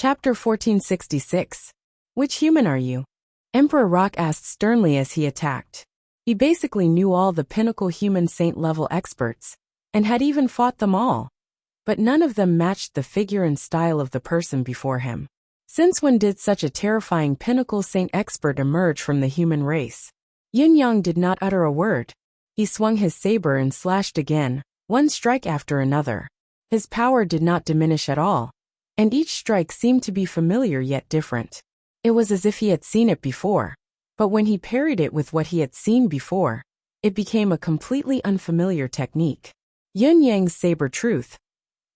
Chapter 1466. Which human are you? Emperor Rock asked sternly as he attacked. He basically knew all the pinnacle human saint-level experts, and had even fought them all. But none of them matched the figure and style of the person before him. Since when did such a terrifying pinnacle saint expert emerge from the human race? Yin Yang did not utter a word. He swung his saber and slashed again, one strike after another. His power did not diminish at all, and each strike seemed to be familiar yet different. It was as if he had seen it before, but when he parried it with what he had seen before, it became a completely unfamiliar technique. Yin Yang's saber truth.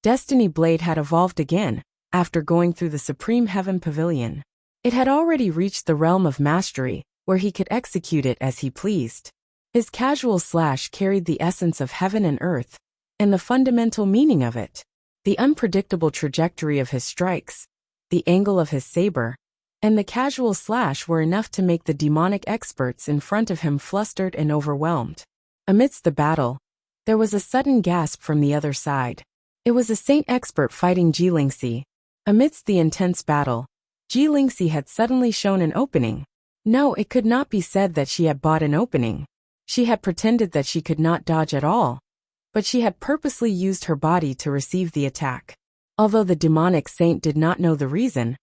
Destiny blade had evolved again, after going through the Supreme Heaven Pavilion. It had already reached the realm of mastery, where he could execute it as he pleased. His casual slash carried the essence of heaven and earth, and the fundamental meaning of it. The unpredictable trajectory of his strikes, the angle of his saber, and the casual slash were enough to make the demonic experts in front of him flustered and overwhelmed. Amidst the battle, there was a sudden gasp from the other side. It was a saint expert fighting Ji Lingxi. Amidst the intense battle, Ji Lingxi had suddenly shown an opening. No, it could not be said that she had bought an opening. She had pretended that she could not dodge at all, but she had purposely used her body to receive the attack. Although the demonic saint did not know the reason,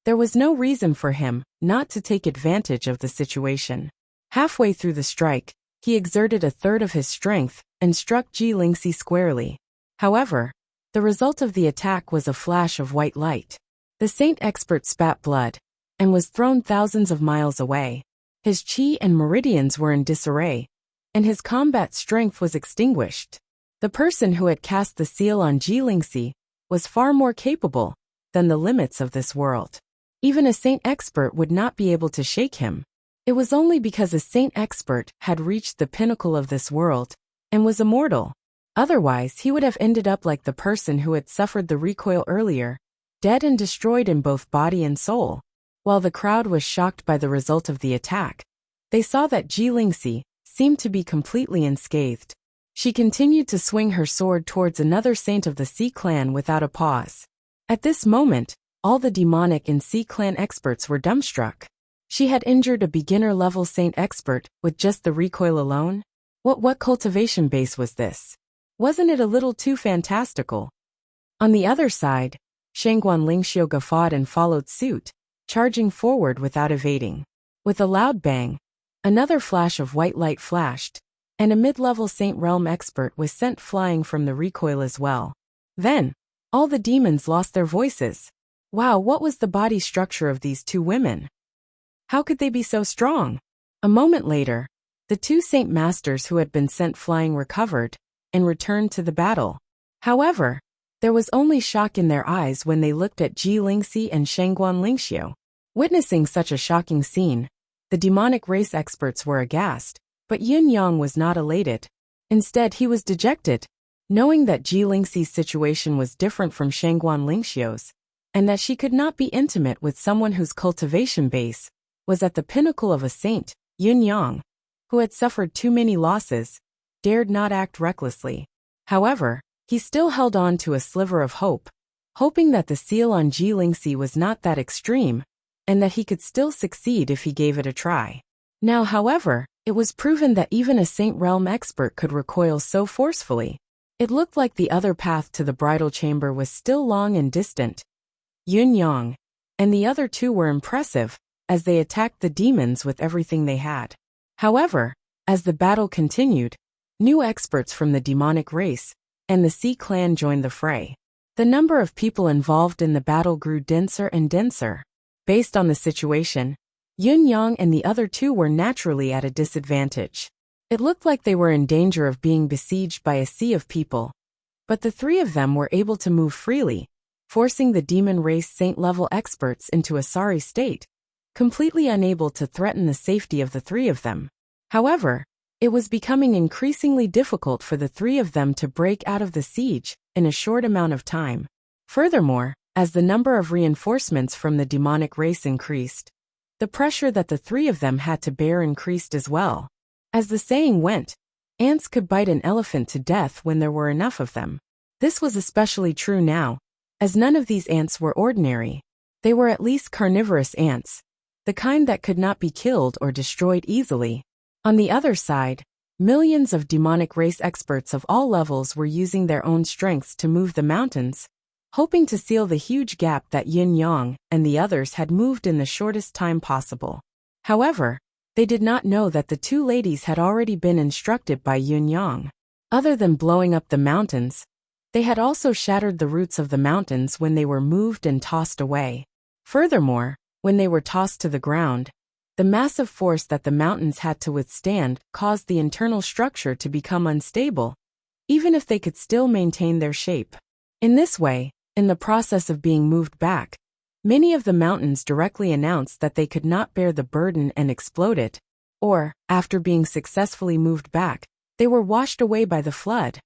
there was no reason for him not to take advantage of the situation. Halfway through the strike, he exerted a third of his strength and struck Ji Lingxi squarely. However, the result of the attack was a flash of white light. The saint expert spat blood and was thrown thousands of miles away. His chi and meridians were in disarray, and his combat strength was extinguished. The person who had cast the seal on Ji Lingxi was far more capable than the limits of this world. Even a saint expert would not be able to shake him. It was only because a saint expert had reached the pinnacle of this world and was immortal. Otherwise, he would have ended up like the person who had suffered the recoil earlier, dead and destroyed in both body and soul. While the crowd was shocked by the result of the attack, they saw that Ji Lingxi seemed to be completely unscathed. She continued to swing her sword towards another saint of the Sea clan without a pause. At this moment, all the demonic and Sea clan experts were dumbstruck. She had injured a beginner-level saint expert with just the recoil alone? What cultivation base was this? Wasn't it a little too fantastical? On the other side, Shangguan Lingxiu guffawed and followed suit, charging forward without evading. With a loud bang, another flash of white light flashed, and a mid-level Saint Realm expert was sent flying from the recoil as well. Then, all the demons lost their voices. Wow, what was the body structure of these two women? How could they be so strong? A moment later, the two Saint Masters who had been sent flying recovered and returned to the battle. However, there was only shock in their eyes when they looked at Ji Lingxi and Shangguan Lingxiu. Witnessing such a shocking scene, the demonic race experts were aghast, but Yin Yang was not elated. Instead, he was dejected, knowing that Ji Lingxi's situation was different from Shangguan Lingxiu's, and that she could not be intimate with someone whose cultivation base was at the pinnacle of a saint. Yin Yang, who had suffered too many losses, dared not act recklessly. However, he still held on to a sliver of hope, hoping that the seal on Ji Lingxi was not that extreme, and that he could still succeed if he gave it a try. Now, however, it was proven that even a Saint Realm expert could recoil so forcefully. It looked like the other path to the bridal chamber was still long and distant. Yin Yang and the other two were impressive, as they attacked the demons with everything they had. However, as the battle continued, new experts from the demonic race and the Sea clan joined the fray. The number of people involved in the battle grew denser and denser. Based on the situation, Yin Yang and the other two were naturally at a disadvantage. It looked like they were in danger of being besieged by a sea of people, but the three of them were able to move freely, forcing the demon race saint-level experts into a sorry state, completely unable to threaten the safety of the three of them. However, it was becoming increasingly difficult for the three of them to break out of the siege in a short amount of time. Furthermore, as the number of reinforcements from the demonic race increased, the pressure that the three of them had to bear increased as well. As the saying went, ants could bite an elephant to death when there were enough of them. This was especially true now, as none of these ants were ordinary. They were at least carnivorous ants, the kind that could not be killed or destroyed easily. On the other side, millions of demonic race experts of all levels were using their own strengths to move the mountains, hoping to seal the huge gap that Yin Yang and the others had moved in the shortest time possible. However, they did not know that the two ladies had already been instructed by Yin Yang. Other than blowing up the mountains, they had also shattered the roots of the mountains when they were moved and tossed away. Furthermore, when they were tossed to the ground, the massive force that the mountains had to withstand caused the internal structure to become unstable, even if they could still maintain their shape. In this way, in the process of being moved back, many of the mountains directly announced that they could not bear the burden and exploded, or, after being successfully moved back, they were washed away by the flood.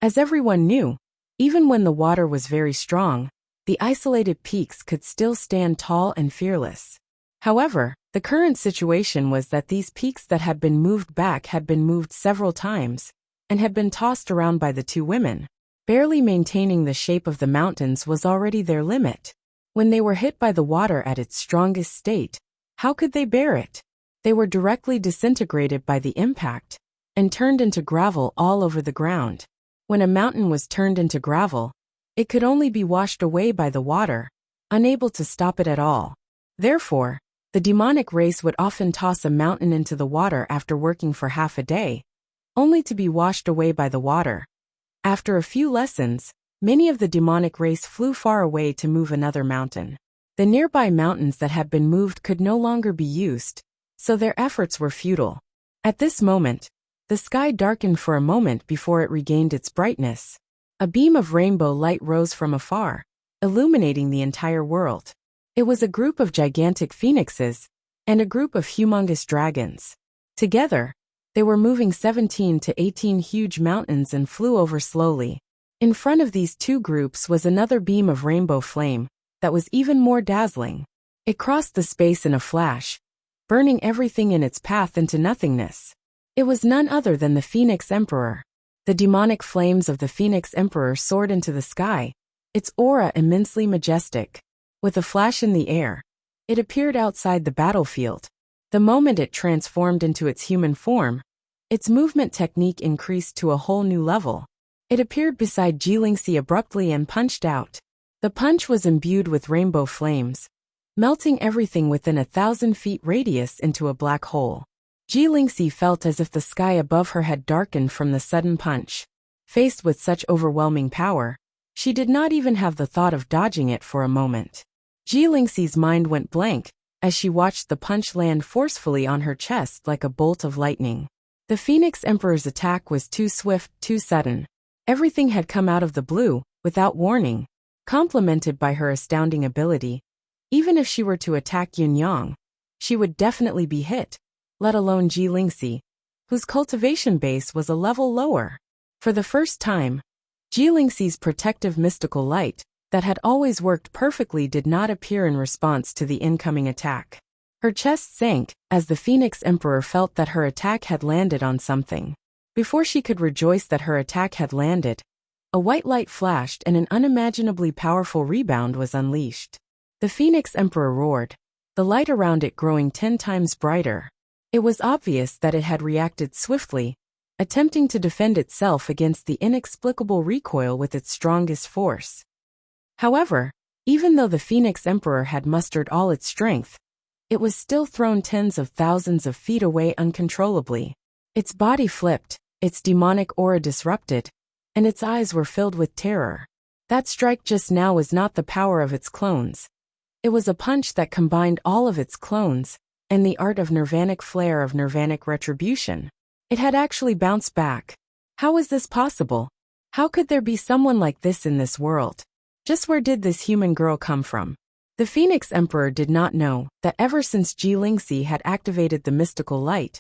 As everyone knew, even when the water was very strong, the isolated peaks could still stand tall and fearless. However, the current situation was that these peaks that had been moved back had been moved several times, and had been tossed around by the two women. Barely maintaining the shape of the mountains was already their limit. When they were hit by the water at its strongest state, how could they bear it? They were directly disintegrated by the impact, and turned into gravel all over the ground. When a mountain was turned into gravel, it could only be washed away by the water, unable to stop it at all. Therefore, the demonic race would often toss a mountain into the water after working for half a day, only to be washed away by the water. After a few lessons, many of the demonic race flew far away to move another mountain. The nearby mountains that had been moved could no longer be used, so their efforts were futile. At this moment, the sky darkened for a moment before it regained its brightness. A beam of rainbow light rose from afar, illuminating the entire world. It was a group of gigantic phoenixes and a group of humongous dragons. Together, they were moving 17 to 18 huge mountains and flew over slowly. In front of these two groups was another beam of rainbow flame that was even more dazzling. It crossed the space in a flash, burning everything in its path into nothingness. It was none other than the Phoenix Emperor. The demonic flames of the Phoenix Emperor soared into the sky, its aura immensely majestic. With a flash in the air, it appeared outside the battlefield. The moment it transformed into its human form, its movement technique increased to a whole new level. It appeared beside Jilingxi abruptly and punched out. The punch was imbued with rainbow flames, melting everything within 1,000 feet radius into a black hole. Jilingxi felt as if the sky above her had darkened from the sudden punch. Faced with such overwhelming power, she did not even have the thought of dodging it for a moment. Jilingxi's mind went blank as she watched the punch land forcefully on her chest like a bolt of lightning. The Phoenix Emperor's attack was too swift, too sudden. Everything had come out of the blue, without warning, complemented by her astounding ability. Even if she were to attack Yin Yang, she would definitely be hit, let alone Jilingxi, whose cultivation base was a level lower. For the first time, Jilingxi's protective mystical light, that had always worked perfectly, did not appear in response to the incoming attack. Her chest sank as the Phoenix Emperor felt that her attack had landed on something. Before she could rejoice that her attack had landed, a white light flashed and an unimaginably powerful rebound was unleashed. The Phoenix Emperor roared, the light around it growing 10 times brighter. It was obvious that it had reacted swiftly, attempting to defend itself against the inexplicable recoil with its strongest force. However, even though the Phoenix Emperor had mustered all its strength, it was still thrown tens of thousands of feet away uncontrollably. Its body flipped, its demonic aura disrupted, and its eyes were filled with terror. That strike just now was not the power of its clones. It was a punch that combined all of its clones, and the art of nirvanic flair of nirvanic retribution. It had actually bounced back. How was this possible? How could there be someone like this in this world? Just where did this human girl come from? The Phoenix Emperor did not know that ever since Jilingxi had activated the mystical light,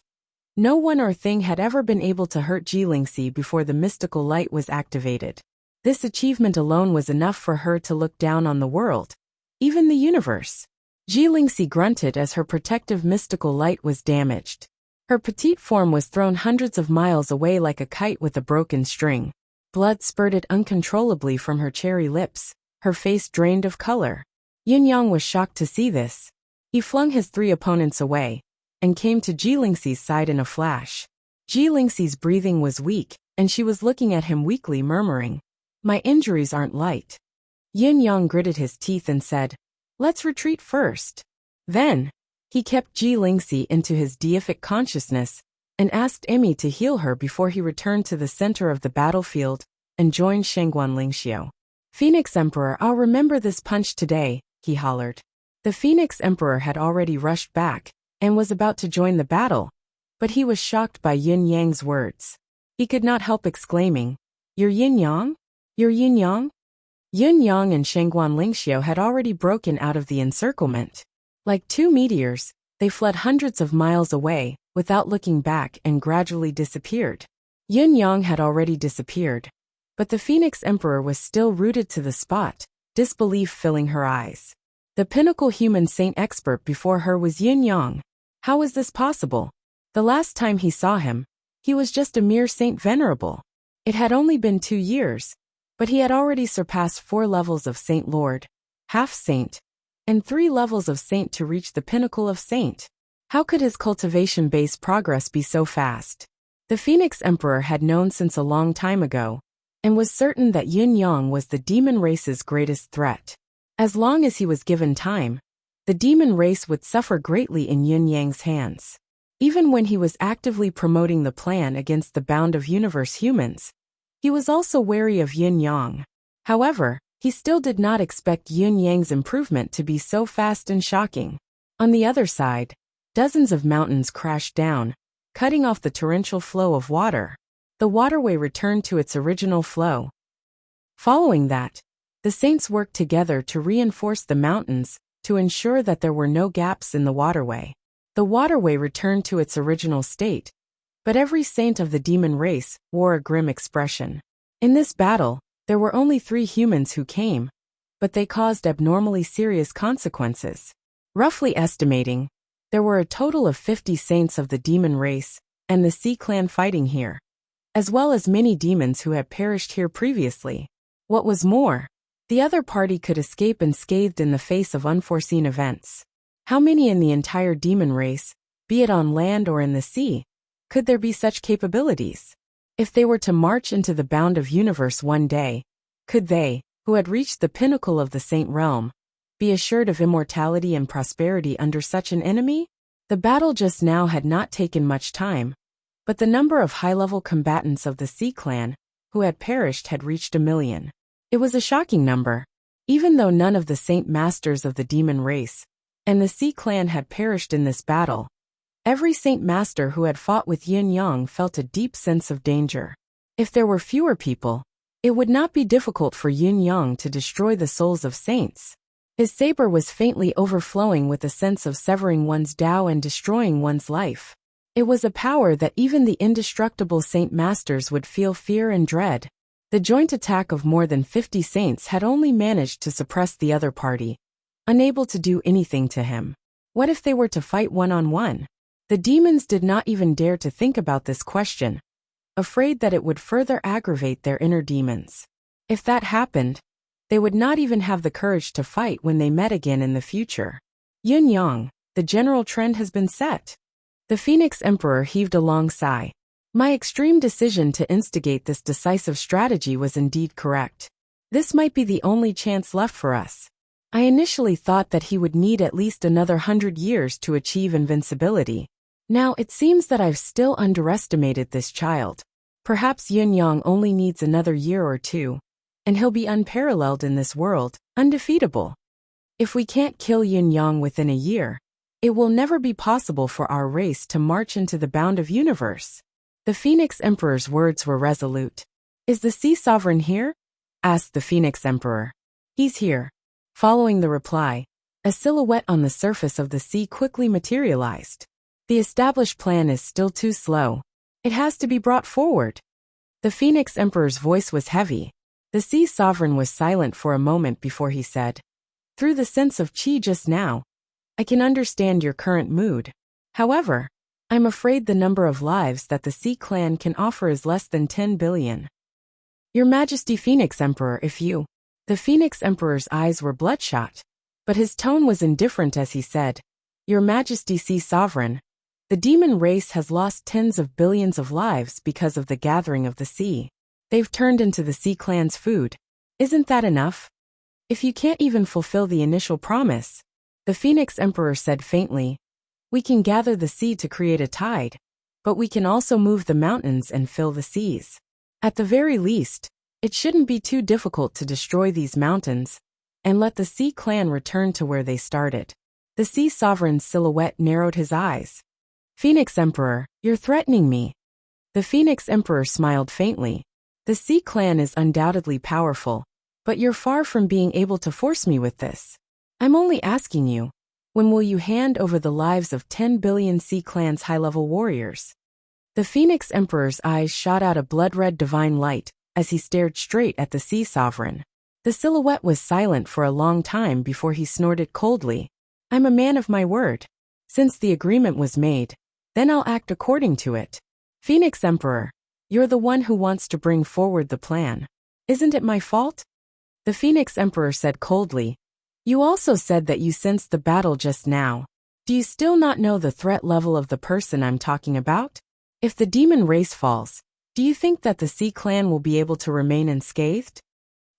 no one or thing had ever been able to hurt Jilingxi before the mystical light was activated. This achievement alone was enough for her to look down on the world, even the universe. Jilingxi grunted as her protective mystical light was damaged. Her petite form was thrown hundreds of miles away like a kite with a broken string. Blood spurted uncontrollably from her cherry lips, her face drained of color. Yin Yang was shocked to see this. He flung his 3 opponents away and came to Ji Lingxi's side in a flash. Ji Lingxi's breathing was weak, and she was looking at him weakly, murmuring, "My injuries aren't light." Yin Yang gritted his teeth and said, "Let's retreat first." Then, he kept Ji Lingxi into his deific consciousness and asked Emmy to heal her before he returned to the center of the battlefield and joined Shengguan Lingxiu. "Phoenix Emperor, I'll remember this punch today," he hollered. The Phoenix Emperor had already rushed back and was about to join the battle, but he was shocked by Yin Yang's words. He could not help exclaiming, "You're Yin Yang? You're Yin Yang?" Yin Yang and Shengguan Lingxiu had already broken out of the encirclement. Like 2 meteors, they fled hundreds of miles away, without looking back, and gradually disappeared. Yin Yang had already disappeared, but the Phoenix Emperor was still rooted to the spot, disbelief filling her eyes. The pinnacle human saint expert before her was Yin Yang. How was this possible? The last time he saw him, he was just a mere saint venerable. It had only been 2 years, but he had already surpassed 4 levels of Saint Lord, half saint, and 3 levels of saint to reach the pinnacle of saint. How could his cultivation-based progress be so fast? The Phoenix Emperor had known since a long time ago, and was certain that Yin Yang was the demon race's greatest threat. As long as he was given time, the demon race would suffer greatly in Yin Yang's hands. Even when he was actively promoting the plan against the bound of universe humans, he was also wary of Yin Yang. However, he still did not expect Yin Yang's improvement to be so fast and shocking. On the other side, dozens of mountains crashed down, cutting off the torrential flow of water. The waterway returned to its original flow. Following that, the saints worked together to reinforce the mountains to ensure that there were no gaps in the waterway. The waterway returned to its original state, but every saint of the demon race wore a grim expression. In this battle, there were only 3 humans who came, but they caused abnormally serious consequences. Roughly estimating, there were a total of 50 saints of the demon race and the Sea clan fighting here, as well as many demons who had perished here previously. What was more, the other party could escape unscathed in the face of unforeseen events. How many in the entire demon race, be it on land or in the sea, could there be such capabilities? If they were to march into the bound of universe one day, could they, who had reached the pinnacle of the saint realm, be assured of immortality and prosperity under such an enemy? The battle just now had not taken much time, but the number of high-level combatants of the Sea clan who had perished had reached 1 million. It was a shocking number. Even though none of the saint masters of the demon race and the Sea clan had perished in this battle, every saint master who had fought with Yin Yang felt a deep sense of danger. If there were fewer people, it would not be difficult for Yin Yang to destroy the souls of saints. His saber was faintly overflowing with a sense of severing one's Tao and destroying one's life. It was a power that even the indestructible saint masters would feel fear and dread. The joint attack of more than 50 saints had only managed to suppress the other party, unable to do anything to him. What if they were to fight one-on-one? The demons did not even dare to think about this question, afraid that it would further aggravate their inner demons. If that happened, they would not even have the courage to fight when they met again in the future. Yin Yang, the general trend has been set. The Phoenix Emperor heaved a long sigh. My extreme decision to instigate this decisive strategy was indeed correct. This might be the only chance left for us. I initially thought that he would need at least another 100 years to achieve invincibility. Now it seems that I've still underestimated this child. Perhaps Yin Yang only needs another year or 2, and he'll be unparalleled in this world, undefeatable. If we can't kill Yin Yang within a year, it will never be possible for our race to march into the bound of universe. The Phoenix Emperor's words were resolute. Is the Sea Sovereign here? Asked the Phoenix Emperor. He's here. Following the reply, a silhouette on the surface of the sea quickly materialized. The established plan is still too slow. It has to be brought forward. The Phoenix Emperor's voice was heavy. The Sea Sovereign was silent for a moment before he said, "Through the sense of qi just now, I can understand your current mood. However, I'm afraid the number of lives that the Sea clan can offer is less than 10 billion. Your Majesty Phoenix Emperor, if you..." The Phoenix Emperor's eyes were bloodshot, But his tone was indifferent as he said, Your Majesty, Sea Sovereign, the demon race has lost tens of billions of lives because of the gathering of the sea. They've turned into the Sea Clan's food. Isn't that enough? If you can't even fulfill the initial promise, the Phoenix Emperor said faintly, we can gather the sea to create a tide, but we can also move the mountains and fill the seas. At the very least, it shouldn't be too difficult to destroy these mountains and let the Sea Clan return to where they started. The Sea Sovereign's silhouette narrowed his eyes. Phoenix Emperor, you're threatening me. The Phoenix Emperor smiled faintly. The Sea Clan is undoubtedly powerful, but you're far from being able to force me with this. I'm only asking you, when will you hand over the lives of 10 billion Sea Clan's high-level warriors? The Phoenix Emperor's eyes shot out a blood-red divine light as he stared straight at the Sea Sovereign. The silhouette was silent for a long time before he snorted coldly. I'm a man of my word. Since the agreement was made, then I'll act according to it. Phoenix Emperor, you're the one who wants to bring forward the plan. Isn't it my fault? The Phoenix Emperor said coldly. You also said that you sensed the battle just now. Do you still not know the threat level of the person I'm talking about? If the demon race falls, do you think that the Sea Clan will be able to remain unscathed?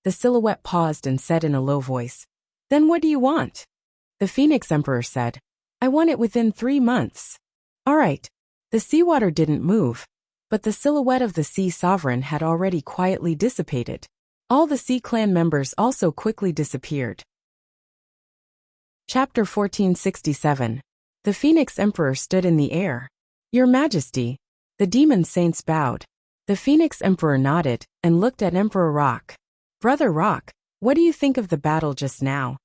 The silhouette paused and said in a low voice, Then what do you want? The Phoenix Emperor said, I want it within 3 months. All right. The seawater didn't move, but the silhouette of the Sea Sovereign had already quietly dissipated. All the Sea Clan members also quickly disappeared. Chapter 1467. The Phoenix Emperor stood in the air. Your Majesty. The demon saints bowed. The Phoenix Emperor nodded and looked at Emperor Rock. Brother Rock, what do you think of the battle just now?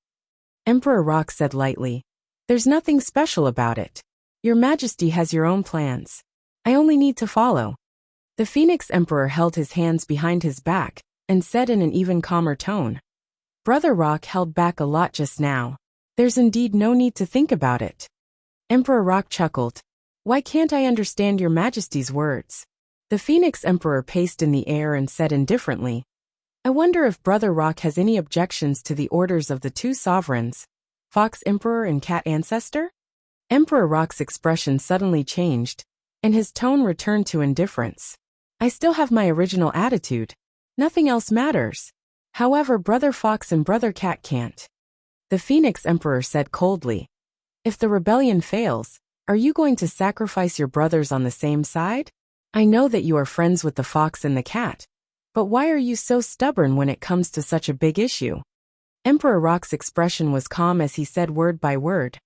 Emperor Rock said lightly, There's nothing special about it. Your Majesty has your own plans. I only need to follow. The Phoenix Emperor held his hands behind his back and said in an even calmer tone, Brother Rock held back a lot just now. There's indeed no need to think about it. Emperor Rock chuckled. Why can't I understand your Majesty's words? The Phoenix Emperor paced in the air and said indifferently, I wonder if Brother Rock has any objections to the orders of the 2 sovereigns, Fox Emperor and Cat Ancestor? Emperor Rock's expression suddenly changed, and his tone returned to indifference. I still have my original attitude. Nothing else matters. However, Brother Fox and Brother Cat can't. The Phoenix Emperor said coldly, If the rebellion fails, are you going to sacrifice your brothers on the same side? I know that you are friends with the fox and the cat, but why are you so stubborn when it comes to such a big issue? Emperor Rock's expression was calm as he said word by word.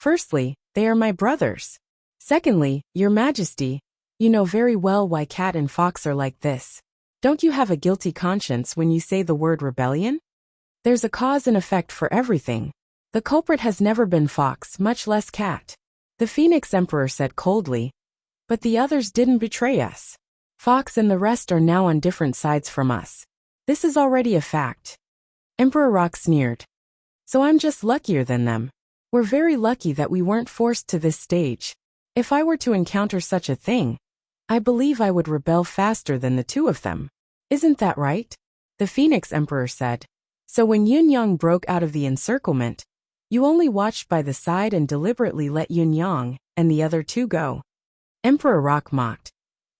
Firstly, they are my brothers. Secondly, Your Majesty, you know very well why Cat and Fox are like this. Don't you have a guilty conscience when you say the word rebellion? There's a cause and effect for everything. The culprit has never been Fox, much less Cat. The Phoenix Emperor said coldly, But the others didn't betray us. Fox and the rest are now on different sides from us. This is already a fact. Emperor Rock sneered. So I'm just luckier than them. We're very lucky that we weren't forced to this stage. If I were to encounter such a thing, I believe I would rebel faster than the 2 of them. Isn't that right? The Phoenix Emperor said. So when Yun Yang broke out of the encirclement, you only watched by the side and deliberately let Yun Yang and the other 2 go. Emperor Rock mocked.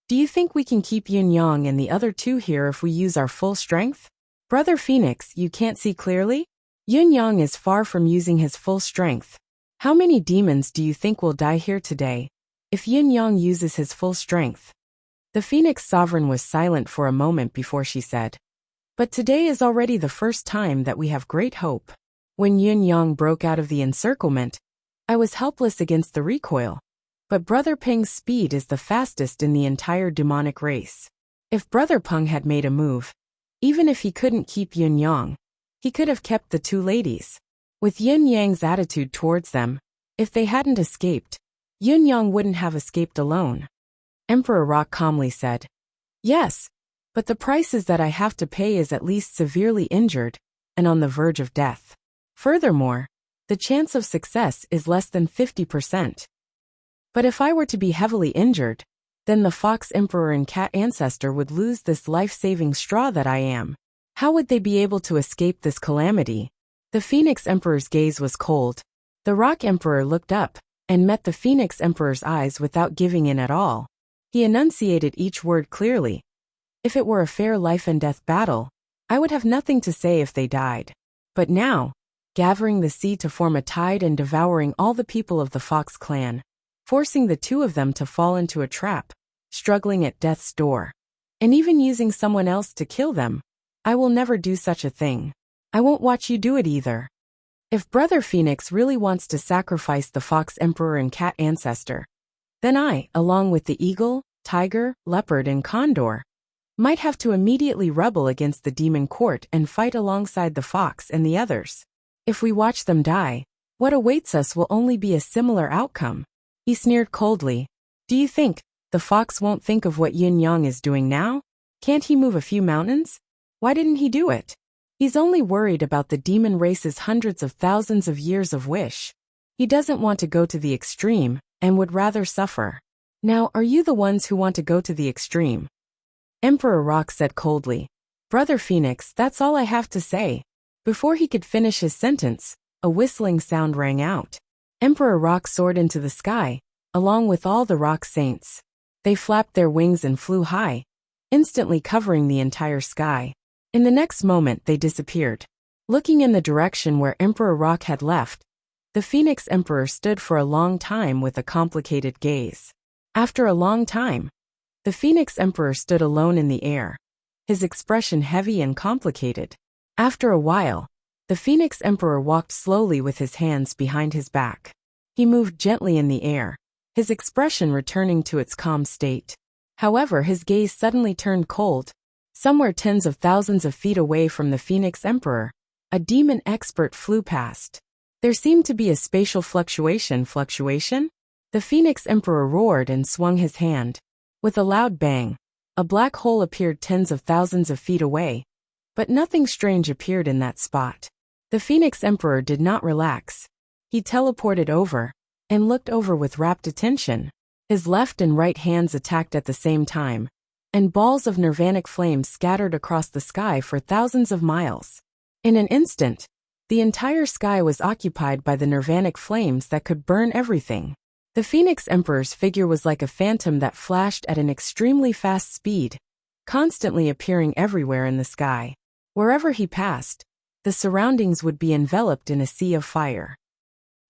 Do you think we can keep Yun Yang and the other 2 here if we use our full strength? Brother Phoenix, you can't see clearly? Yun Yang is far from using his full strength. How many demons do you think will die here today if Yun Yang uses his full strength? The Phoenix Sovereign was silent for a moment before she said, But today is already the first time that we have great hope. When Yun Yang broke out of the encirclement, I was helpless against the recoil. But Brother Peng's speed is the fastest in the entire demonic race. If Brother Peng had made a move, even if he couldn't keep Yun Yang, he could have kept the 2 ladies. With Yun Yang's attitude towards them, if they hadn't escaped, Yun Yang wouldn't have escaped alone. Emperor Rock calmly said, Yes, but the price is that I have to pay is at least severely injured and on the verge of death. Furthermore, the chance of success is less than 50%. But if I were to be heavily injured, then the Fox Emperor and Cat Ancestor would lose this life-saving straw that I am. How would they be able to escape this calamity? The Phoenix Emperor's gaze was cold. The Rock Emperor looked up and met the Phoenix Emperor's eyes without giving in at all. He enunciated each word clearly. If it were a fair life and death battle, I would have nothing to say if they died. But now, gathering the sea to form a tide and devouring all the people of the Fox clan, forcing the two of them to fall into a trap, struggling at death's door, and even using someone else to kill them, I will never do such a thing. I won't watch you do it either. If Brother Phoenix really wants to sacrifice the Fox Emperor and Cat ancestor, then I, along with the eagle, tiger, leopard and condor, might have to immediately rebel against the demon court and fight alongside the fox and the others. If we watch them die, what awaits us will only be a similar outcome. He sneered coldly. Do you think the fox won't think of what Yin Yang is doing now? Can't he move a few mountains? Why didn't he do it? He's only worried about the demon race's hundreds of thousands of years of wish. He doesn't want to go to the extreme and would rather suffer. Now, are you the ones who want to go to the extreme? Emperor Rock said coldly. Brother Phoenix, that's all I have to say. Before he could finish his sentence, a whistling sound rang out. Emperor Rock soared into the sky, along with all the rock saints. They flapped their wings and flew high, instantly covering the entire sky. In the next moment they disappeared. Looking in the direction where Emperor Rock had left, the Phoenix Emperor stood for a long time with a complicated gaze. After a long time, the Phoenix Emperor stood alone in the air, his expression heavy and complicated. After a while, the Phoenix Emperor walked slowly with his hands behind his back. He moved gently in the air, his expression returning to its calm state. However, his gaze suddenly turned cold. Somewhere tens of thousands of feet away from the Phoenix Emperor, a demon expert flew past. There seemed to be a spatial fluctuation. The Phoenix Emperor roared and swung his hand. With a loud bang, a black hole appeared tens of thousands of feet away, but nothing strange appeared in that spot. The Phoenix Emperor did not relax. He teleported over and looked over with rapt attention. His left and right hands attacked at the same time, and balls of nirvanic flames scattered across the sky for thousands of miles. In an instant, the entire sky was occupied by the nirvanic flames that could burn everything. The Phoenix Emperor's figure was like a phantom that flashed at an extremely fast speed, constantly appearing everywhere in the sky. Wherever he passed, the surroundings would be enveloped in a sea of fire.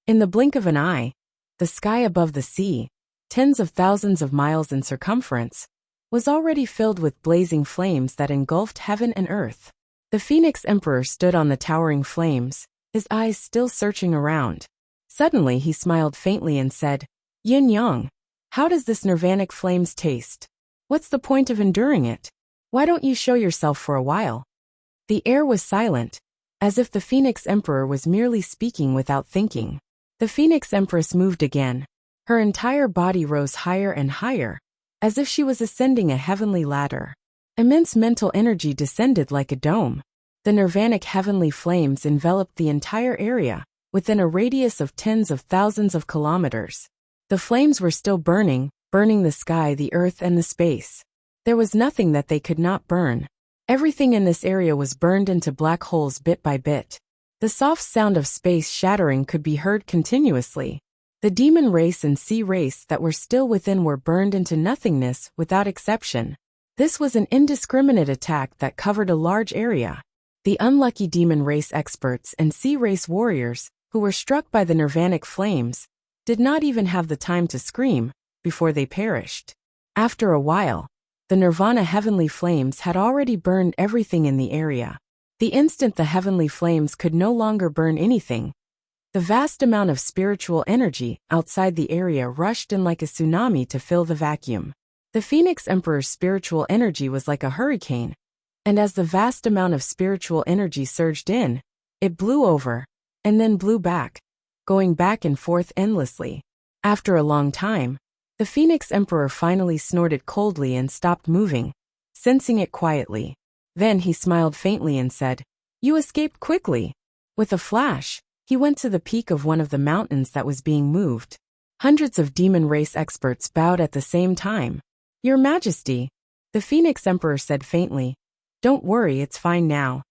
In the blink of an eye, the sky above the sea, tens of thousands of miles in circumference, was already filled with blazing flames that engulfed heaven and earth. The Phoenix Emperor stood on the towering flames, his eyes still searching around. Suddenly he smiled faintly and said, Yin Yang, how does this nirvanic flames taste? What's the point of enduring it? Why don't you show yourself for a while? The air was silent, as if the Phoenix Emperor was merely speaking without thinking. The Phoenix Empress moved again. Her entire body rose higher and higher, as if she was ascending a heavenly ladder. Immense mental energy descended like a dome. The nirvanic heavenly flames enveloped the entire area, within a radius of tens of thousands of kilometers. The flames were still burning the sky, the earth, and the space. There was nothing that they could not burn. Everything in this area was burned into black holes bit by bit. The soft sound of space shattering could be heard continuously. The demon race and sea race that were still within were burned into nothingness without exception. This was an indiscriminate attack that covered a large area. The unlucky demon race experts and sea race warriors, who were struck by the nirvanic flames, did not even have the time to scream before they perished. After a while, the nirvana heavenly flames had already burned everything in the area. The instant the heavenly flames could no longer burn anything, the vast amount of spiritual energy outside the area rushed in like a tsunami to fill the vacuum. The Phoenix Emperor's spiritual energy was like a hurricane, and as the vast amount of spiritual energy surged in, it blew over, and then blew back, going back and forth endlessly. After a long time, the Phoenix Emperor finally snorted coldly and stopped moving, sensing it quietly. Then he smiled faintly and said, You escaped quickly. With a flash, he went to the peak of one of the mountains that was being moved. Hundreds of demon race experts bowed at the same time. Your Majesty, the Phoenix Emperor said faintly, Don't worry, it's fine now.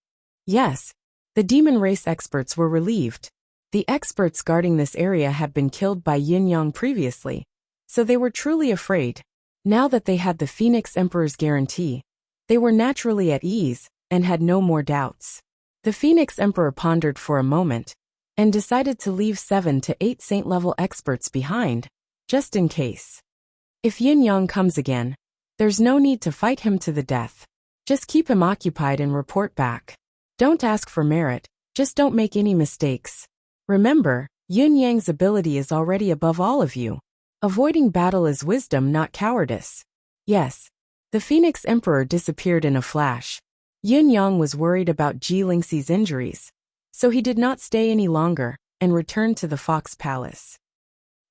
Yes, The demon race experts were relieved. The experts guarding this area had been killed by Yin Yang previously, so they were truly afraid. Now that they had the Phoenix Emperor's guarantee, they were naturally at ease and had no more doubts. The Phoenix Emperor pondered for a moment and decided to leave 7 to 8 saint-level experts behind, just in case. If Yin Yang comes again, there's no need to fight him to the death. Just keep him occupied and report back. Don't ask for merit, just don't make any mistakes. Remember, Yin Yang's ability is already above all of you. Avoiding battle is wisdom, not cowardice. Yes. The Phoenix Emperor disappeared in a flash. Yin Yang was worried about Ji Lingxi's injuries, so he did not stay any longer and returned to the Fox Palace.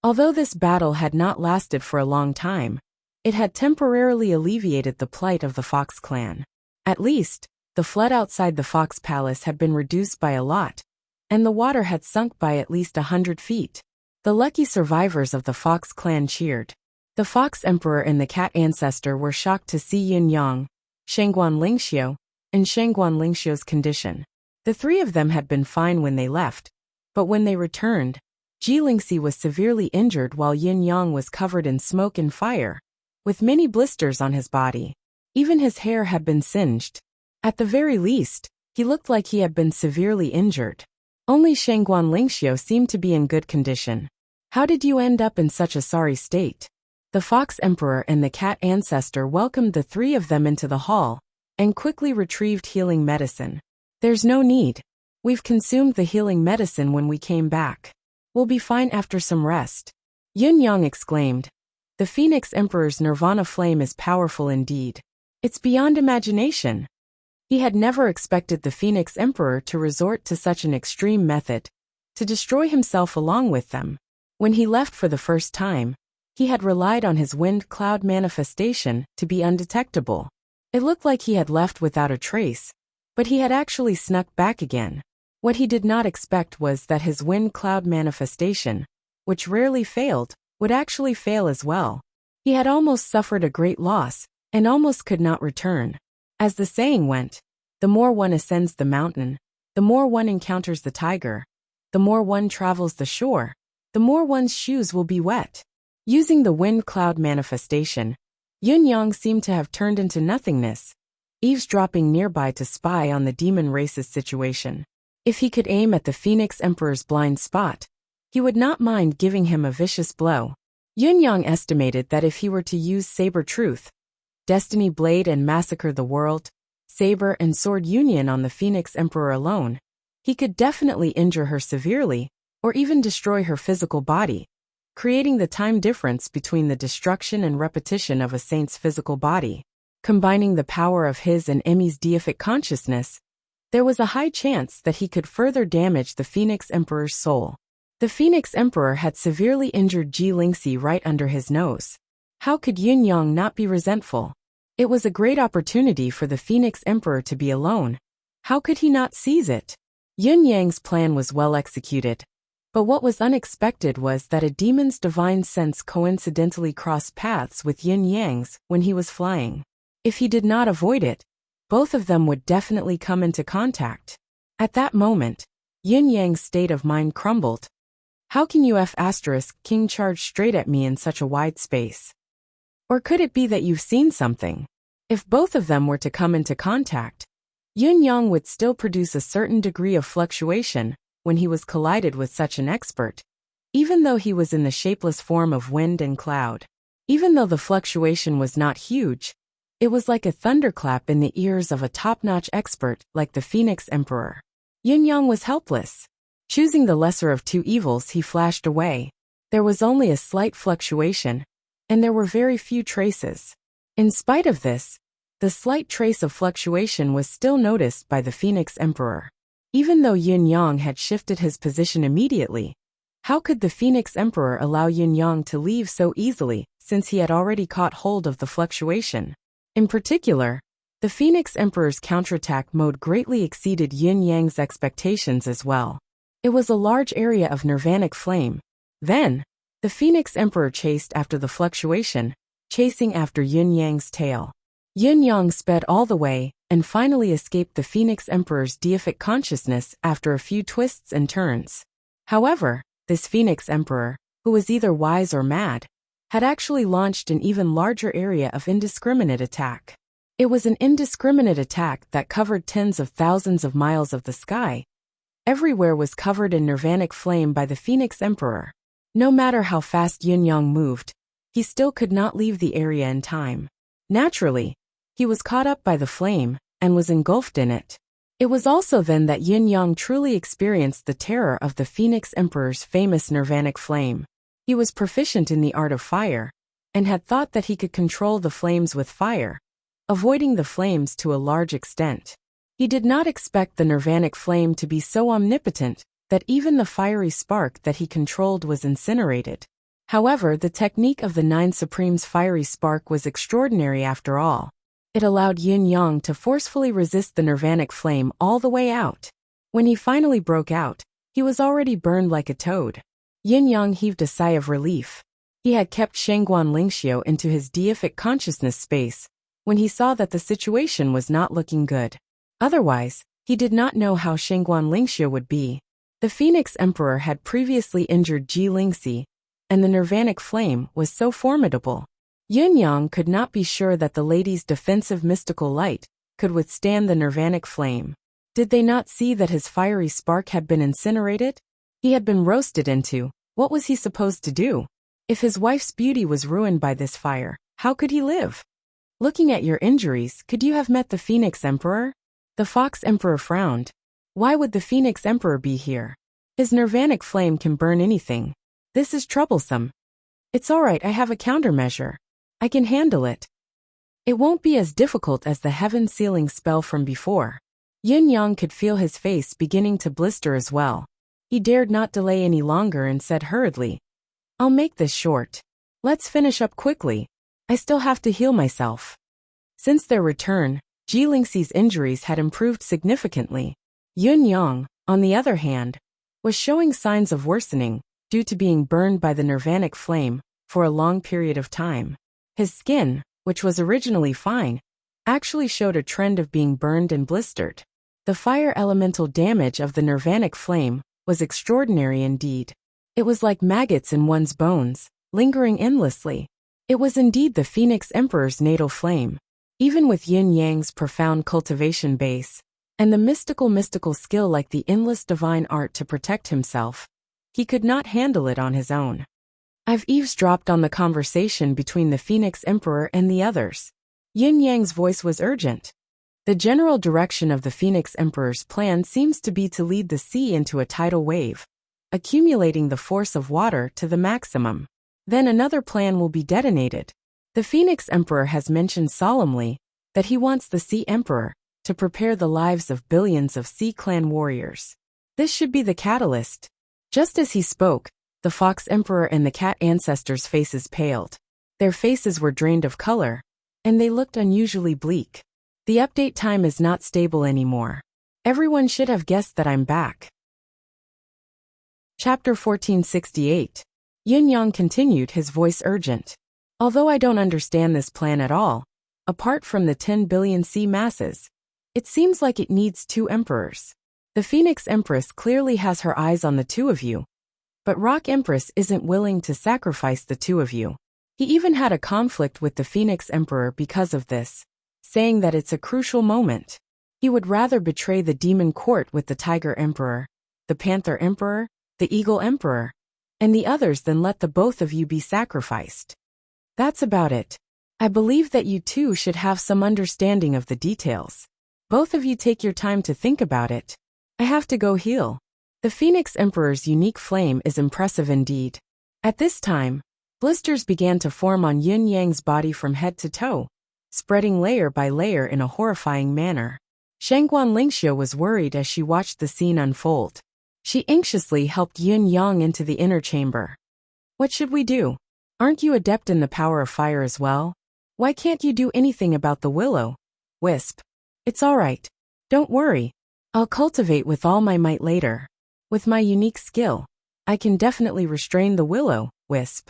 Although this battle had not lasted for a long time, it had temporarily alleviated the plight of the Fox clan. At least, the flood outside the Fox Palace had been reduced by a lot, and the water had sunk by at least 100 feet. The lucky survivors of the Fox clan cheered. The Fox Emperor and the Cat Ancestor were shocked to see Yin Yang, Shangguan Lingxiu, and Shangguan Lingxiu's condition. The three of them had been fine when they left, but when they returned, Ji Lingxi was severely injured while Yin Yang was covered in smoke and fire, with many blisters on his body. Even his hair had been singed. At the very least, he looked like he had been severely injured. Only Shangguan Lingxiu seemed to be in good condition. How did you end up in such a sorry state? The Fox Emperor and the Cat Ancestor welcomed the three of them into the hall and quickly retrieved healing medicine. There's no need. We've consumed the healing medicine when we came back. We'll be fine after some rest. Yin Yang exclaimed. The Phoenix Emperor's Nirvana flame is powerful indeed. It's beyond imagination. He had never expected the Phoenix Emperor to resort to such an extreme method, to destroy himself along with them. When he left for the first time, he had relied on his wind cloud manifestation to be undetectable. It looked like he had left without a trace, but he had actually snuck back again. What he did not expect was that his wind cloud manifestation, which rarely failed, would actually fail as well. He had almost suffered a great loss, and almost could not return. As the saying went, the more one ascends the mountain, the more one encounters the tiger, the more one travels the shore, the more one's shoes will be wet. Using the wind cloud manifestation, Yin Yang seemed to have turned into nothingness, eavesdropping nearby to spy on the demon race's situation. If he could aim at the Phoenix Emperor's blind spot, he would not mind giving him a vicious blow. Yin Yang estimated that if he were to use Saber Truth, Destiny Blade and massacre the world, Saber and Sword Union on the Phoenix Emperor alone, he could definitely injure her severely, or even destroy her physical body, creating the time difference between the destruction and repetition of a saint's physical body. Combining the power of his and Emmy's deific consciousness, there was a high chance that he could further damage the Phoenix Emperor's soul. The Phoenix Emperor had severely injured Ji Lingxi right under his nose. How could Yin Yang not be resentful? It was a great opportunity for the Phoenix Emperor to be alone. How could he not seize it? Yin Yang's plan was well executed. But what was unexpected was that a demon's divine sense coincidentally crossed paths with Yin Yang's when he was flying. If he did not avoid it, both of them would definitely come into contact. At that moment, Yin Yang's state of mind crumbled. How can King charge straight at me in such a wide space? Or could it be that you've seen something? If both of them were to come into contact, Yin Yang would still produce a certain degree of fluctuation when he was collided with such an expert, even though he was in the shapeless form of wind and cloud. Even though the fluctuation was not huge, it was like a thunderclap in the ears of a top-notch expert like the Phoenix Emperor. Yin Yang was helpless. Choosing the lesser of two evils, he flashed away. There was only a slight fluctuation, and there were very few traces. In spite of this, the slight trace of fluctuation was still noticed by the Phoenix Emperor. Even though Yin Yang had shifted his position immediately, how could the Phoenix Emperor allow Yin Yang to leave so easily, since he had already caught hold of the fluctuation? In particular, the Phoenix Emperor's counterattack mode greatly exceeded Yin Yang's expectations as well. It was a large area of nirvanic flame. Then, the Phoenix Emperor chased after the fluctuation, chasing after Yin Yang's tail. Yin Yang sped all the way, and finally escaped the Phoenix Emperor's deific consciousness after a few twists and turns. However, this Phoenix Emperor, who was either wise or mad, had actually launched an even larger area of indiscriminate attack. It was an indiscriminate attack that covered tens of thousands of miles of the sky. Everywhere was covered in nirvanic flame by the Phoenix Emperor. No matter how fast Yin Yang moved, he still could not leave the area in time. Naturally, he was caught up by the flame and was engulfed in it. It was also then that Yin Yang truly experienced the terror of the Phoenix Emperor's famous nirvanic flame. He was proficient in the art of fire, and had thought that he could control the flames with fire, avoiding the flames to a large extent. He did not expect the nirvanic flame to be so omnipotent that even the fiery spark that he controlled was incinerated. However, the technique of the Nine Supremes' fiery spark was extraordinary after all. It allowed Yin Yang to forcefully resist the nirvanic flame all the way out. When he finally broke out, he was already burned like a toad. Yin Yang heaved a sigh of relief. He had kept Shangguan Lingxiu into his deific consciousness space when he saw that the situation was not looking good. Otherwise, he did not know how Shangguan Lingxiu would be. The Phoenix Emperor had previously injured Ji Lingxi, and the nirvanic flame was so formidable. Yin Yang could not be sure that the lady's defensive mystical light could withstand the nirvanic flame. Did they not see that his fiery spark had been incinerated? He had been roasted into. What was he supposed to do? If his wife's beauty was ruined by this fire, how could he live? Looking at your injuries, could you have met the Phoenix Emperor? The Fox Emperor frowned. Why would the Phoenix Emperor be here? His nirvanic flame can burn anything. This is troublesome. It's all right, I have a countermeasure. I can handle it. It won't be as difficult as the heaven-sealing spell from before. Yin Yang could feel his face beginning to blister as well. He dared not delay any longer and said hurriedly, I'll make this short. Let's finish up quickly. I still have to heal myself. Since their return, Ji Lingxi's injuries had improved significantly. Yin Yang, on the other hand, was showing signs of worsening due to being burned by the nirvanic flame for a long period of time. His skin, which was originally fine, actually showed a trend of being burned and blistered. The fire elemental damage of the nirvanic flame was extraordinary indeed. It was like maggots in one's bones, lingering endlessly. It was indeed the Phoenix Emperor's natal flame. Even with Yin Yang's profound cultivation base, and the mystical skill like the endless divine art to protect himself, he could not handle it on his own. I've eavesdropped on the conversation between the Phoenix Emperor and the others. Yin Yang's voice was urgent. The general direction of the Phoenix Emperor's plan seems to be to lead the sea into a tidal wave, accumulating the force of water to the maximum. Then another plan will be detonated. The Phoenix Emperor has mentioned solemnly that he wants the Sea Emperor to prepare the lives of billions of Sea Clan warriors. This should be the catalyst. Just as he spoke, the Fox Emperor and the Cat ancestors' faces paled. Their faces were drained of color, and they looked unusually bleak. The update time is not stable anymore. Everyone should have guessed that I'm back. Chapter 1468. Yin Yang continued, his voice urgent. Although I don't understand this plan at all, apart from the 10 billion sea masses, it seems like it needs 2 emperors. The Phoenix Empress clearly has her eyes on the 2 of you, but Rock Empress isn't willing to sacrifice the 2 of you. He even had a conflict with the Phoenix Emperor because of this, saying that it's a crucial moment. He would rather betray the Demon Court with the Tiger Emperor, the Panther Emperor, the Eagle Emperor, and the others than let the both of you be sacrificed. That's about it. I believe that you two should have some understanding of the details. Both of you take your time to think about it. I have to go heal. The Phoenix Emperor's unique flame is impressive indeed. At this time, blisters began to form on Yin Yang's body from head to toe, spreading layer by layer in a horrifying manner. Shangguan Lingxiu was worried as she watched the scene unfold. She anxiously helped Yin Yang into the inner chamber. What should we do? Aren't you adept in the power of fire as well? Why can't you do anything about the will-o-wisp? It's all right. Don't worry. I'll cultivate with all my might later. With my unique skill, I can definitely restrain the will-o-wisp.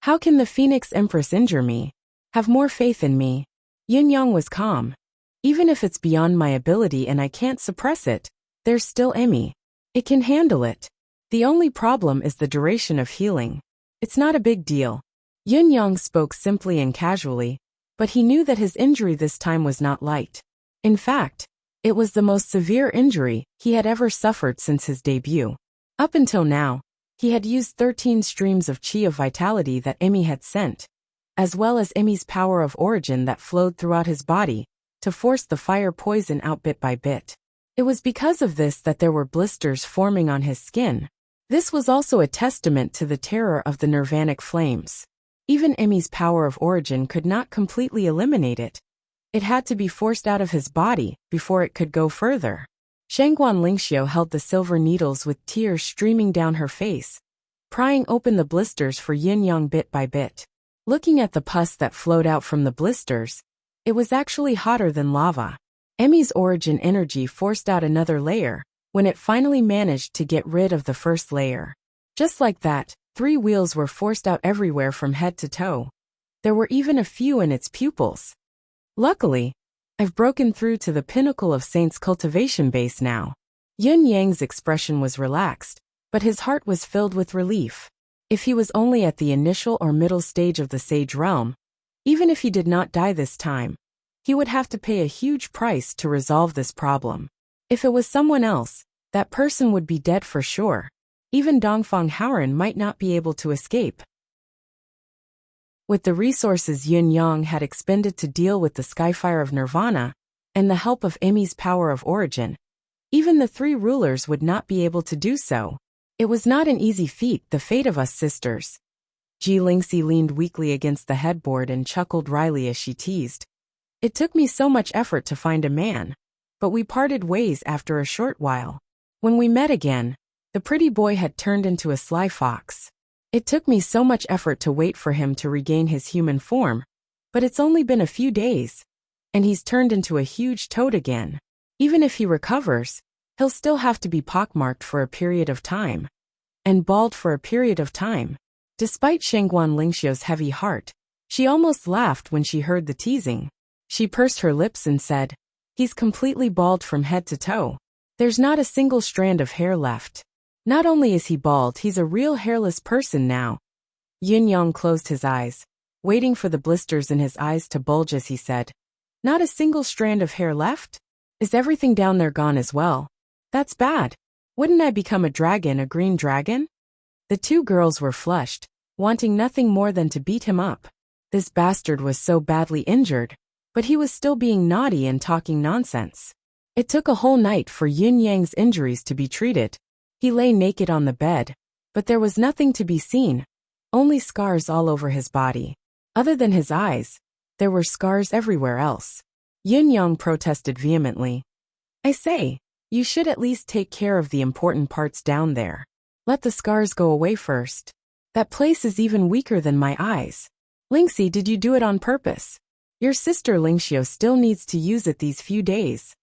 How can the Phoenix Empress injure me? Have more faith in me. Yin Yang was calm. Even if it's beyond my ability and I can't suppress it, there's still Emmy. It can handle it. The only problem is the duration of healing. It's not a big deal. Yin Yang spoke simply and casually, but he knew that his injury this time was not light. In fact, it was the most severe injury he had ever suffered since his debut. Up until now, he had used 13 streams of chi of vitality that Emmy had sent, as well as Emmy's power of origin that flowed throughout his body, to force the fire poison out bit by bit. It was because of this that there were blisters forming on his skin. This was also a testament to the terror of the nirvanic flames. Even Emmy's power of origin could not completely eliminate it. It had to be forced out of his body before it could go further. Shangguan Lingxiu held the silver needles with tears streaming down her face, prying open the blisters for Yin Yang bit by bit. Looking at the pus that flowed out from the blisters, it was actually hotter than lava. Emmy's origin energy forced out another layer, when it finally managed to get rid of the first layer. Just like that, 3 wheels were forced out everywhere from head to toe. There were even a few in its pupils. Luckily, I've broken through to the pinnacle of Saint's cultivation base now. Yin Yang's expression was relaxed, but his heart was filled with relief. If he was only at the initial or middle stage of the Sage realm, even if he did not die this time, he would have to pay a huge price to resolve this problem. If it was someone else, that person would be dead for sure. Even Dongfang Haoren might not be able to escape. With the resources Yin Yang had expended to deal with the Skyfire of Nirvana, and the help of Emmy's power of origin, even the 3 rulers would not be able to do so. It was not an easy feat, the fate of us sisters. Ji Lingxi leaned weakly against the headboard and chuckled wryly as she teased. It took me so much effort to find a man, but we parted ways after a short while. When we met again, the pretty boy had turned into a sly fox. It took me so much effort to wait for him to regain his human form, but it's only been a few days, and he's turned into a huge toad again. Even if he recovers, he'll still have to be pockmarked for a period of time, and bald for a period of time. Despite Shangguan Lingxiu's heavy heart, she almost laughed when she heard the teasing. She pursed her lips and said, "He's completely bald from head to toe. There's not a single strand of hair left. Not only is he bald, he's a real hairless person now." Yin Yang closed his eyes, waiting for the blisters in his eyes to bulge as he said, "Not a single strand of hair left? Is everything down there gone as well? That's bad. Wouldn't I become a dragon, a green dragon?" The 2 girls were flushed, wanting nothing more than to beat him up. This bastard was so badly injured, but he was still being naughty and talking nonsense. It took a whole night for Yin Yang's injuries to be treated. He lay naked on the bed, but there was nothing to be seen, only scars all over his body. Other than his eyes, there were scars everywhere else. Yin Yang protested vehemently. "I say, you should at least take care of the important parts down there. Let the scars go away first. That place is even weaker than my eyes. Lingxi, did you do it on purpose? Your sister Lingxiu still needs to use it these few days."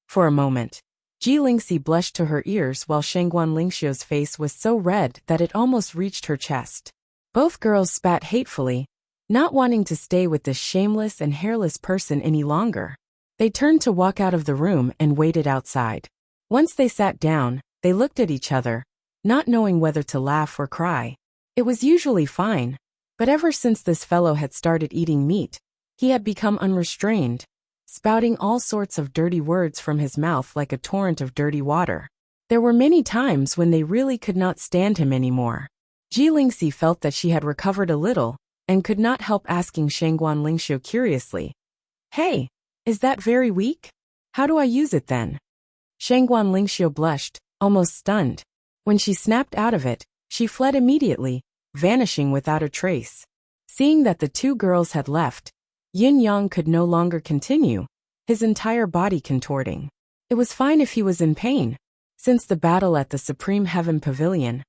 For a moment, Ji Lingxi blushed to her ears while Shangguan Lingxiu's face was so red that it almost reached her chest. Both girls spat hatefully, not wanting to stay with this shameless and hairless person any longer. They turned to walk out of the room and waited outside. Once they sat down, they looked at each other, not knowing whether to laugh or cry. It was usually fine, but ever since this fellow had started eating meat, he had become unrestrained, spouting all sorts of dirty words from his mouth like a torrent of dirty water. There were many times when they really could not stand him anymore. Ji Lingxi felt that she had recovered a little, and could not help asking Shangguan Lingxiu curiously, "Hey, is that very weak? How do I use it then?" Shangguan Lingxiu blushed, almost stunned. When she snapped out of it, she fled immediately, vanishing without a trace. Seeing that the 2 girls had left, Yin Yang could no longer continue, his entire body contorting. It was fine if he was in pain. Since the battle at the Supreme Heaven Pavilion,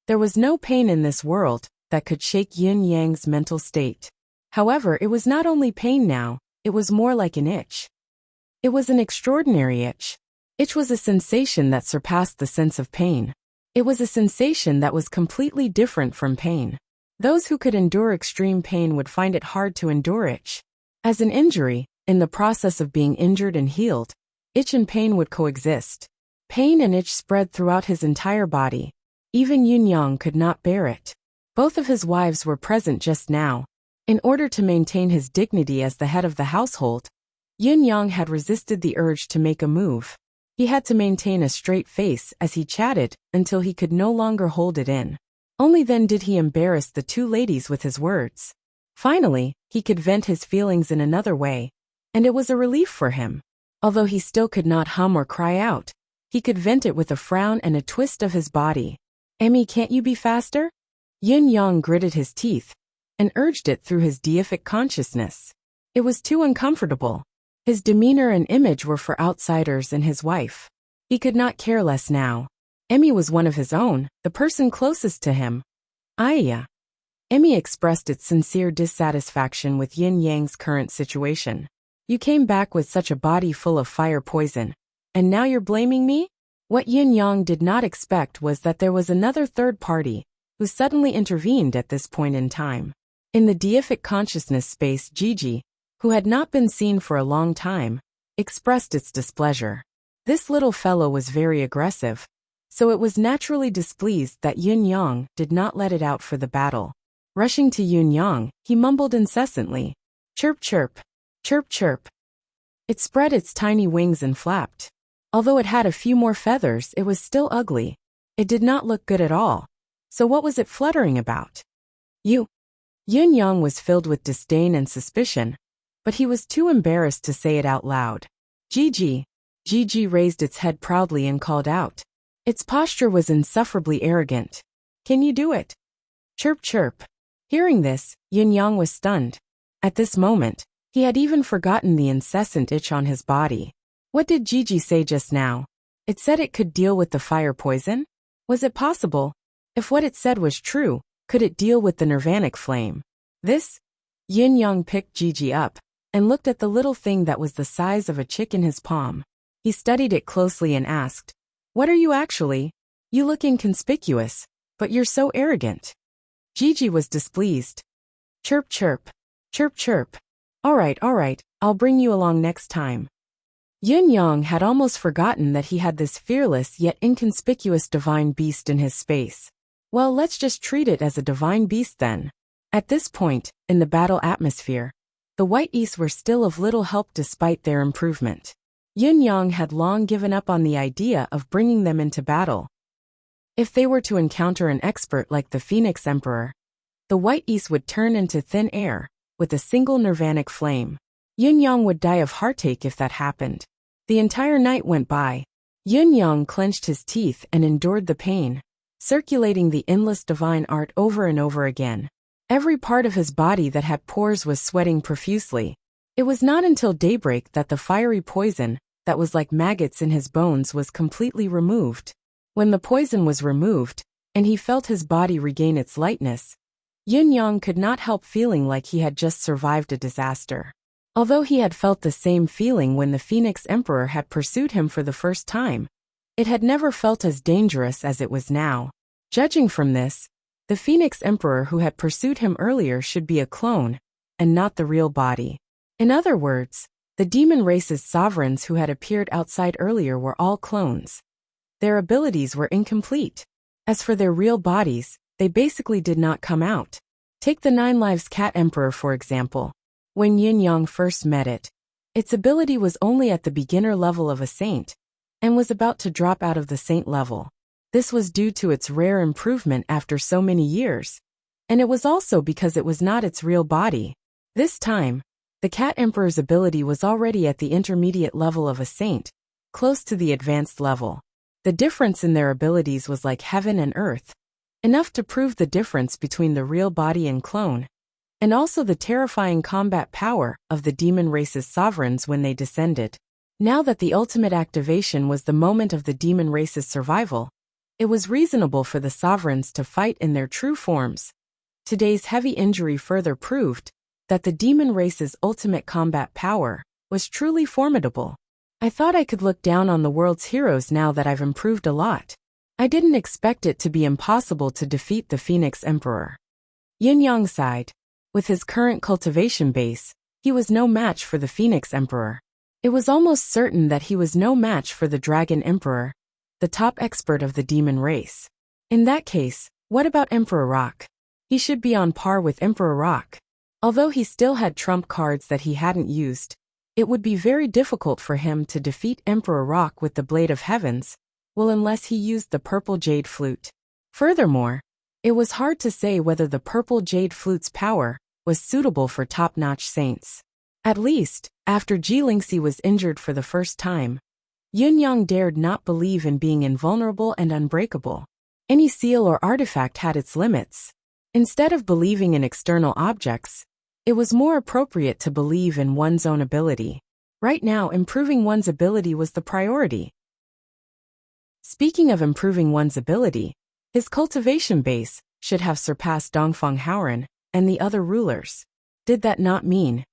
there was no pain in this world that could shake Yin Yang's mental state. However, it was not only pain now, it was more like an itch. It was an extraordinary itch. Itch was a sensation that surpassed the sense of pain. It was a sensation that was completely different from pain. Those who could endure extreme pain would find it hard to endure itch. As an injury, In the process of being injured and healed, itch and pain would coexist. Pain and itch spread throughout his entire body. Even Yun-yang could not bear it. Both of his wives were present just now. In order to maintain his dignity as the head of the household, Yun-yang had resisted the urge to make a move. He had to maintain a straight face as he chatted until he could no longer hold it in. Only then did he embarrass the two ladies with his words. Finally, he could vent his feelings in another way, and it was a relief for him. Although he still could not hum or cry out, he could vent it with a frown and a twist of his body. "Emmy, can't you be faster?" Yun-yang gritted his teeth and urged it through his deific consciousness. It was too uncomfortable. His demeanor and image were for outsiders and his wife. He could not care less now. Emmy was one of his own, the person closest to him. Aya. Emmy expressed its sincere dissatisfaction with Yin-Yang's current situation. "You came back with such a body full of fire poison, and now you're blaming me?" What Yin-Yang did not expect was that there was another third party who suddenly intervened at this point in time. In the deific consciousness space, Gigi, who had not been seen for a long time, expressed its displeasure. This little fellow was very aggressive, so it was naturally displeased that Yun-Yang did not let it out for the battle. Rushing to Yun-Yang, he mumbled incessantly, "Chirp chirp, chirp chirp." It spread its tiny wings and flapped. Although it had a few more feathers, it was still ugly. It did not look good at all. So what was it fluttering about? Yun-Yang was filled with disdain and suspicion, but he was too embarrassed to say it out loud. Gigi. Gigi raised its head proudly and called out. Its posture was insufferably arrogant. "Can you do it?" Chirp chirp. Hearing this, Yun-Yang was stunned. At this moment, he had even forgotten the incessant itch on his body. What did Gigi say just now? It said it could deal with the fire poison? Was it possible? If what it said was true, could it deal with the nirvanic flame? Yun-Yang picked Gigi up and looked at the little thing that was the size of a chick in his palm. He studied it closely and asked, "What are you actually? You look inconspicuous, but you're so arrogant." Gigi was displeased. Chirp chirp. Chirp chirp. All right, I'll bring you along next time. Yun-Yang had almost forgotten that he had this fearless yet inconspicuous divine beast in his space. Well, let's just treat it as a divine beast then. At this point, in the battle atmosphere, the White East were still of little help despite their improvement. Yun-Yang had long given up on the idea of bringing them into battle. If they were to encounter an expert like the Phoenix Emperor, the White East would turn into thin air with a single nirvanic flame. Yun-Yang would die of heartache if that happened. The entire night went by. Yun-Yang clenched his teeth and endured the pain, circulating the endless divine art over and over again. Every part of his body that had pores was sweating profusely. It was not until daybreak that the fiery poison, that was like maggots in his bones, was completely removed. When the poison was removed, and he felt his body regain its lightness, Yun-Yang could not help feeling like he had just survived a disaster. Although he had felt the same feeling when the Phoenix Emperor had pursued him for the first time, it had never felt as dangerous as it was now. Judging from this, the Phoenix Emperor who had pursued him earlier should be a clone, and not the real body. In other words, the demon race's sovereigns who had appeared outside earlier were all clones. Their abilities were incomplete. As for their real bodies, they basically did not come out. Take the Nine Lives Cat Emperor for example. When Yun-Yang first met it, its ability was only at the beginner level of a saint, and was about to drop out of the saint level. This was due to its rare improvement after so many years, and it was also because it was not its real body. This time, the Cat Emperor's ability was already at the intermediate level of a saint, close to the advanced level. The difference in their abilities was like heaven and earth, enough to prove the difference between the real body and clone, and also the terrifying combat power of the demon race's sovereigns when they descended. Now that the ultimate activation was the moment of the demon race's survival, it was reasonable for the sovereigns to fight in their true forms. Today's heavy injury further proved that the demon race's ultimate combat power was truly formidable. I thought I could look down on the world's heroes now that I've improved a lot. I didn't expect it to be impossible to defeat the Phoenix Emperor. Yun-Yang sighed. With his current cultivation base, He was no match for the Phoenix Emperor. It was almost certain that he was no match for the Dragon Emperor, the top expert of the demon race. In that case, what about Emperor Rock? He should be on par with Emperor Rock. Although he still had trump cards that he hadn't used, it would be very difficult for him to defeat Emperor Rock with the Blade of Heavens, well, unless he used the purple jade flute. Furthermore, it was hard to say whether the purple jade flute's power was suitable for top-notch saints. At least, after Jilingxi was injured for the first time, Yunyang dared not believe in being invulnerable and unbreakable. Any seal or artifact had its limits. Instead of believing in external objects, it was more appropriate to believe in one's own ability. Right now, improving one's ability was the priority. Speaking of improving one's ability, his cultivation base should have surpassed Dongfang Haoran and the other rulers. Did that not mean,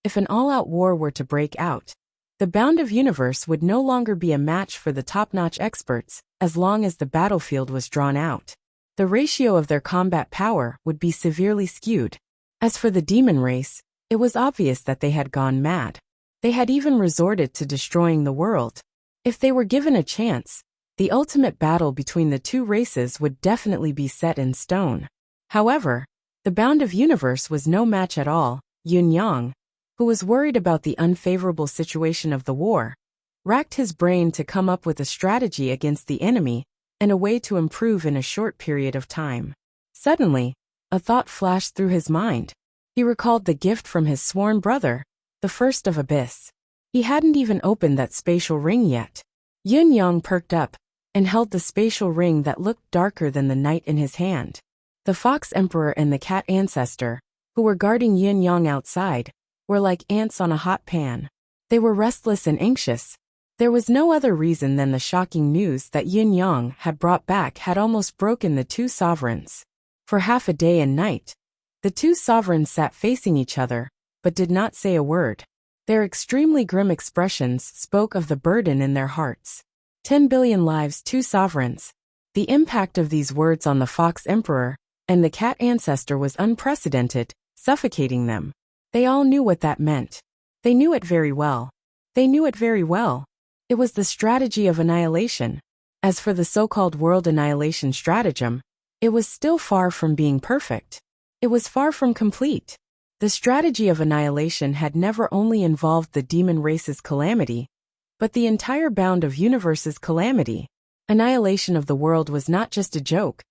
if an all-out war were to break out, the bound of universe would no longer be a match for the top-notch experts as long as the battlefield was drawn out? The ratio of their combat power would be severely skewed. As for the demon race, it was obvious that they had gone mad. They had even resorted to destroying the world. If they were given a chance, the ultimate battle between the two races would definitely be set in stone. However, the bound of universe was no match at all. Yunyang, who was worried about the unfavorable situation of the war, racked his brain to come up with a strategy against the enemy and a way to improve in a short period of time. Suddenly, a thought flashed through his mind. He recalled the gift from his sworn brother, the first of Abyss. He hadn't even opened that spatial ring yet. Yunyang perked up and held the spatial ring that looked darker than the night in his hand. The Fox Emperor and the Cat Ancestor, who were guarding Yunyang outside, were like ants on a hot pan. They were restless and anxious. There was no other reason than the shocking news that Yunyang had brought back had almost broken the two sovereigns. For half a day and night, the two sovereigns sat facing each other, but did not say a word. Their extremely grim expressions spoke of the burden in their hearts. 10 billion lives, two sovereigns. The impact of these words on the Fox Emperor and the Cat Ancestor was unprecedented, suffocating them. They all knew what that meant. They knew it very well. They knew it very well. It was the strategy of annihilation. As for the so-called world annihilation stratagem, it was still far from being perfect. It was far from complete. The strategy of annihilation had never only involved the demon race's calamity, but the entire bound of universe's calamity. Annihilation of the world was not just a joke.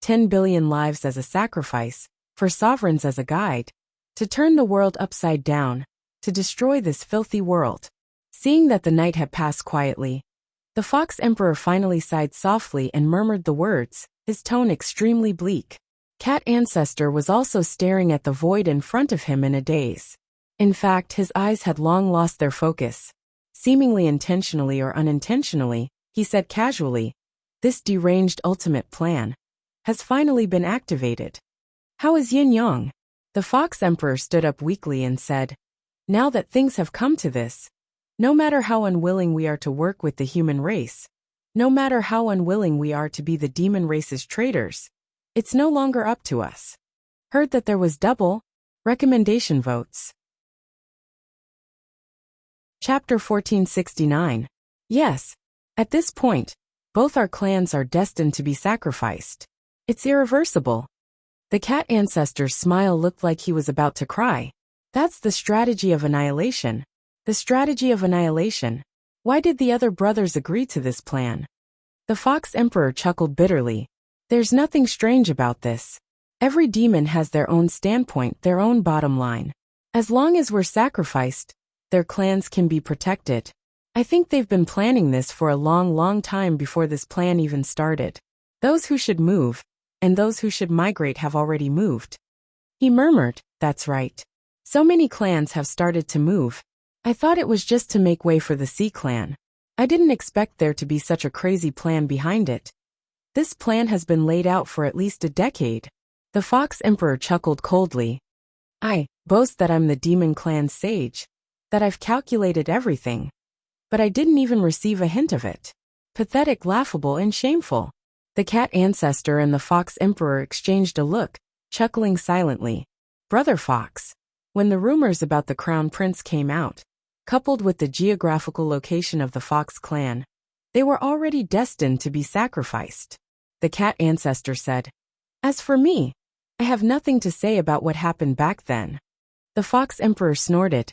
10 billion lives as a sacrifice, for sovereigns as a guide, to turn the world upside down, to destroy this filthy world. Seeing that the night had passed quietly, the Fox Emperor finally sighed softly and murmured the words, his tone extremely bleak. Cat Ancestor was also staring at the void in front of him in a daze. In fact, his eyes had long lost their focus. Seemingly intentionally or unintentionally, he said casually, "This deranged ultimate plan has finally been activated. How is Yunyang?" The Fox Emperor stood up weakly and said, "Now that things have come to this, no matter how unwilling we are to work with the human race, no matter how unwilling we are to be the demon race's traitors, it's no longer up to us." Heard that there was double recommendation votes. Chapter 1469. Yes. At this point, both our clans are destined to be sacrificed. It's irreversible. The Cat Ancestor's smile looked like he was about to cry. That's the strategy of annihilation. The strategy of annihilation. Why did the other brothers agree to this plan? The Fox Emperor chuckled bitterly. There's nothing strange about this. Every demon has their own standpoint, their own bottom line. As long as we're sacrificed, their clans can be protected. I think they've been planning this for a long time before this plan even started. Those who should move, and those who should migrate have already moved. He murmured, "That's right. So many clans have started to move. I thought it was just to make way for the Sea Clan. I didn't expect there to be such a crazy plan behind it. This plan has been laid out for at least a decade." The Fox Emperor chuckled coldly. "I boast that I'm the Demon Clan's sage, that I've calculated everything. But I didn't even receive a hint of it. Pathetic, laughable, and shameful." The Cat Ancestor and the Fox Emperor exchanged a look, chuckling silently. "Brother Fox, When the rumors about the crown prince came out, coupled with the geographical location of the Fox clan, they were already destined to be sacrificed. The cat ancestor said, "As for me, I have nothing to say about what happened back then." The Fox Emperor snorted.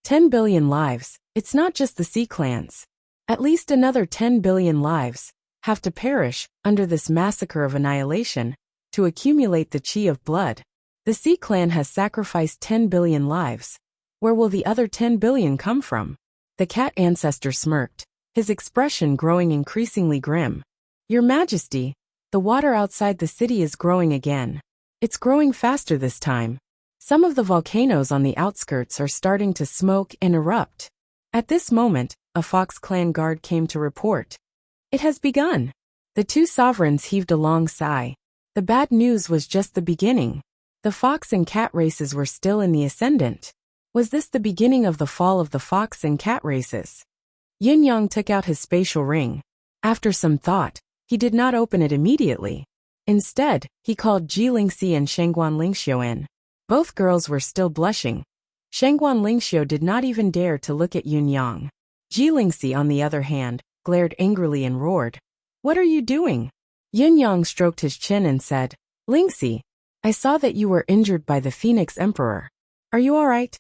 10 billion lives, it's not just the sea clans. At least another 10 billion lives have to perish under this massacre of annihilation to accumulate the chi of blood. The sea clan has sacrificed 10 billion lives. Where will the other 10 billion come from? The cat ancestor smirked, his expression growing increasingly grim. Your Majesty, the water outside the city is growing again. It's growing faster this time. Some of the volcanoes on the outskirts are starting to smoke and erupt. At this moment, a Fox clan guard came to report. It has begun. The two sovereigns heaved a long sigh. The bad news was just the beginning. The fox and cat races were still in the ascendant. Was this the beginning of the fall of the fox and cat races? Yin Yang took out his spatial ring. After some thought, he did not open it immediately. Instead, he called Ji Lingxi and Shangguan Lingxiu in. Both girls were still blushing. Shangguan Lingxiu did not even dare to look at Yin Yang. Ji Lingxi, on the other hand, glared angrily and roared. What are you doing? Yin Yang stroked his chin and said, Lingxi, I saw that you were injured by the Phoenix Emperor. Are you all right?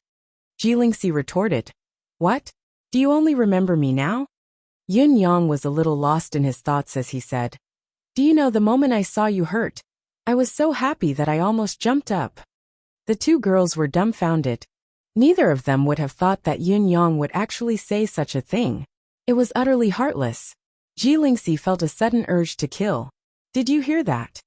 Ji Lingxi retorted. What? Do you only remember me now? Yin Yang was a little lost in his thoughts as he said, Do you know the moment I saw you hurt? I was so happy that I almost jumped up. The two girls were dumbfounded. Neither of them would have thought that Yin Yang would actually say such a thing. It was utterly heartless. Ji Lingxi felt a sudden urge to kill. Did you hear that?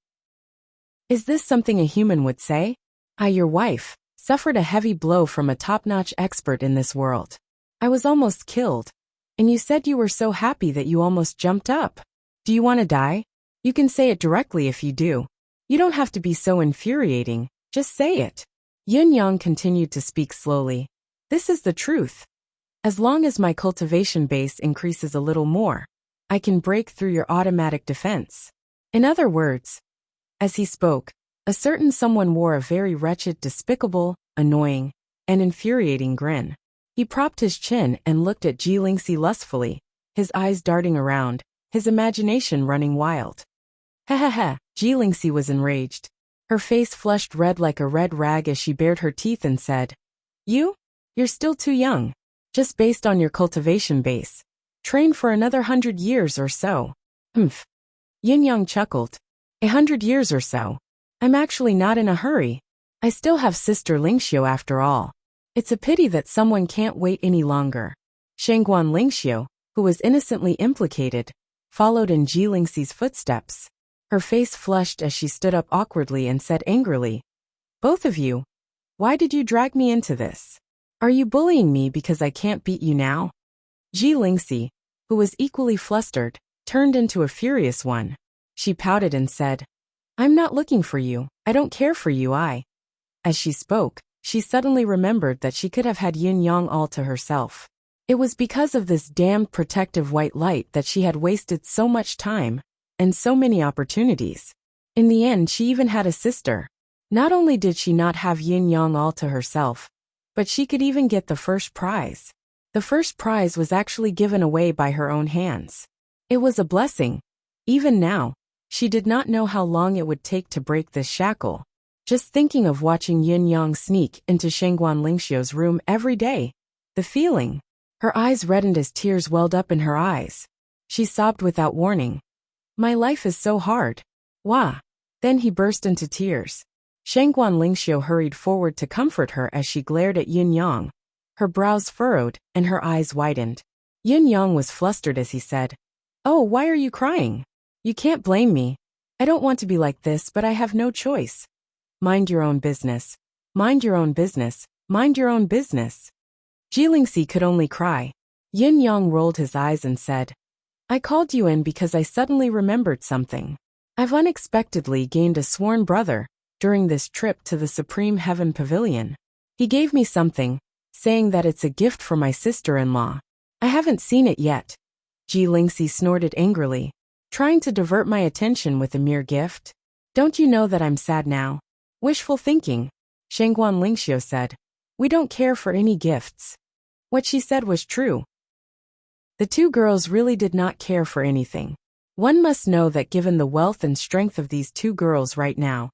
Is this something a human would say? I, your wife, suffered a heavy blow from a top-notch expert in this world. I was almost killed. And you said you were so happy that you almost jumped up. Do you want to die? You can say it directly if you do. You don't have to be so infuriating. Just say it. Yin Yang continued to speak slowly. This is the truth. As long as my cultivation base increases a little more, I can break through your automatic defense. In other words, as he spoke, a certain someone wore a very wretched, despicable, annoying, and infuriating grin. He propped his chin and looked at Ji Lingxi lustfully, his eyes darting around, his imagination running wild. Ha, Ji Lingxi was enraged. Her face flushed red like a red rag as she bared her teeth and said, You're still too young. Just based on your cultivation base. Train for another 100 years or so. Humph. Yin Yang chuckled. 100 years or so. I'm actually not in a hurry. I still have Sister Lingxiu after all. It's a pity that someone can't wait any longer. Shangguan Lingxiu, who was innocently implicated, followed in Ji Lingxi's footsteps. Her face flushed as she stood up awkwardly and said angrily, Both of you, why did you drag me into this? Are you bullying me because I can't beat you now? Ji Lingxi, who was equally flustered, turned into a furious one. She pouted and said, I'm not looking for you. I don't care for you. As she spoke, she suddenly remembered that she could have had Yin Yang all to herself. It was because of this damned protective white light that she had wasted so much time and so many opportunities. In the end, she even had a sister. Not only did she not have Yin Yang all to herself, but she could even get the first prize. The first prize was actually given away by her own hands. It was a blessing. Even now, she did not know how long it would take to break this shackle. Just thinking of watching Yin Yang sneak into Shangguan Lingxiu's room every day, the feeling. Her eyes reddened as tears welled up in her eyes. She sobbed without warning. My life is so hard. Wah. Then he burst into tears. Shangguan Lingxiu hurried forward to comfort her as she glared at Yin Yang. Her brows furrowed and her eyes widened. Yin Yang was flustered as he said, Oh, why are you crying? You can't blame me. I don't want to be like this, but I have no choice. Mind your own business. Mind your own business. Mind your own business. Ji Lingxi could only cry. Yin Yang rolled his eyes and said, I called you in because I suddenly remembered something. I've unexpectedly gained a sworn brother during this trip to the Supreme Heaven Pavilion. He gave me something, saying that it's a gift for my sister-in-law. I haven't seen it yet. Ji Lingxi snorted angrily, trying to divert my attention with a mere gift. Don't you know that I'm sad now? Wishful thinking, Shangguan Lingxiu said. We don't care for any gifts. What she said was true. The two girls really did not care for anything. One must know that given the wealth and strength of these two girls right now,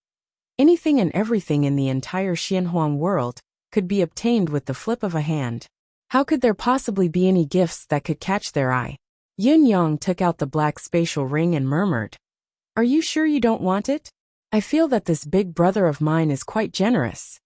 anything and everything in the entire Xianhuang world could be obtained with the flip of a hand. How could there possibly be any gifts that could catch their eye? Yun Yang took out the black spatial ring and murmured, "Are you sure you don't want it? I feel that this big brother of mine is quite generous."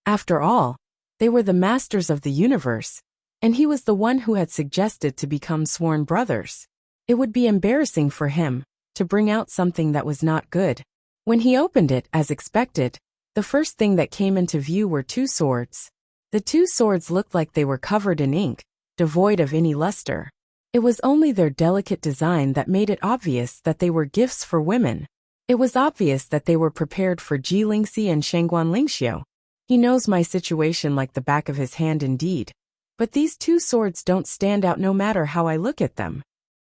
After all, they were the masters of the universe, and he was the one who had suggested to become sworn brothers. It would be embarrassing for him to bring out something that was not good. When he opened it, as expected, the first thing that came into view were two swords. The two swords looked like they were covered in ink, devoid of any luster. It was only their delicate design that made it obvious that they were gifts for women. It was obvious that they were prepared for Ji Lingxi and Shengguan Lingxiu. He knows my situation like the back of his hand indeed. But these two swords don't stand out no matter how I look at them.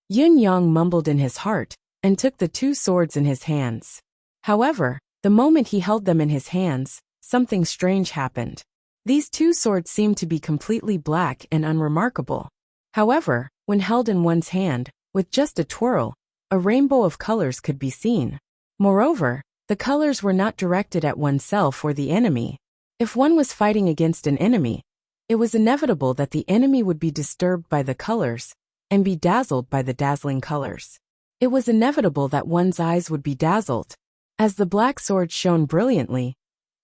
Yun Yang mumbled in his heart, and took the two swords in his hands. However, the moment he held them in his hands, something strange happened. These two swords seemed to be completely black and unremarkable. However, when held in one's hand, with just a twirl, a rainbow of colors could be seen. Moreover, the colors were not directed at oneself or the enemy. If one was fighting against an enemy, it was inevitable that the enemy would be disturbed by the colors, and be dazzled by the dazzling colors. It was inevitable that one's eyes would be dazzled. As the black swords shone brilliantly,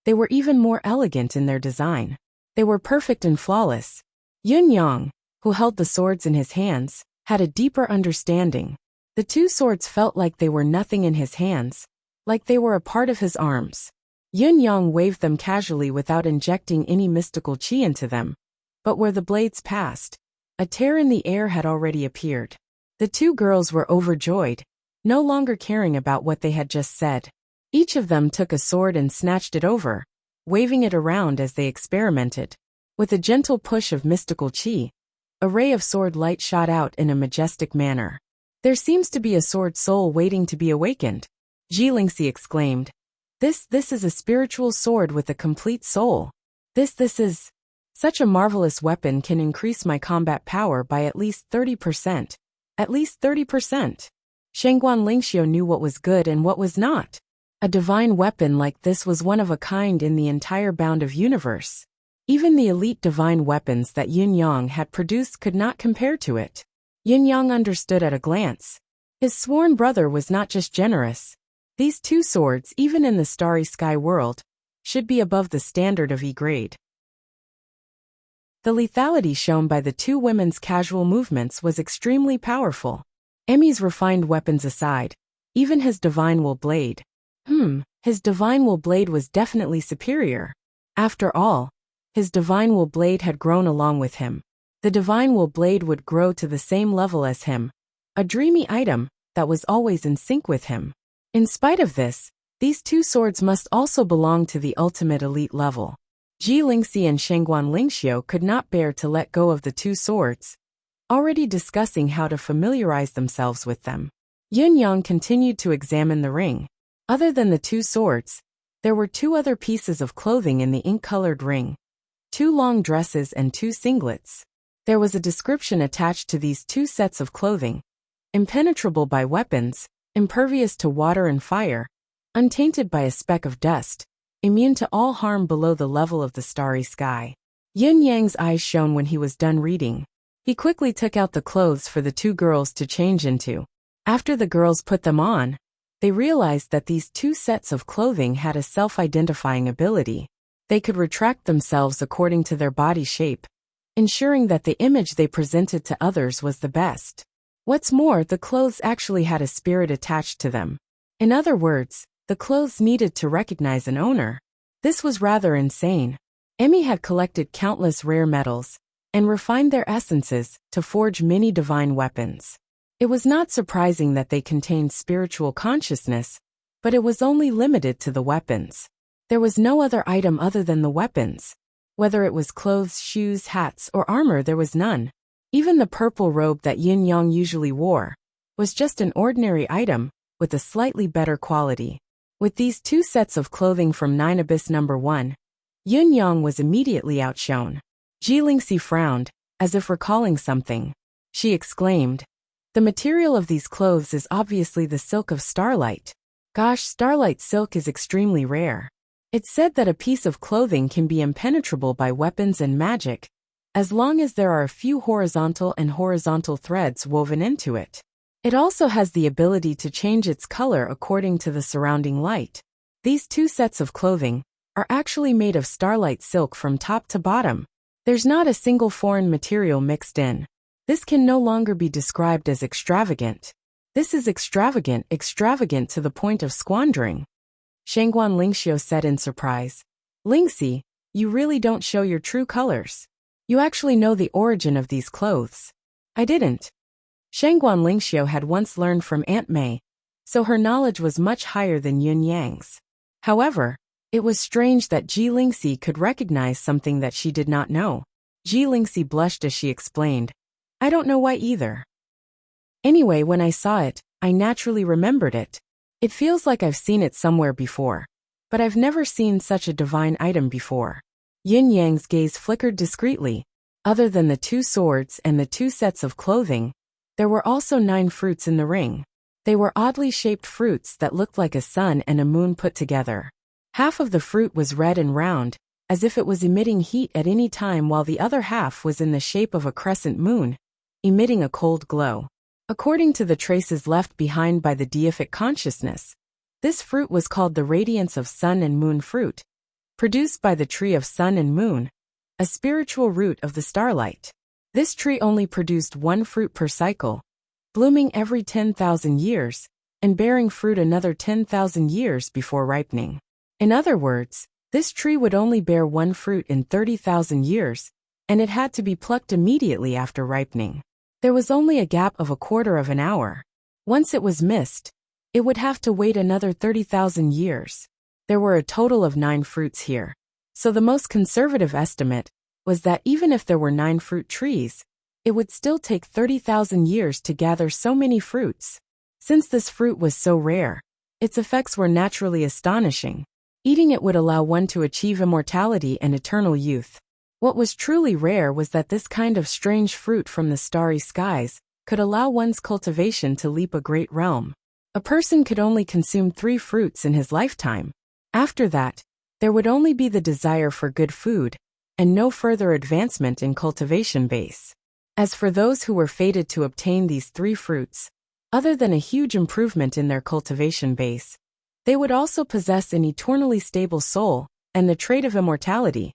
they were even more elegant in their design. They were perfect and flawless. Yun Yang, who held the swords in his hands, had a deeper understanding. The two swords felt like they were nothing in his hands, like they were a part of his arms. Yun Yang waved them casually without injecting any mystical qi into them. But where the blades passed, a tear in the air had already appeared. The two girls were overjoyed, no longer caring about what they had just said. Each of them took a sword and snatched it over, waving it around as they experimented. With a gentle push of mystical qi, a ray of sword light shot out in a majestic manner. "There seems to be a sword soul waiting to be awakened," Ji Lingxi exclaimed. This is a spiritual sword with a complete soul. This is... Such a marvelous weapon can increase my combat power by at least 30%. At least 30%. Shengguan Lingxiu knew what was good and what was not. A divine weapon like this was one of a kind in the entire bound of universe. Even the elite divine weapons that Yun Yang had produced could not compare to it. Yun Yang understood at a glance. His sworn brother was not just generous. These two swords, even in the starry sky world, should be above the standard of E grade. The lethality shown by the two women's casual movements was extremely powerful. Emmy's refined weapons aside, even his divine will blade. His divine will blade was definitely superior. After all, his divine will blade had grown along with him. The divine will blade would grow to the same level as him. A dreamy item that was always in sync with him. In spite of this, these two swords must also belong to the ultimate elite level. Ji Lingxi and Shengguan Lingxiu could not bear to let go of the two swords, already discussing how to familiarize themselves with them. Yun Yang continued to examine the ring. Other than the two swords, there were two other pieces of clothing in the ink-colored ring. Two long dresses and two singlets. There was a description attached to these two sets of clothing. Impenetrable by weapons, impervious to water and fire, untainted by a speck of dust, immune to all harm below the level of the starry sky. Yun Yang's eyes shone when he was done reading. He quickly took out the clothes for the two girls to change into. After the girls put them on, they realized that these two sets of clothing had a self-identifying ability. They could retract themselves according to their body shape, ensuring that the image they presented to others was the best. What's more, the clothes actually had a spirit attached to them. In other words, the clothes needed to recognize an owner. This was rather insane. Emmy had collected countless rare metals and refined their essences to forge many divine weapons. It was not surprising that they contained spiritual consciousness, but it was only limited to the weapons. There was no other item other than the weapons. Whether it was clothes, shoes, hats, or armor, there was none. Even the purple robe that Yin Yang usually wore was just an ordinary item with a slightly better quality. With these two sets of clothing from 9 Abyss number 1, Yun Yang was immediately outshone. Ji Lingxi frowned, as if recalling something. She exclaimed, "The material of these clothes is obviously the silk of starlight. Gosh, starlight silk is extremely rare. It's said that a piece of clothing can be impenetrable by weapons and magic, as long as there are a few horizontal threads woven into it. It also has the ability to change its color according to the surrounding light. These two sets of clothing are actually made of starlight silk from top to bottom. There's not a single foreign material mixed in. This can no longer be described as extravagant. This is extravagant to the point of squandering." Shangguan Lingxiu said in surprise. "Lingxi, you really don't show your true colors. You actually know the origin of these clothes." "I didn't." Shangguan Lingxiu had once learned from Aunt Mei, so her knowledge was much higher than Yun Yang's. However, it was strange that Ji Lingxi could recognize something that she did not know. Ji Lingxi blushed as she explained, "I don't know why either. Anyway, when I saw it, I naturally remembered it. It feels like I've seen it somewhere before, but I've never seen such a divine item before." Yin Yang's gaze flickered discreetly. Other than the 2 swords and the 2 sets of clothing, there were also 9 fruits in the ring. They were oddly shaped fruits that looked like a sun and a moon put together. Half of the fruit was red and round, as if it was emitting heat at any time, while the other half was in the shape of a crescent moon, emitting a cold glow. According to the traces left behind by the deific consciousness, this fruit was called the radiance of sun and moon fruit, produced by the tree of sun and moon, a spiritual root of the starlight. This tree only produced 1 fruit per cycle, blooming every 10,000 years, and bearing fruit another 10,000 years before ripening. In other words, this tree would only bear 1 fruit in 30,000 years, and it had to be plucked immediately after ripening. There was only a gap of a quarter of an hour. Once it was missed, it would have to wait another 30,000 years. There were a total of 9 fruits here, so the most conservative estimate was that even if there were 9 fruit trees, it would still take 30,000 years to gather so many fruits. Since this fruit was so rare, its effects were naturally astonishing. Eating it would allow one to achieve immortality and eternal youth. What was truly rare was that this kind of strange fruit from the starry skies could allow one's cultivation to leap a great realm. A person could only consume 3 fruits in his lifetime. After that, there would only be the desire for good food, and no further advancement in cultivation base. As for those who were fated to obtain these 3 fruits, other than a huge improvement in their cultivation base, they would also possess an eternally stable soul and the trait of immortality,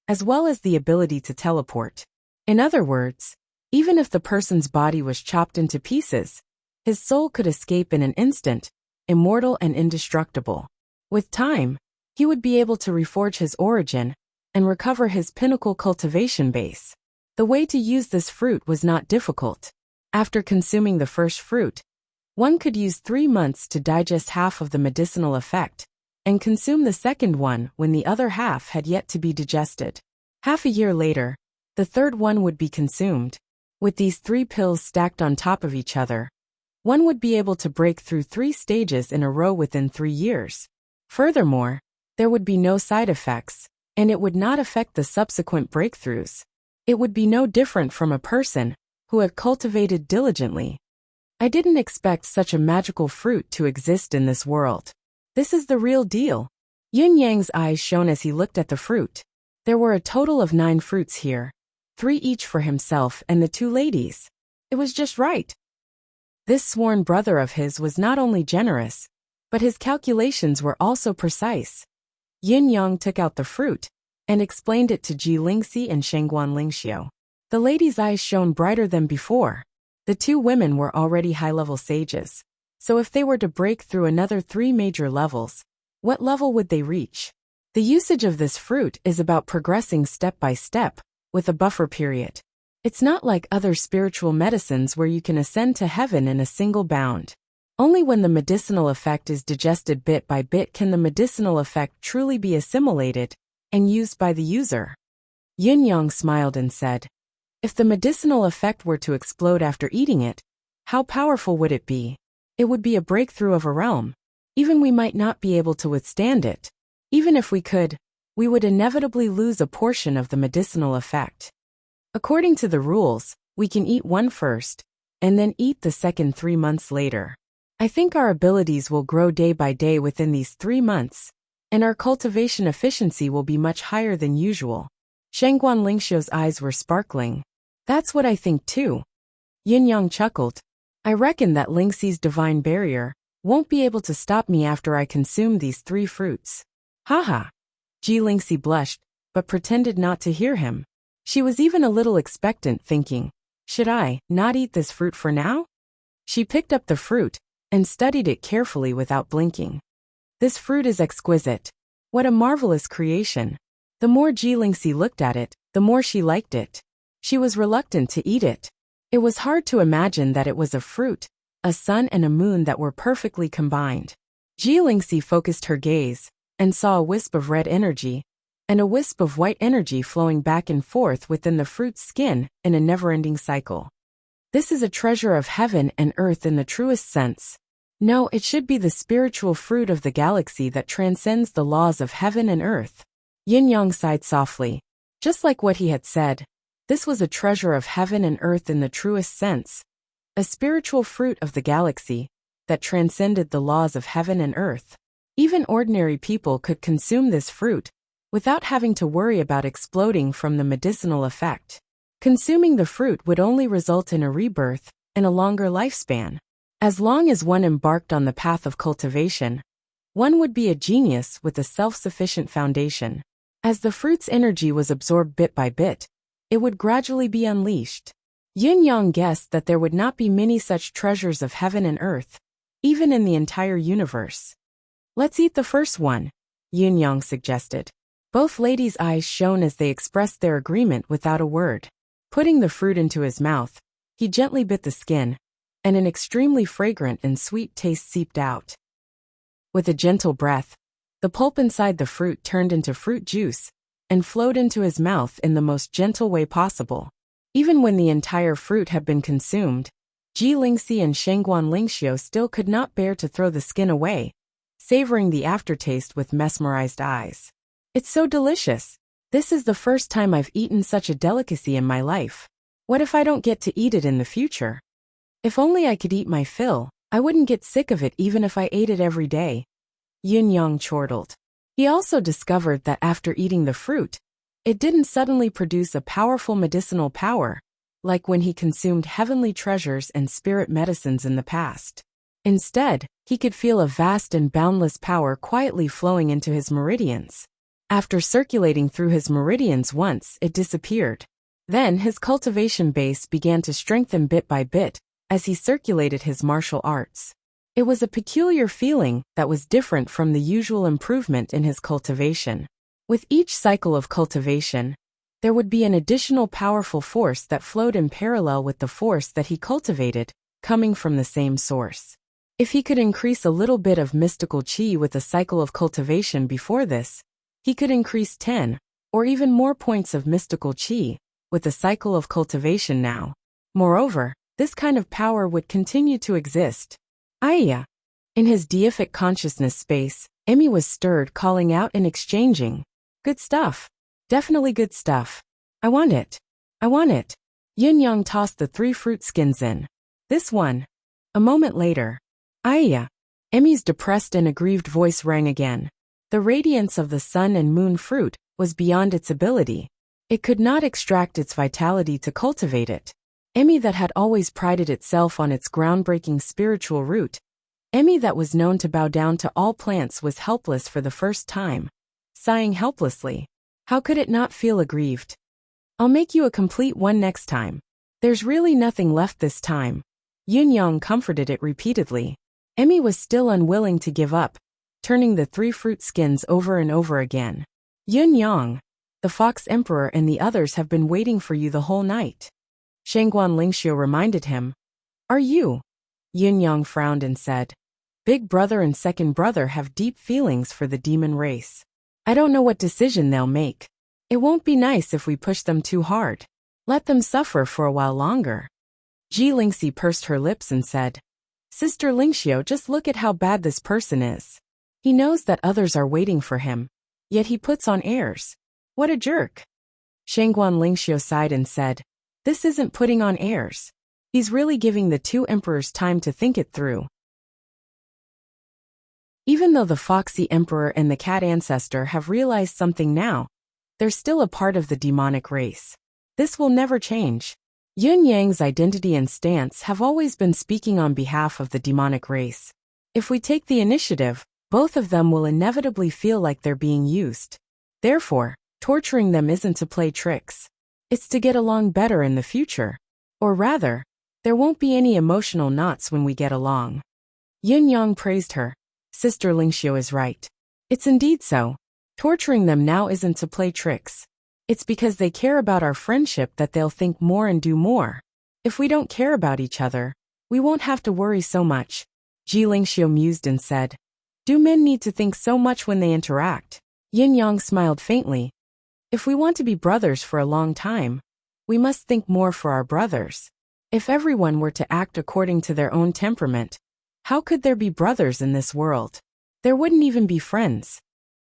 as well as the ability to teleport. In other words, even if the person's body was chopped into pieces, his soul could escape in an instant, immortal and indestructible. With time, he would be able to reforge his origin and recover his pinnacle cultivation base. The way to use this fruit was not difficult. After consuming the first fruit, one could use 3 months to digest half of the medicinal effect, and consume the second one when the other half had yet to be digested. Half a year later, the third one would be consumed. With these 3 pills stacked on top of each other, one would be able to break through 3 stages in a row within 3 years. Furthermore, there would be no side effects, and it would not affect the subsequent breakthroughs. It would be no different from a person who had cultivated diligently. I didn't expect such a magical fruit to exist in this world. This is the real deal. Yin Yang's eyes shone as he looked at the fruit. There were a total of 9 fruits here, 3 each for himself and the 2 ladies. It was just right. This sworn brother of his was not only generous, but his calculations were also precise. Yin Yang took out the fruit and explained it to Ji Lingxi and Shangguan Lingxiu. The ladies' eyes shone brighter than before. The 2 women were already high-level sages, so if they were to break through another 3 major levels, what level would they reach? The usage of this fruit is about progressing step by step, with a buffer period. It's not like other spiritual medicines where you can ascend to heaven in a single bound. Only when the medicinal effect is digested bit by bit can the medicinal effect truly be assimilated and used by the user. Yin Yang smiled and said, "If the medicinal effect were to explode after eating it, how powerful would it be? It would be a breakthrough of a realm. Even we might not be able to withstand it. Even if we could, we would inevitably lose a portion of the medicinal effect. According to the rules, we can eat one first, and then eat the second 3 months later. I think our abilities will grow day by day within these 3 months, and our cultivation efficiency will be much higher than usual. Shangguan Lingxiu's eyes were sparkling. That's what I think too. Yin Yang chuckled. I reckon that Lingxi's divine barrier won't be able to stop me after I consume these 3 fruits. Haha. Ji Lingxi blushed, but pretended not to hear him. She was even a little expectant, thinking, should I not eat this fruit for now? She picked up the fruit and studied it carefully without blinking. This fruit is exquisite. What a marvelous creation. The more Ji Lingxi looked at it, the more she liked it. She was reluctant to eat it. It was hard to imagine that it was a fruit, a sun and a moon that were perfectly combined. Ji Lingxi focused her gaze and saw a wisp of red energy and a wisp of white energy flowing back and forth within the fruit's skin in a never-ending cycle. This is a treasure of heaven and earth in the truest sense. No, it should be the spiritual fruit of the galaxy that transcends the laws of heaven and earth. Yin Yang sighed softly. Just like what he had said, this was a treasure of heaven and earth in the truest sense. A spiritual fruit of the galaxy that transcended the laws of heaven and earth. Even ordinary people could consume this fruit without having to worry about exploding from the medicinal effect. Consuming the fruit would only result in a rebirth and a longer lifespan. As long as one embarked on the path of cultivation, one would be a genius with a self-sufficient foundation. As the fruit's energy was absorbed bit by bit, it would gradually be unleashed. Yin Yang guessed that there would not be many such treasures of heaven and earth, even in the entire universe. Let's eat the first one, Yin Yang suggested. Both ladies' eyes shone as they expressed their agreement without a word. Putting the fruit into his mouth, he gently bit the skin, and an extremely fragrant and sweet taste seeped out. With a gentle breath, the pulp inside the fruit turned into fruit juice and flowed into his mouth in the most gentle way possible. Even when the entire fruit had been consumed, Ji Lingxi and Shangguan Lingxiu still could not bear to throw the skin away, savoring the aftertaste with mesmerized eyes. It's so delicious. This is the first time I've eaten such a delicacy in my life. What if I don't get to eat it in the future? If only I could eat my fill, I wouldn't get sick of it even if I ate it every day. Yin Yang chortled. He also discovered that after eating the fruit, it didn't suddenly produce a powerful medicinal power, like when he consumed heavenly treasures and spirit medicines in the past. Instead, he could feel a vast and boundless power quietly flowing into his meridians. After circulating through his meridians once, it disappeared. Then his cultivation base began to strengthen bit by bit as he circulated his martial arts. It was a peculiar feeling that was different from the usual improvement in his cultivation. With each cycle of cultivation, there would be an additional powerful force that flowed in parallel with the force that he cultivated, coming from the same source. If he could increase a little bit of mystical qi with a cycle of cultivation before this, he could increase 10 or even more points of mystical qi with a cycle of cultivation now. Moreover, this kind of power would continue to exist. Ayya! In his deific consciousness space, Emmy was stirred, calling out and exchanging. Good stuff. Definitely good stuff. I want it. I want it. Yin Yang tossed the 3 fruit skins in. This one. A moment later. Ayya! Emmy's depressed and aggrieved voice rang again. The radiance of the sun and moon fruit was beyond its ability. It could not extract its vitality to cultivate it. Emmy that had always prided itself on its groundbreaking spiritual root, Emmy that was known to bow down to all plants, was helpless for the first time, sighing helplessly. How could it not feel aggrieved? I'll make you a complete one next time. There's really nothing left this time. Yin Yang comforted it repeatedly. Emmy was still unwilling to give up, turning the 3 fruit skins over and over again. Yin Yang, the Fox Emperor and the others have been waiting for you the whole night. Shangguan Lingxiu reminded him. Are you? Yin Yang frowned and said. Big brother and second brother have deep feelings for the demon race. I don't know what decision they'll make. It won't be nice if we push them too hard. Let them suffer for a while longer. Ji Lingxi pursed her lips and said. Sister Lingxiu, just look at how bad this person is. He knows that others are waiting for him, Yet he puts on airs. What a jerk. Shangguan Lingxiu sighed and said, "This isn't putting on airs. He's really giving the two emperors time to think it through." Even though the foxy emperor and the cat ancestor have realized something now, they're still a part of the demonic race. This will never change. Yun Yang's identity and stance have always been speaking on behalf of the demonic race. If we take the initiative, both of them will inevitably feel like they're being used. Therefore, torturing them isn't to play tricks. It's to get along better in the future. Or rather, there won't be any emotional knots when we get along. Yun Yang praised her. Sister Lingxiu is right. It's indeed so. Torturing them now isn't to play tricks. It's because they care about our friendship that they'll think more and do more. If we don't care about each other, we won't have to worry so much. Ji Lingxiu mused and said, "Do men need to think so much when they interact?" Yin Yang smiled faintly. "If we want to be brothers for a long time, we must think more for our brothers. If everyone were to act according to their own temperament, how could there be brothers in this world? There wouldn't even be friends."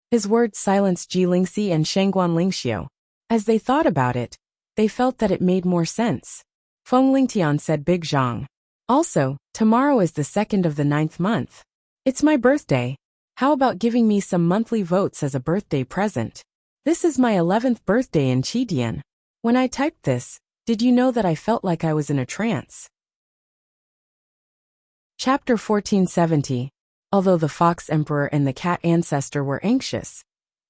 His words silenced Ji Lingxi and Shangguan Lingxiu. As they thought about it, they felt that it made more sense. Feng Lingtian said, "Big Zhang. Also, tomorrow is the 2nd of the 9th month. It's my birthday. How about giving me some monthly votes as a birthday present? This is my 11th birthday in Qidian. When I typed this, did you know that I felt like I was in a trance?" Chapter 1470. Although the Fox Emperor and the Cat Ancestor were anxious,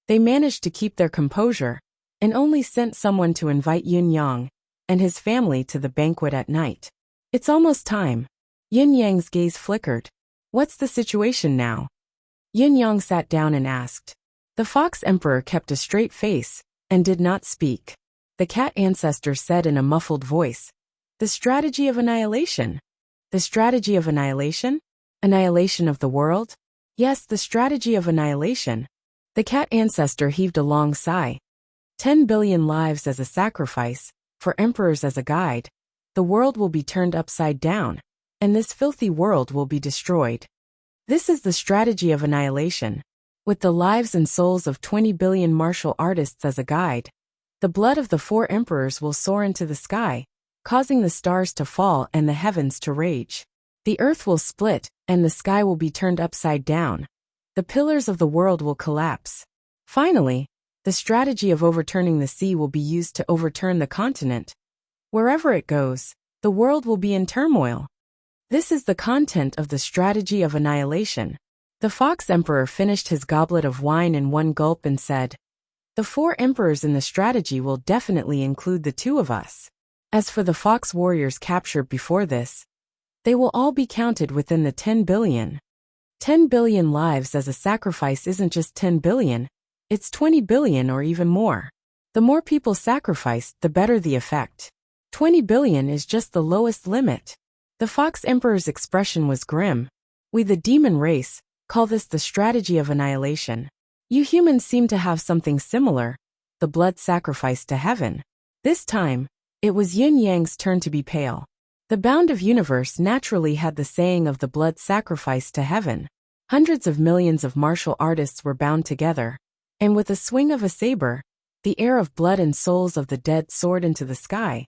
they managed to keep their composure and only sent someone to invite Yun Yang and his family to the banquet at night. "It's almost time." Yin Yang's gaze flickered. "What's the situation now?" Yin Yang sat down and asked. The Fox Emperor kept a straight face and did not speak. The Cat Ancestor said in a muffled voice, "The strategy of annihilation." "The strategy of annihilation? Annihilation of the world?" "Yes, the strategy of annihilation." The Cat Ancestor heaved a long sigh. 10 billion lives as a sacrifice, for emperors as a guide. The world will be turned upside down, and this filthy world will be destroyed. This is the strategy of annihilation. With the lives and souls of 20 billion martial artists as a guide, the blood of the 4 emperors will soar into the sky, causing the stars to fall and the heavens to rage. The earth will split, and the sky will be turned upside down. The pillars of the world will collapse. Finally, the strategy of overturning the sea will be used to overturn the continent. Wherever it goes, the world will be in turmoil. This is the content of the strategy of annihilation. The Fox Emperor finished his goblet of wine in one gulp and said, "The 4 emperors in the strategy will definitely include the 2 of us. As for the fox warriors captured before this, they will all be counted within the 10 billion. 10 billion lives as a sacrifice isn't just 10 billion, it's 20 billion or even more. The more people sacrificed, the better the effect. 20 billion is just the lowest limit." The Fox Emperor's expression was grim. "We, the demon race, call this the strategy of annihilation. You humans seem to have something similar, the blood sacrifice to heaven." This time, it was Yin Yang's turn to be pale. The bound of universe naturally had the saying of the blood sacrifice to heaven. Hundreds of millions of martial artists were bound together, and with a swing of a saber, the air of blood and souls of the dead soared into the sky,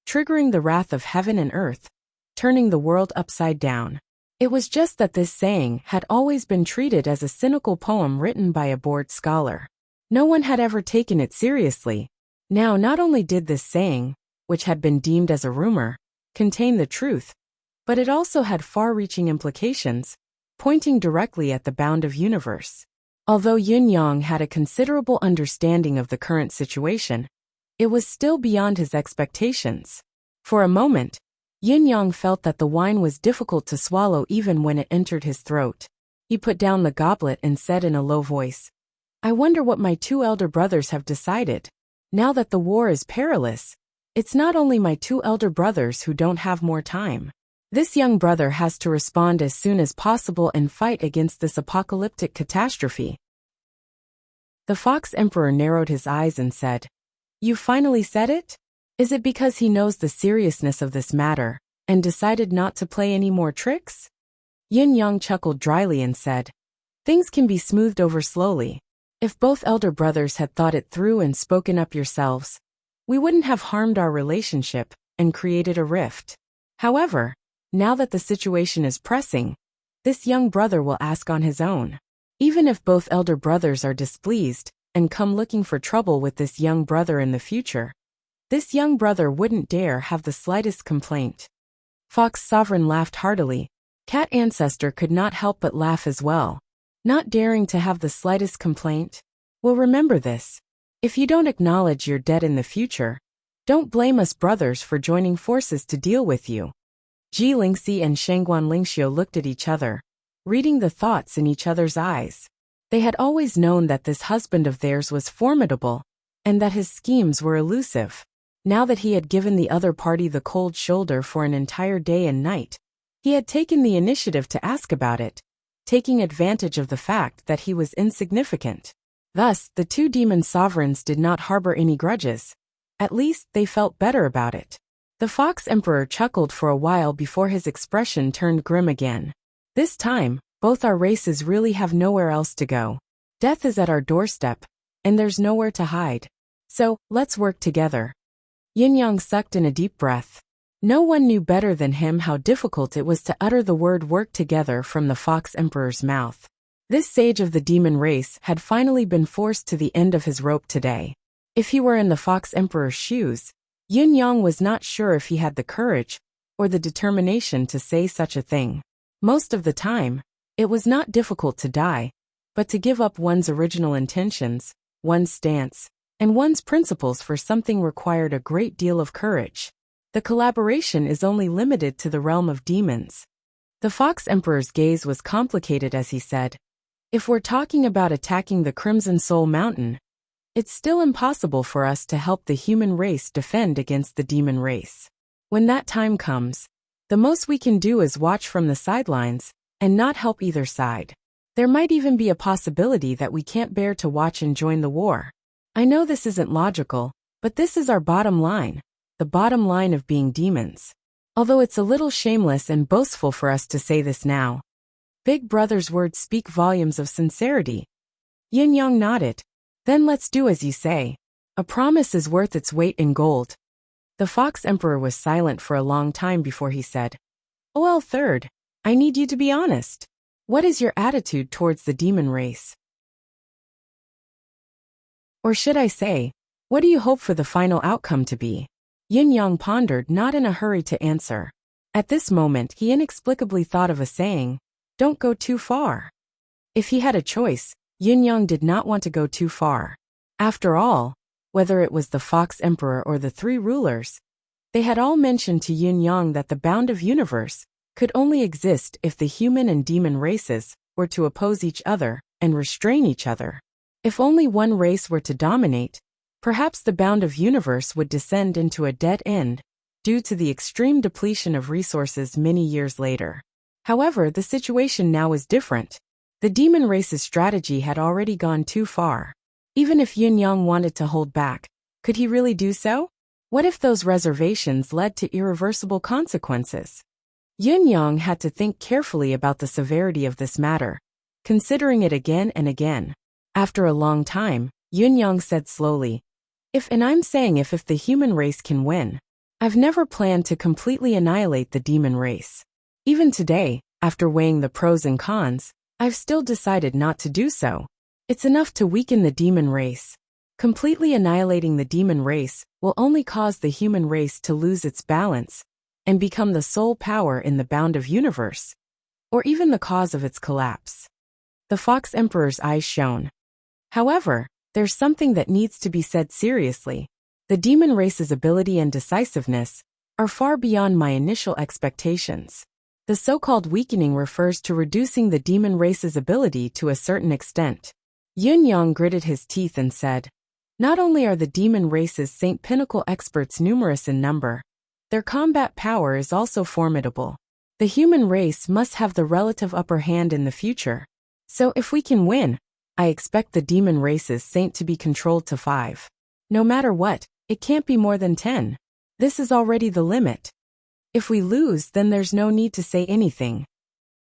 triggering the wrath of heaven and earth, turning the world upside down. It was just that this saying had always been treated as a cynical poem written by a bored scholar. No one had ever taken it seriously. Now, not only did this saying, which had been deemed as a rumor, contain the truth, but it also had far-reaching implications, pointing directly at the bound of universe. Although Yun Yang had a considerable understanding of the current situation, it was still beyond his expectations. For a moment, Yun Yang felt that the wine was difficult to swallow even when it entered his throat. He put down the goblet and said in a low voice, "I wonder what my 2 elder brothers have decided. Now that the war is perilous, it's not only my 2 elder brothers who don't have more time. This young brother has to respond as soon as possible and fight against this apocalyptic catastrophe." The Fox Emperor narrowed his eyes and said, "You finally said it? Is it because he knows the seriousness of this matter and decided not to play any more tricks?" Yin Yang chuckled dryly and said, "Things can be smoothed over slowly. If both elder brothers had thought it through and spoken up yourselves, we wouldn't have harmed our relationship and created a rift. However, now that the situation is pressing, this young brother will ask on his own. Even if both elder brothers are displeased and come looking for trouble with this young brother in the future, this young brother wouldn't dare have the slightest complaint. Fox Sovereign laughed heartily. Cat Ancestor could not help but laugh as well. Not daring to have the slightest complaint? Well, remember this. If you don't acknowledge you're dead in the future, don't blame us brothers for joining forces to deal with you. Ji Lingxi and Shangguan Lingxiu looked at each other, reading the thoughts in each other's eyes. They had always known that this husband of theirs was formidable, and that his schemes were elusive. Now that he had given the other party the cold shoulder for an entire day and night, he had taken the initiative to ask about it, taking advantage of the fact that he was insignificant. Thus, the two demon sovereigns did not harbor any grudges. At least, they felt better about it. The Fox Emperor chuckled for a while before his expression turned grim again. This time, both our races really have nowhere else to go. Death is at our doorstep, and there's nowhere to hide. So, let's work together. Yin Yang sucked in a deep breath. No one knew better than him how difficult it was to utter the word work together from the Fox Emperor's mouth. This sage of the demon race had finally been forced to the end of his rope today. If he were in the Fox Emperor's shoes, Yin Yang was not sure if he had the courage or the determination to say such a thing. Most of the time, it was not difficult to die, but to give up one's original intentions, one's stance, and one's principles for something required a great deal of courage. The collaboration is only limited to the realm of demons. The Fox Emperor's gaze was complicated as he said, "If we're talking about attacking the Crimson Soul Mountain, it's still impossible for us to help the human race defend against the demon race. When that time comes, the most we can do is watch from the sidelines and not help either side. There might even be a possibility that we can't bear to watch and join the war. I know this isn't logical, but this is our bottom line, the bottom line of being demons. Although it's a little shameless and boastful for us to say this now. Big Brother's words speak volumes of sincerity." Yin Yang nodded. "Then let's do as you say. A promise is worth its weight in gold." The Fox Emperor was silent for a long time before he said, "OL Third, I need you to be honest. What is your attitude towards the demon race? Or should I say, what do you hope for the final outcome to be?" Yin Yang pondered, not in a hurry to answer. At this moment he inexplicably thought of a saying, "Don't go too far." If he had a choice, Yin Yang did not want to go too far. After all, whether it was the Fox Emperor or the three rulers, they had all mentioned to Yin Yang that the bound of universe could only exist if the human and demon races were to oppose each other and restrain each other. If only one race were to dominate, perhaps the bound of universe would descend into a dead end, due to the extreme depletion of resources many years later. However, the situation now is different. The demon race's strategy had already gone too far. Even if Yin Yang wanted to hold back, could he really do so? What if those reservations led to irreversible consequences? Yin Yang had to think carefully about the severity of this matter, considering it again and again. After a long time, Yin Yang said slowly, if the human race can win, I've never planned to completely annihilate the demon race. Even today, after weighing the pros and cons, I've still decided not to do so. It's enough to weaken the demon race. Completely annihilating the demon race will only cause the human race to lose its balance and become the sole power in the bound of universe, or even the cause of its collapse. The Fox Emperor's eyes shone. However, there's something that needs to be said seriously. The demon race's ability and decisiveness are far beyond my initial expectations. The so-called weakening refers to reducing the demon race's ability to a certain extent. Yin Yang gritted his teeth and said, not only are the demon race's Saint Pinnacle experts numerous in number, their combat power is also formidable. The human race must have the relative upper hand in the future. So if we can win, I expect the demon race's Saint to be controlled to 5. No matter what, it can't be more than 10. This is already the limit. If we lose, then there's no need to say anything.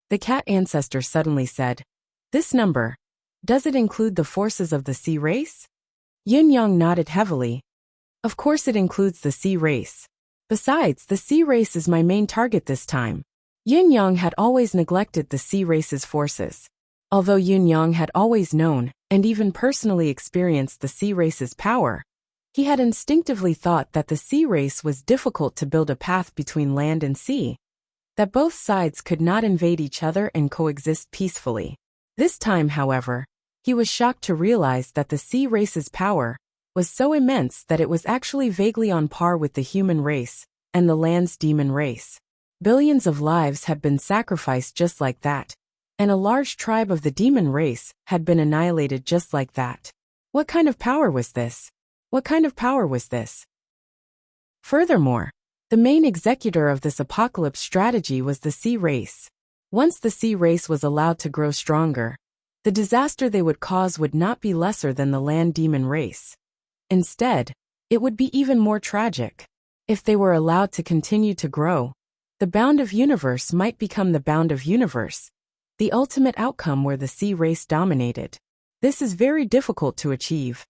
The cat ancestor suddenly said, this number, Does it include the forces of the sea race? Yin-yang nodded heavily. Of course it includes the sea race. Besides, the sea race is my main target this time. Yin-yang had always neglected the sea race's forces. Although Yin-yang had always known, and even personally experienced the sea race's power, he had instinctively thought that the sea race was difficult to build a path between land and sea, that both sides could not invade each other and coexist peacefully. This time, however, he was shocked to realize that the sea race's power was so immense that it was actually vaguely on par with the human race and the land's demon race. Billions of lives had been sacrificed just like that, and a large tribe of the demon race had been annihilated just like that. What kind of power was this? What kind of power was this? Furthermore, the main executor of this apocalypse strategy was the sea race. Once the sea race was allowed to grow stronger, the disaster they would cause would not be lesser than the land demon race. Instead, it would be even more tragic. If they were allowed to continue to grow, the bound of universe might become the bound of universe, the ultimate outcome where the sea race dominated. This is very difficult to achieve.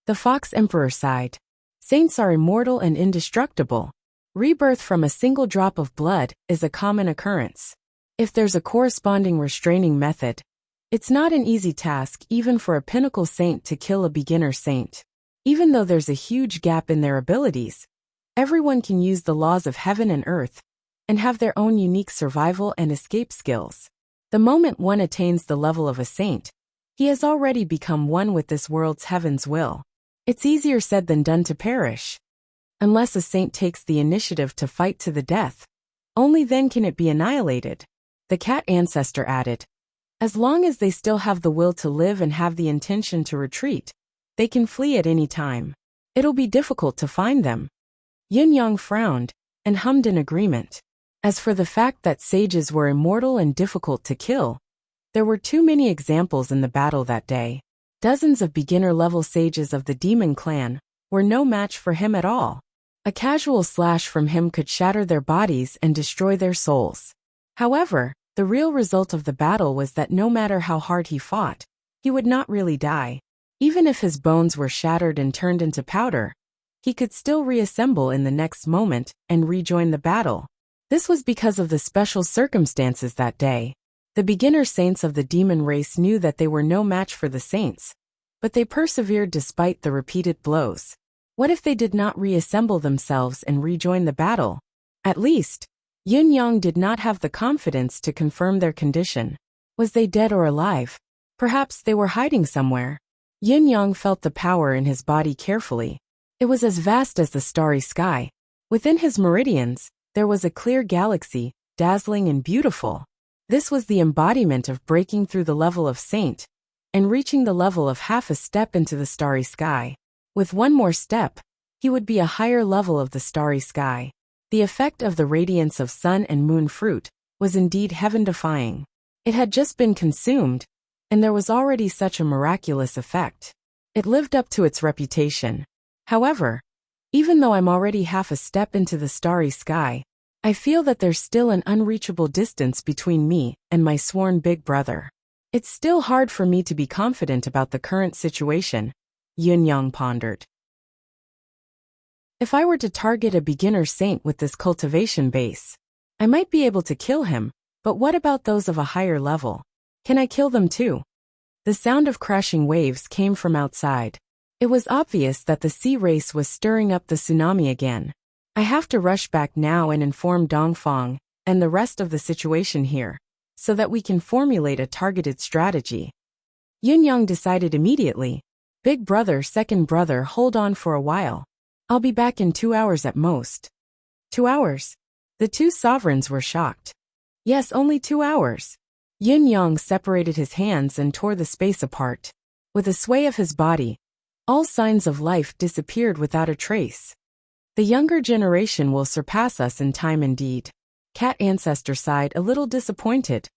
The Fox Emperor sighed. Saints are immortal and indestructible. Rebirth from a single drop of blood is a common occurrence. If there's a corresponding restraining method, it's not an easy task even for a pinnacle saint to kill a beginner saint. Even though there's a huge gap in their abilities, everyone can use the laws of heaven and earth and have their own unique survival and escape skills. The moment one attains the level of a saint, he has already become one with this world's heaven's will. It's easier said than done to perish. Unless a saint takes the initiative to fight to the death, only then can it be annihilated. The cat ancestor added. As long as they still have the will to live and have the intention to retreat, they can flee at any time. It'll be difficult to find them. Yin-yang frowned and hummed in agreement. As for the fact that sages were immortal and difficult to kill, there were too many examples in the battle that day. Dozens of beginner-level sages of the demon clan were no match for him at all. A casual slash from him could shatter their bodies and destroy their souls. However, the real result of the battle was that no matter how hard he fought, he would not really die. Even if his bones were shattered and turned into powder, he could still reassemble in the next moment and rejoin the battle. This was because of the special circumstances that day. The beginner saints of the demon race knew that they were no match for the saints, but they persevered despite the repeated blows. What if they did not reassemble themselves and rejoin the battle? At least, Yin-yang did not have the confidence to confirm their condition. Was they dead or alive? Perhaps they were hiding somewhere. Yin-yang felt the power in his body carefully. It was as vast as the starry sky. Within his meridians, there was a clear galaxy, dazzling and beautiful. This was the embodiment of breaking through the level of saint and reaching the level of half a step into the starry sky. With one more step, he would be a higher level of the starry sky. The effect of the radiance of sun and moon fruit was indeed heaven-defying. It had just been consumed, and there was already such a miraculous effect. It lived up to its reputation. However, even though I'm already half a step into the starry sky, I feel that there's still an unreachable distance between me and my sworn big brother. It's still hard for me to be confident about the current situation, Yin-yang pondered. If I were to target a beginner saint with this cultivation base, I might be able to kill him, but what about those of a higher level? Can I kill them too? The sound of crashing waves came from outside. It was obvious that the sea race was stirring up the tsunami again. I have to rush back now and inform Dongfang and the rest of the situation here, so that we can formulate a targeted strategy. Yin-yang decided immediately. Big brother, second brother, hold on for a while. I'll be back in 2 hours at most. 2 hours? The two sovereigns were shocked. Yes, only 2 hours. Yin-yang separated his hands and tore the space apart. With a sway of his body, all signs of life disappeared without a trace. The younger generation will surpass us in time indeed. Cat Ancestor sighed, a little disappointed.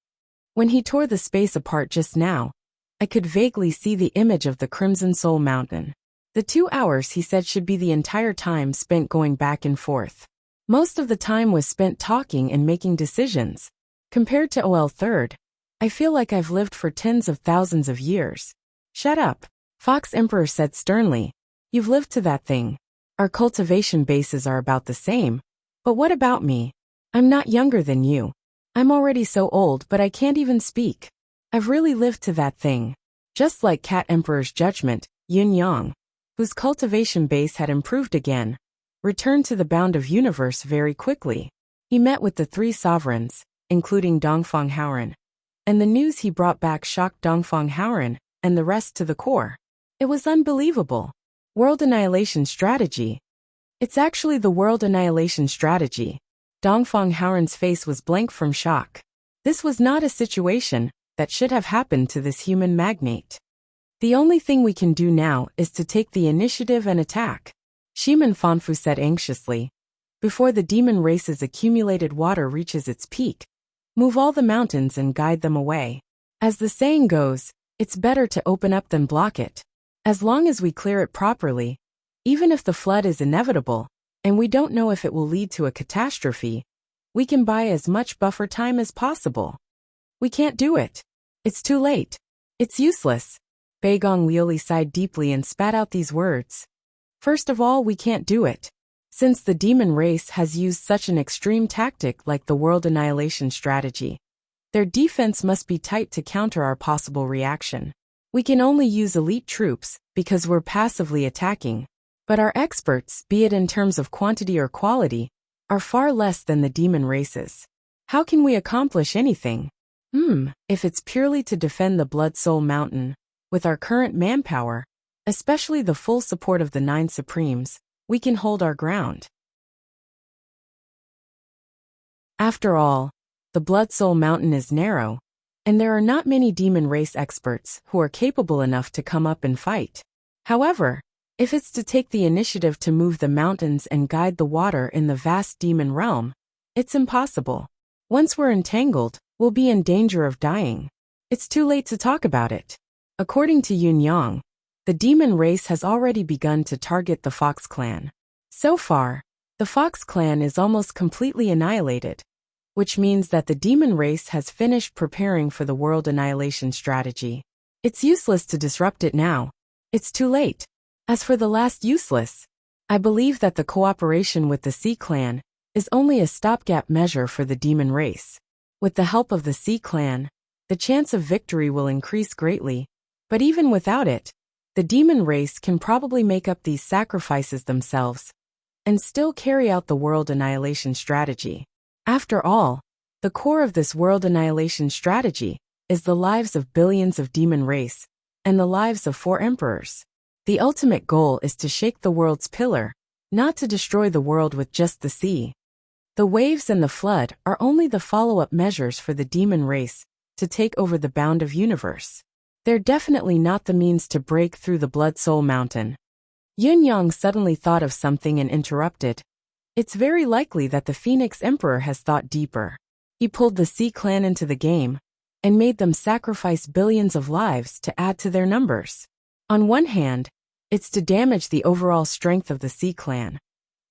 When he tore the space apart just now, I could vaguely see the image of the Crimson Soul Mountain. The 2 hours, he said, should be the entire time spent going back and forth. Most of the time was spent talking and making decisions. Compared to OL3rd, I feel like I've lived for tens of thousands of years. Shut up, Fox Emperor said sternly. You've lived to that thing. Our cultivation bases are about the same. But what about me? I'm not younger than you. I'm already so old, but I can't even speak. I've really lived to that thing. Just like Cat Emperor's judgment, Yun Yang, whose cultivation base had improved again, returned to the bound of universe very quickly. He met with the three sovereigns, including Dongfang Haoran, and the news he brought back shocked Dongfang Haoran and the rest to the core. It was unbelievable. World annihilation strategy. It's actually the world annihilation strategy. Dongfang Haoran's face was blank from shock. This was not a situation that should have happened to this human magnate. The only thing we can do now is to take the initiative and attack, Shiman Fanfu said anxiously. Before the demon race's accumulated water reaches its peak, move all the mountains and guide them away. As the saying goes, it's better to open up than block it. As long as we clear it properly, even if the flood is inevitable, and we don't know if it will lead to a catastrophe, we can buy as much buffer time as possible. We can't do it. It's too late. It's useless. Beigong Liuli sighed deeply and spat out these words. First of all, we can't do it. Since the demon race has used such an extreme tactic like the world annihilation strategy, their defense must be tight to counter our possible reaction. We can only use elite troops because we're passively attacking. But our experts, be it in terms of quantity or quality, are far less than the demon races. How can we accomplish anything? If it's purely to defend the Blood Soul Mountain, with our current manpower, especially the full support of the 9 Supremes, we can hold our ground. After all, the Blood Soul Mountain is narrow, and there are not many demon race experts who are capable enough to come up and fight. However, if it's to take the initiative to move the mountains and guide the water in the vast demon realm, it's impossible. Once we're entangled, we'll be in danger of dying. It's too late to talk about it. According to Yun Yang, the demon race has already begun to target the Fox clan. So far, the Fox clan is almost completely annihilated, which means that the demon race has finished preparing for the world annihilation strategy. It's useless to disrupt it now. It's too late. As for the last useless, I believe that the cooperation with the Sea clan is only a stopgap measure for the demon race. With the help of the Sea clan, the chance of victory will increase greatly, but even without it, the demon race can probably make up these sacrifices themselves and still carry out the world annihilation strategy. After all, the core of this world annihilation strategy is the lives of billions of demon race and the lives of 4 emperors. The ultimate goal is to shake the world's pillar, not to destroy the world with just the sea. The waves and the flood are only the follow-up measures for the demon race to take over the bound of universe. They're definitely not the means to break through the Blood Soul Mountain. Yun Yang suddenly thought of something and interrupted. It's very likely that the Phoenix Emperor has thought deeper. He pulled the Sea clan into the game and made them sacrifice billions of lives to add to their numbers. On one hand, it's to damage the overall strength of the Sea clan.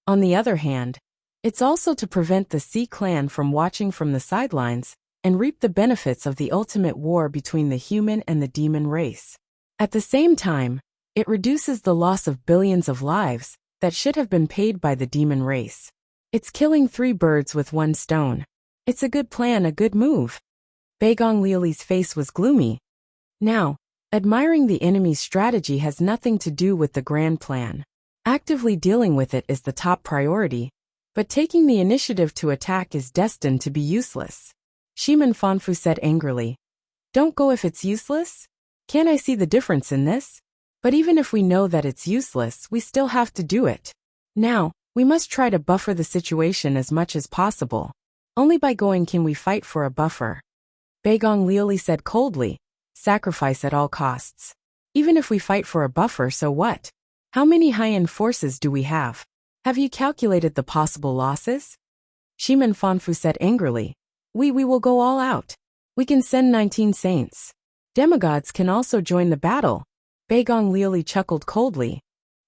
On the other hand, it's also to prevent the Sea clan from watching from the sidelines and reap the benefits of the ultimate war between the human and the demon race. At the same time, it reduces the loss of billions of lives that should have been paid by the demon race. It's killing 3 birds with 1 stone. It's a good plan, a good move. Beigong Liuli's face was gloomy. Now, admiring the enemy's strategy has nothing to do with the grand plan. Actively dealing with it is the top priority, but taking the initiative to attack is destined to be useless. Shiman Fanfu said angrily. Don't go if it's useless? Can't I see the difference in this? But even if we know that it's useless, we still have to do it. Now, we must try to buffer the situation as much as possible. Only by going can we fight for a buffer. Beigong Liuli said coldly. Sacrifice at all costs. Even if we fight for a buffer, so what? How many high-end forces do we have? Have you calculated the possible losses? Shiman Fanfu said angrily. We will go all out. We can send 19 saints. Demigods can also join the battle. Beigong Liuli chuckled coldly.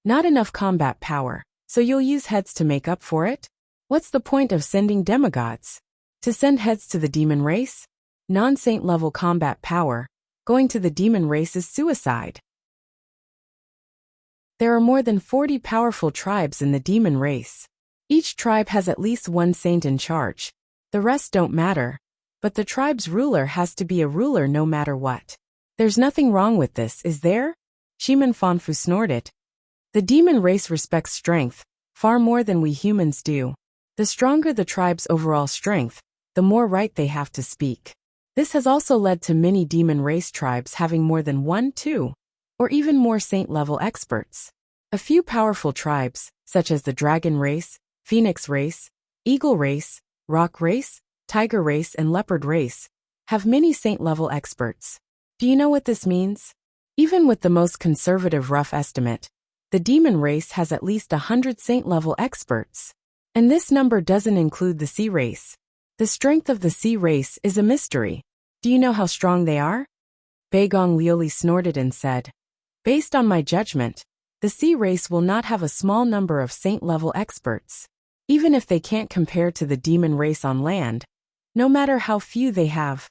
Not enough combat power, so you'll use heads to make up for it? What's the point of sending demigods? To send heads to the demon race? Non-saint level combat power, Going to the demon race is suicide. There are more than 40 powerful tribes in the demon race. Each tribe has at least one saint in charge. The rest don't matter, but the tribe's ruler has to be a ruler no matter what. There's nothing wrong with this, is there? Shiman Fanfu snorted. The demon race respects strength, far more than we humans do. The stronger the tribe's overall strength, the more right they have to speak. This has also led to many demon race tribes having more than 1, 2, or even more saint-level experts. A few powerful tribes, such as the dragon race, phoenix race, eagle race, rock race, tiger race and leopard race, have many saint-level experts. Do you know what this means? Even with the most conservative rough estimate, the demon race has at least 100 saint-level experts. And this number doesn't include the sea race. The strength of the sea race is a mystery. Do you know how strong they are? Beigong Liuli snorted and said, based on my judgment, the sea race will not have a small number of saint-level experts. Even if they can't compare to the demon race on land, no matter how few they have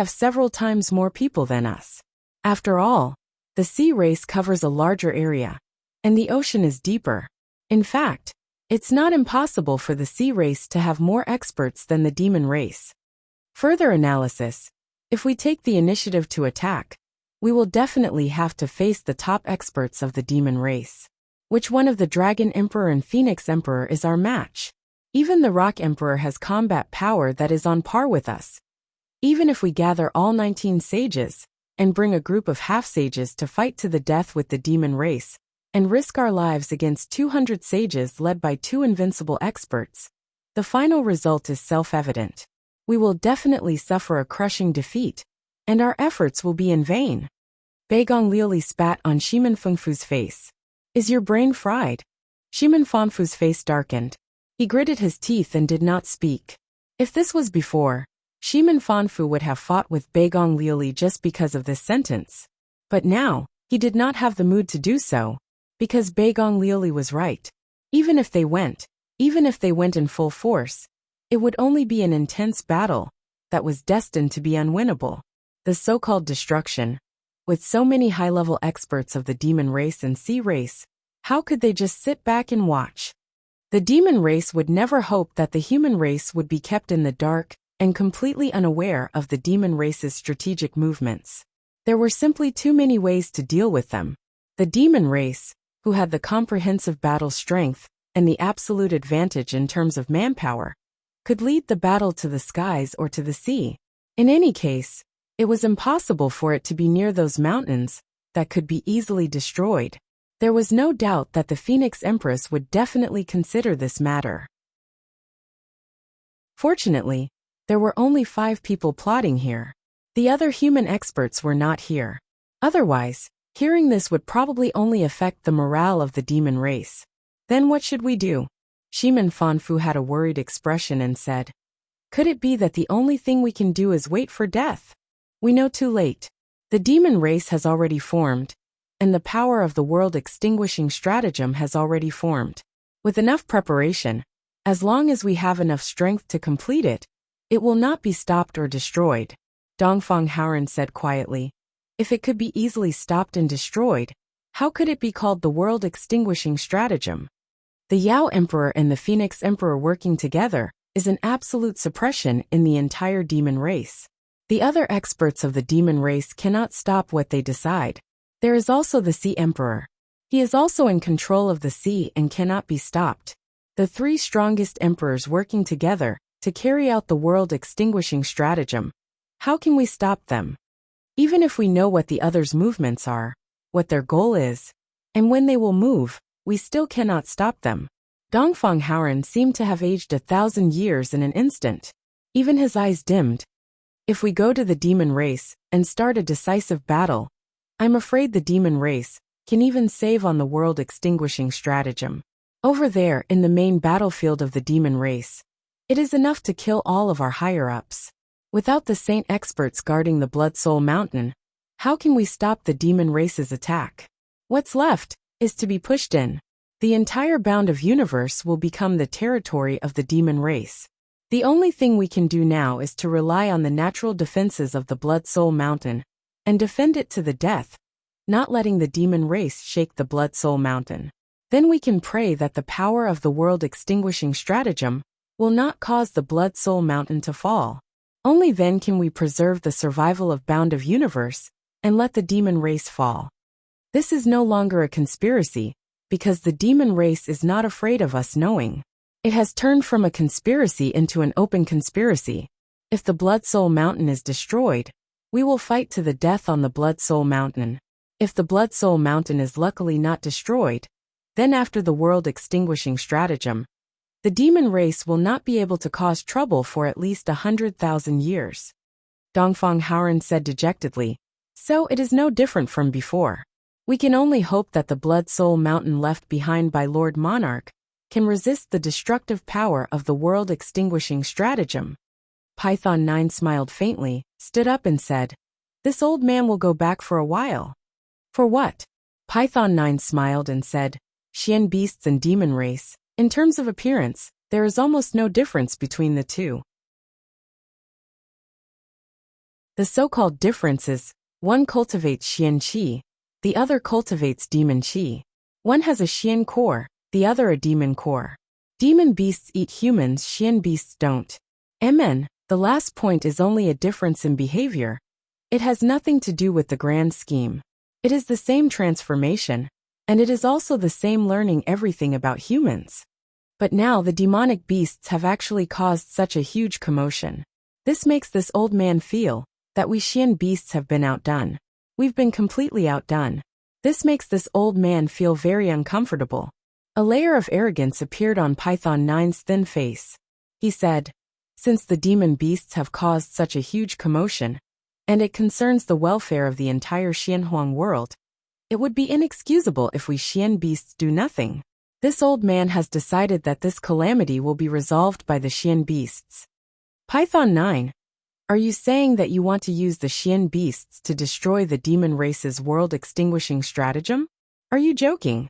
several times more people than us. After all, the sea race covers a larger area, and the ocean is deeper. In fact, it's not impossible for the sea race to have more experts than the demon race. Further analysis, if we take the initiative to attack, we will definitely have to face the top experts of the demon race. Which one of the Dragon Emperor and Phoenix Emperor is our match? Even the Rock Emperor has combat power that is on par with us. Even if we gather all 19 sages, and bring a group of half-sages to fight to the death with the demon race, and risk our lives against 200 sages led by 2 invincible experts, the final result is self-evident. We will definitely suffer a crushing defeat, and our efforts will be in vain. Beigong Liuli spat on Shiman Fengfu's face. Is your brain fried? Shiman Fanfu's face darkened. He gritted his teeth and did not speak. If this was before, Shiman Fanfu would have fought with Beigong Liuli just because of this sentence. But now, he did not have the mood to do so, because Beigong Liuli was right. Even if they went in full force, it would only be an intense battle that was destined to be unwinnable. The so-called destruction. With so many high-level experts of the demon race and sea race, how could they just sit back and watch? The demon race would never hope that the human race would be kept in the dark and completely unaware of the demon race's strategic movements. There were simply too many ways to deal with them. The demon race, who had the comprehensive battle strength and the absolute advantage in terms of manpower, could lead the battle to the skies or to the sea. In any case, it was impossible for it to be near those mountains that could be easily destroyed. There was no doubt that the Phoenix Empress would definitely consider this matter. Fortunately, there were only 5 people plotting here. The other human experts were not here. Otherwise, hearing this would probably only affect the morale of the demon race. Then what should we do? Shiman Fanfu had a worried expression and said, could it be that the only thing we can do is wait for death? We know too late. The demon race has already formed, and the power of the world extinguishing stratagem has already formed. With enough preparation, as long as we have enough strength to complete it, it will not be stopped or destroyed. Dongfang Haoran said quietly. If it could be easily stopped and destroyed, how could it be called the world extinguishing stratagem? The Yao Emperor and the Phoenix Emperor working together is an absolute suppression in the entire demon race. The other experts of the demon race cannot stop what they decide. There is also the Sea Emperor. He is also in control of the sea and cannot be stopped. The 3 strongest emperors working together to carry out the world extinguishing stratagem. How can we stop them? Even if we know what the others' movements are, what their goal is, and when they will move, we still cannot stop them. Dongfang Haoran seemed to have aged 1,000 years in an instant. Even his eyes dimmed. If we go to the demon race and start a decisive battle, I'm afraid the demon race can even save on the world extinguishing stratagem. Over there in the main battlefield of the demon race, it is enough to kill all of our higher-ups. Without the saint experts guarding the Blood Soul Mountain, how can we stop the demon race's attack? What's left is to be pushed in. The entire bound of universe will become the territory of the demon race. The only thing we can do now is to rely on the natural defenses of the Blood Soul Mountain and defend it to the death, not letting the demon race shake the Blood Soul Mountain. Then we can pray that the power of the world extinguishing stratagem will not cause the Blood Soul Mountain to fall. Only then can we preserve the survival of Bound of Universe and let the demon race fall. This is no longer a conspiracy, because the demon race is not afraid of us knowing. It has turned from a conspiracy into an open conspiracy. If the Blood Soul Mountain is destroyed, we will fight to the death on the Blood Soul Mountain. If the Blood Soul Mountain is luckily not destroyed, then after the world extinguishing stratagem, the demon race will not be able to cause trouble for at least 100,000 years. Dongfang Haoran said dejectedly, so it is no different from before. We can only hope that the Blood Soul Mountain left behind by Lord Monarch can resist the destructive power of the world extinguishing stratagem. Python 9 smiled faintly, stood up and said, this old man will go back for a while. For what? Python 9 smiled and said, Xian beasts and demon race. In terms of appearance, there is almost no difference between the two. The so-called difference is, one cultivates Xian qi, the other cultivates demon qi. One has a Xian core, the other a demon core. Demon beasts eat humans, Xian beasts don't. Mn, the last point is only a difference in behavior. It has nothing to do with the grand scheme. It is the same transformation, and it is also the same learning everything about humans. But now the demonic beasts have actually caused such a huge commotion. This makes this old man feel that we Xian beasts have been outdone. We've been completely outdone. This makes this old man feel very uncomfortable. A layer of arrogance appeared on Python 9's thin face. He said, since the demon beasts have caused such a huge commotion, and it concerns the welfare of the entire Xianhuang world, it would be inexcusable if we Xian beasts do nothing. This old man has decided that this calamity will be resolved by the Xian beasts. Python 9, are you saying that you want to use the Xian beasts to destroy the demon race's world-extinguishing stratagem? Are you joking?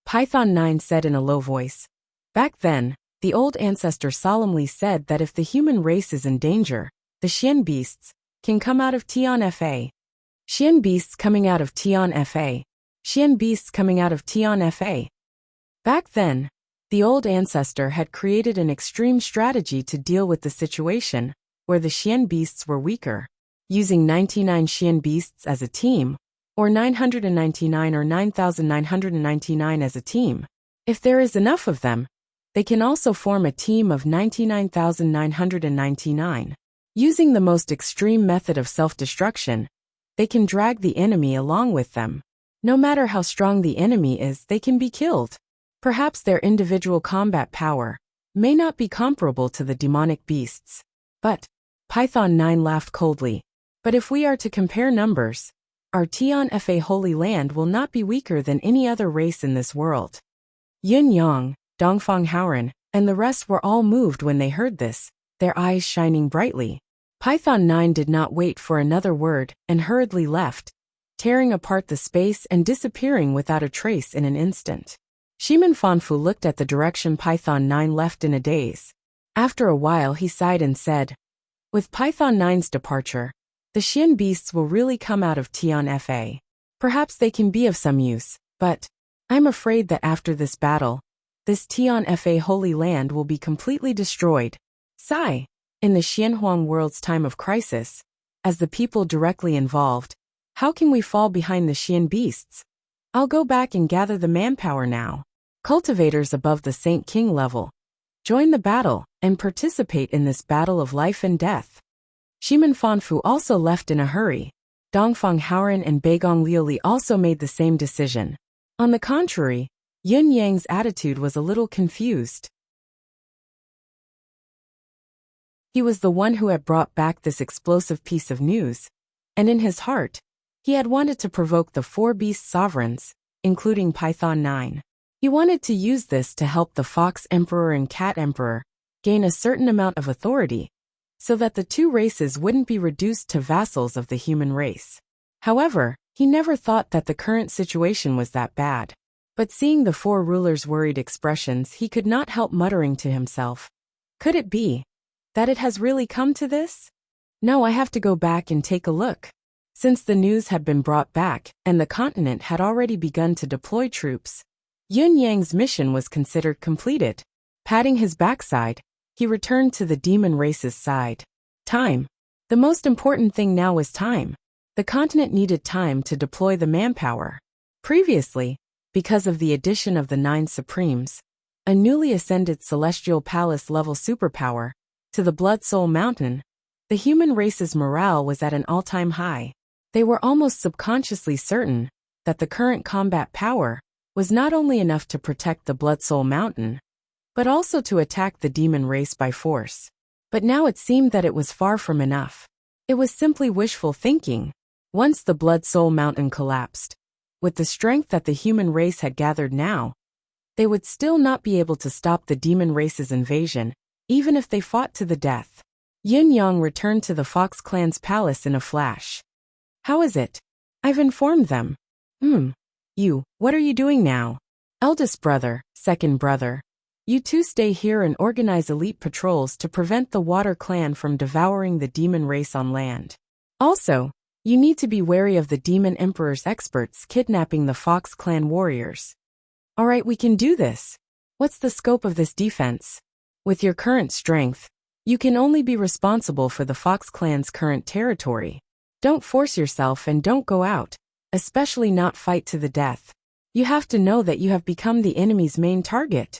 Python 9 said in a low voice. Back then, the old ancestor solemnly said that if the human race is in danger, the Xian beasts can come out of Tian Fa. Xian beasts coming out of Tian Fa. Xian beasts coming out of Tian Fa. Back then, the old ancestor had created an extreme strategy to deal with the situation where the Xian beasts were weaker, using 99 Xian beasts as a team, or 999 or 9,999 as a team. If there is enough of them, they can also form a team of 99,999. Using the most extreme method of self-destruction, they can drag the enemy along with them. No matter how strong the enemy is, they can be killed. Perhaps their individual combat power may not be comparable to the demonic beasts. But, Python 9 laughed coldly, but if we are to compare numbers, our Tian Fa Holy Land will not be weaker than any other race in this world. Yin Yang, Dongfang Haoran, and the rest were all moved when they heard this, their eyes shining brightly. Python 9 did not wait for another word and hurriedly left, tearing apart the space and disappearing without a trace in an instant. Shimin Fanfu looked at the direction Python 9 left in a daze. After a while he sighed and said, with Python 9's departure, the Xian beasts will really come out of Tian Fa. Perhaps they can be of some use, but I'm afraid that after this battle, this Tian Fa Holy Land will be completely destroyed. Sigh. In the Xianhuang world's time of crisis, as the people directly involved, how can we fall behind the Xian beasts? I'll go back and gather the manpower now. Cultivators above the Saint King level, join the battle and participate in this battle of life and death. Shimin Fanfu also left in a hurry. Dongfang Haoran and Beigong Liuli also made the same decision. On the contrary, Yun Yang's attitude was a little confused. He was the one who had brought back this explosive piece of news, and in his heart, he had wanted to provoke the 4 beast sovereigns, including Python 9. He wanted to use this to help the Fox Emperor and Cat Emperor gain a certain amount of authority, so that the two races wouldn't be reduced to vassals of the human race. However, he never thought that the current situation was that bad. But seeing the 4 rulers' worried expressions, he could not help muttering to himself, could it be that it has really come to this? No, I have to go back and take a look. Since the news had been brought back and the continent had already begun to deploy troops, Yun Yang's mission was considered completed. Patting his backside, he returned to the demon race's side. Time. The most important thing now was time. The continent needed time to deploy the manpower. Previously, because of the addition of the 9 Supremes, a newly ascended Celestial Palace-level superpower, to the Blood Soul Mountain, the human race's morale was at an all-time high. They were almost subconsciously certain that the current combat power was not only enough to protect the Blood Soul Mountain, but also to attack the demon race by force. But now it seemed that it was far from enough. It was simply wishful thinking. Once the Blood Soul Mountain collapsed, with the strength that the human race had gathered now, they would still not be able to stop the demon race's invasion, even if they fought to the death. Yin Yang returned to the Fox clan's palace in a flash. How is it? I've informed them. You, what are you doing now? Eldest brother, second brother. You two stay here and organize elite patrols to prevent the Water Clan from devouring the demon race on land. Also, you need to be wary of the Demon Emperor's experts kidnapping the Fox Clan warriors. Alright, we can do this. What's the scope of this defense? With your current strength, you can only be responsible for the Fox Clan's current territory. Don't force yourself and don't go out, especially not fight to the death. You have to know that you have become the enemy's main target.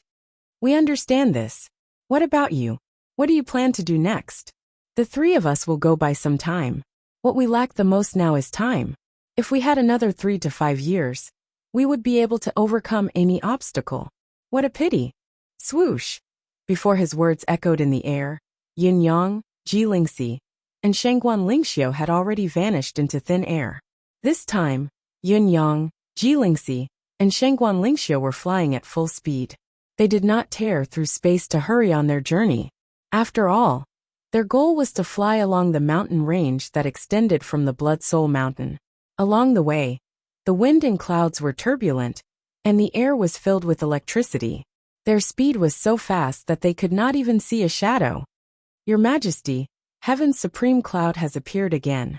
We understand this. What about you? What do you plan to do next? The 3 of us will go by some time. What we lack the most now is time. If we had another 3 to 5 years, we would be able to overcome any obstacle. What a pity. Swoosh. Before his words echoed in the air, Yin Yang, Ji Lingxi, and Shangguan Lingxiu had already vanished into thin air. This time, Yin Yang, Ji Lingxi, and Shangguan Lingxiu were flying at full speed. They did not tear through space to hurry on their journey. After all, their goal was to fly along the mountain range that extended from the Blood Soul Mountain. Along the way, the wind and clouds were turbulent, and the air was filled with electricity. Their speed was so fast that they could not even see a shadow. Your Majesty, Heaven's supreme cloud has appeared again.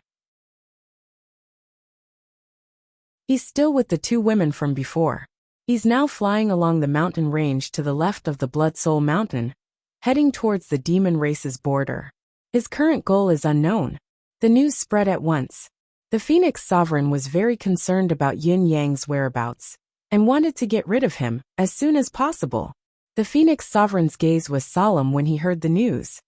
He's still with the 2 women from before. He's now flying along the mountain range to the left of the Blood Soul Mountain, heading towards the demon race's border. His current goal is unknown. The news spread at once. The Phoenix Sovereign was very concerned about Yin Yang's whereabouts, and wanted to get rid of him as soon as possible. The Phoenix Sovereign's gaze was solemn when he heard the news.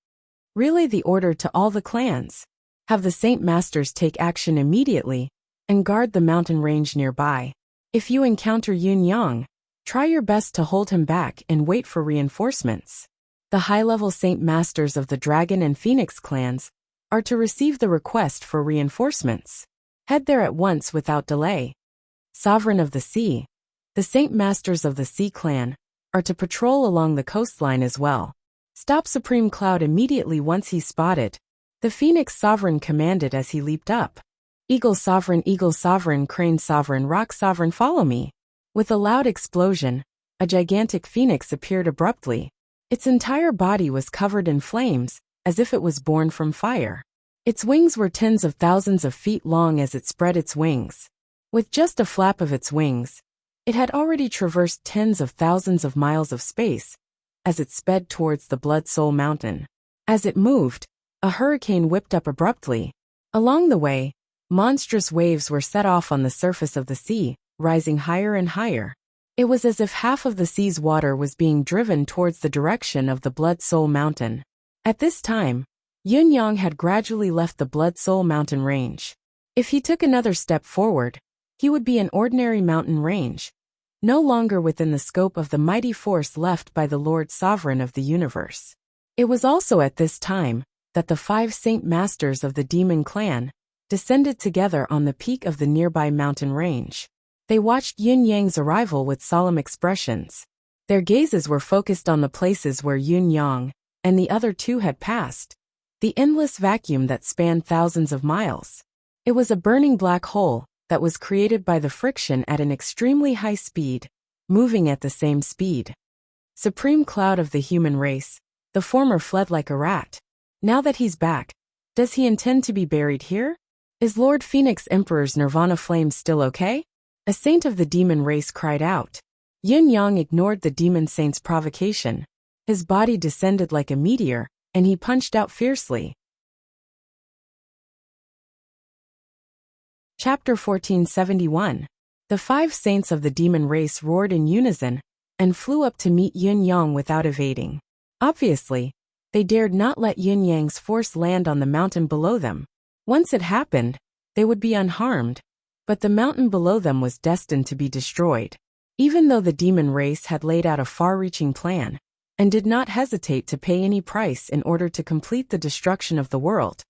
Relay the order to all the clans. Have the Saint Masters take action immediately, and guard the mountain range nearby. If you encounter Yin Yang, try your best to hold him back and wait for reinforcements. The high-level Saint Masters of the Dragon and Phoenix clans are to receive the request for reinforcements. Head there at once without delay. Sovereign of the Sea, the Saint Masters of the Sea clan are to patrol along the coastline as well. Stop Supreme Cloud immediately once he's spotted. The Phoenix Sovereign commanded as he leaped up. Eagle Sovereign, Crane Sovereign, Rock Sovereign, follow me. With a loud explosion, a gigantic phoenix appeared abruptly. Its entire body was covered in flames, as if it was born from fire. Its wings were tens of thousands of feet long as it spread its wings. With just a flap of its wings, it had already traversed tens of thousands of miles of space, as it sped towards the Blood Soul Mountain. As it moved, a hurricane whipped up abruptly. Along the way, monstrous waves were set off on the surface of the sea, rising higher and higher. It was as if half of the sea's water was being driven towards the direction of the Blood Soul Mountain. At this time, Yin Yang had gradually left the Blood Soul Mountain range. If he took another step forward, he would be an ordinary mountain range, no longer within the scope of the mighty force left by the Lord Sovereign of the universe. It was also at this time that the 5 Saint Masters of the Demon Clan descended together on the peak of the nearby mountain range. They watched Yin Yang's arrival with solemn expressions. Their gazes were focused on the places where Yin Yang and the other 2 had passed, the endless vacuum that spanned thousands of miles. It was a burning black hole that was created by the friction at an extremely high speed, moving at the same speed. Supreme Cloud of the human race, the former fled like a rat. Now that he's back, does he intend to be buried here? Is Lord Phoenix Emperor's Nirvana flame still okay? A saint of the demon race cried out. Yin Yang ignored the demon saint's provocation. His body descended like a meteor, and he punched out fiercely. Chapter 1471. The 5 saints of the demon race roared in unison and flew up to meet Yin Yang without evading. Obviously, they dared not let Yin Yang's force land on the mountain below them. Once it happened, they would be unharmed, but the mountain below them was destined to be destroyed. Even though the demon race had laid out a far-reaching plan and did not hesitate to pay any price in order to complete the destruction of the world,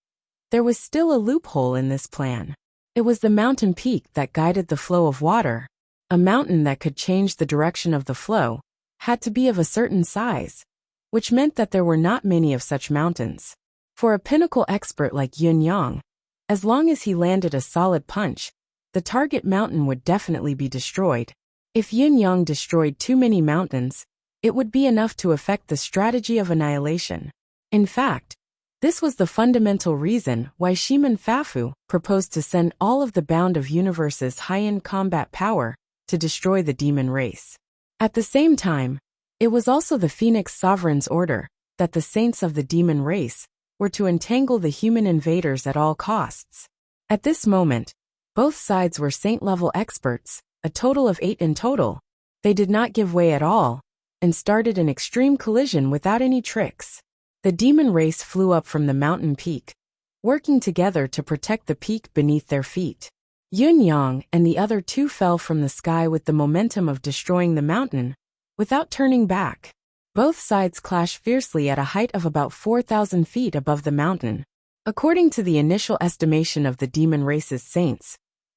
there was still a loophole in this plan. It was the mountain peak that guided the flow of water. A mountain that could change the direction of the flow had to be of a certain size, which meant that there were not many of such mountains. For a pinnacle expert like Yin Yang, as long as he landed a solid punch, the target mountain would definitely be destroyed. If Yin Yang destroyed too many mountains, it would be enough to affect the strategy of annihilation. In fact, this was the fundamental reason why Shiman Fafu proposed to send all of the Bound of Universe's high-end combat power to destroy the demon race. At the same time, it was also the Phoenix Sovereign's order that the saints of the demon race were to entangle the human invaders at all costs. At this moment, both sides were saint-level experts, a total of 8 in total. They did not give way at all, and started an extreme collision without any tricks. The demon race flew up from the mountain peak, working together to protect the peak beneath their feet. Yin Yang and the other 2 fell from the sky with the momentum of destroying the mountain, without turning back. Both sides clashed fiercely at a height of about 4,000 feet above the mountain. According to the initial estimation of the demon race's saints,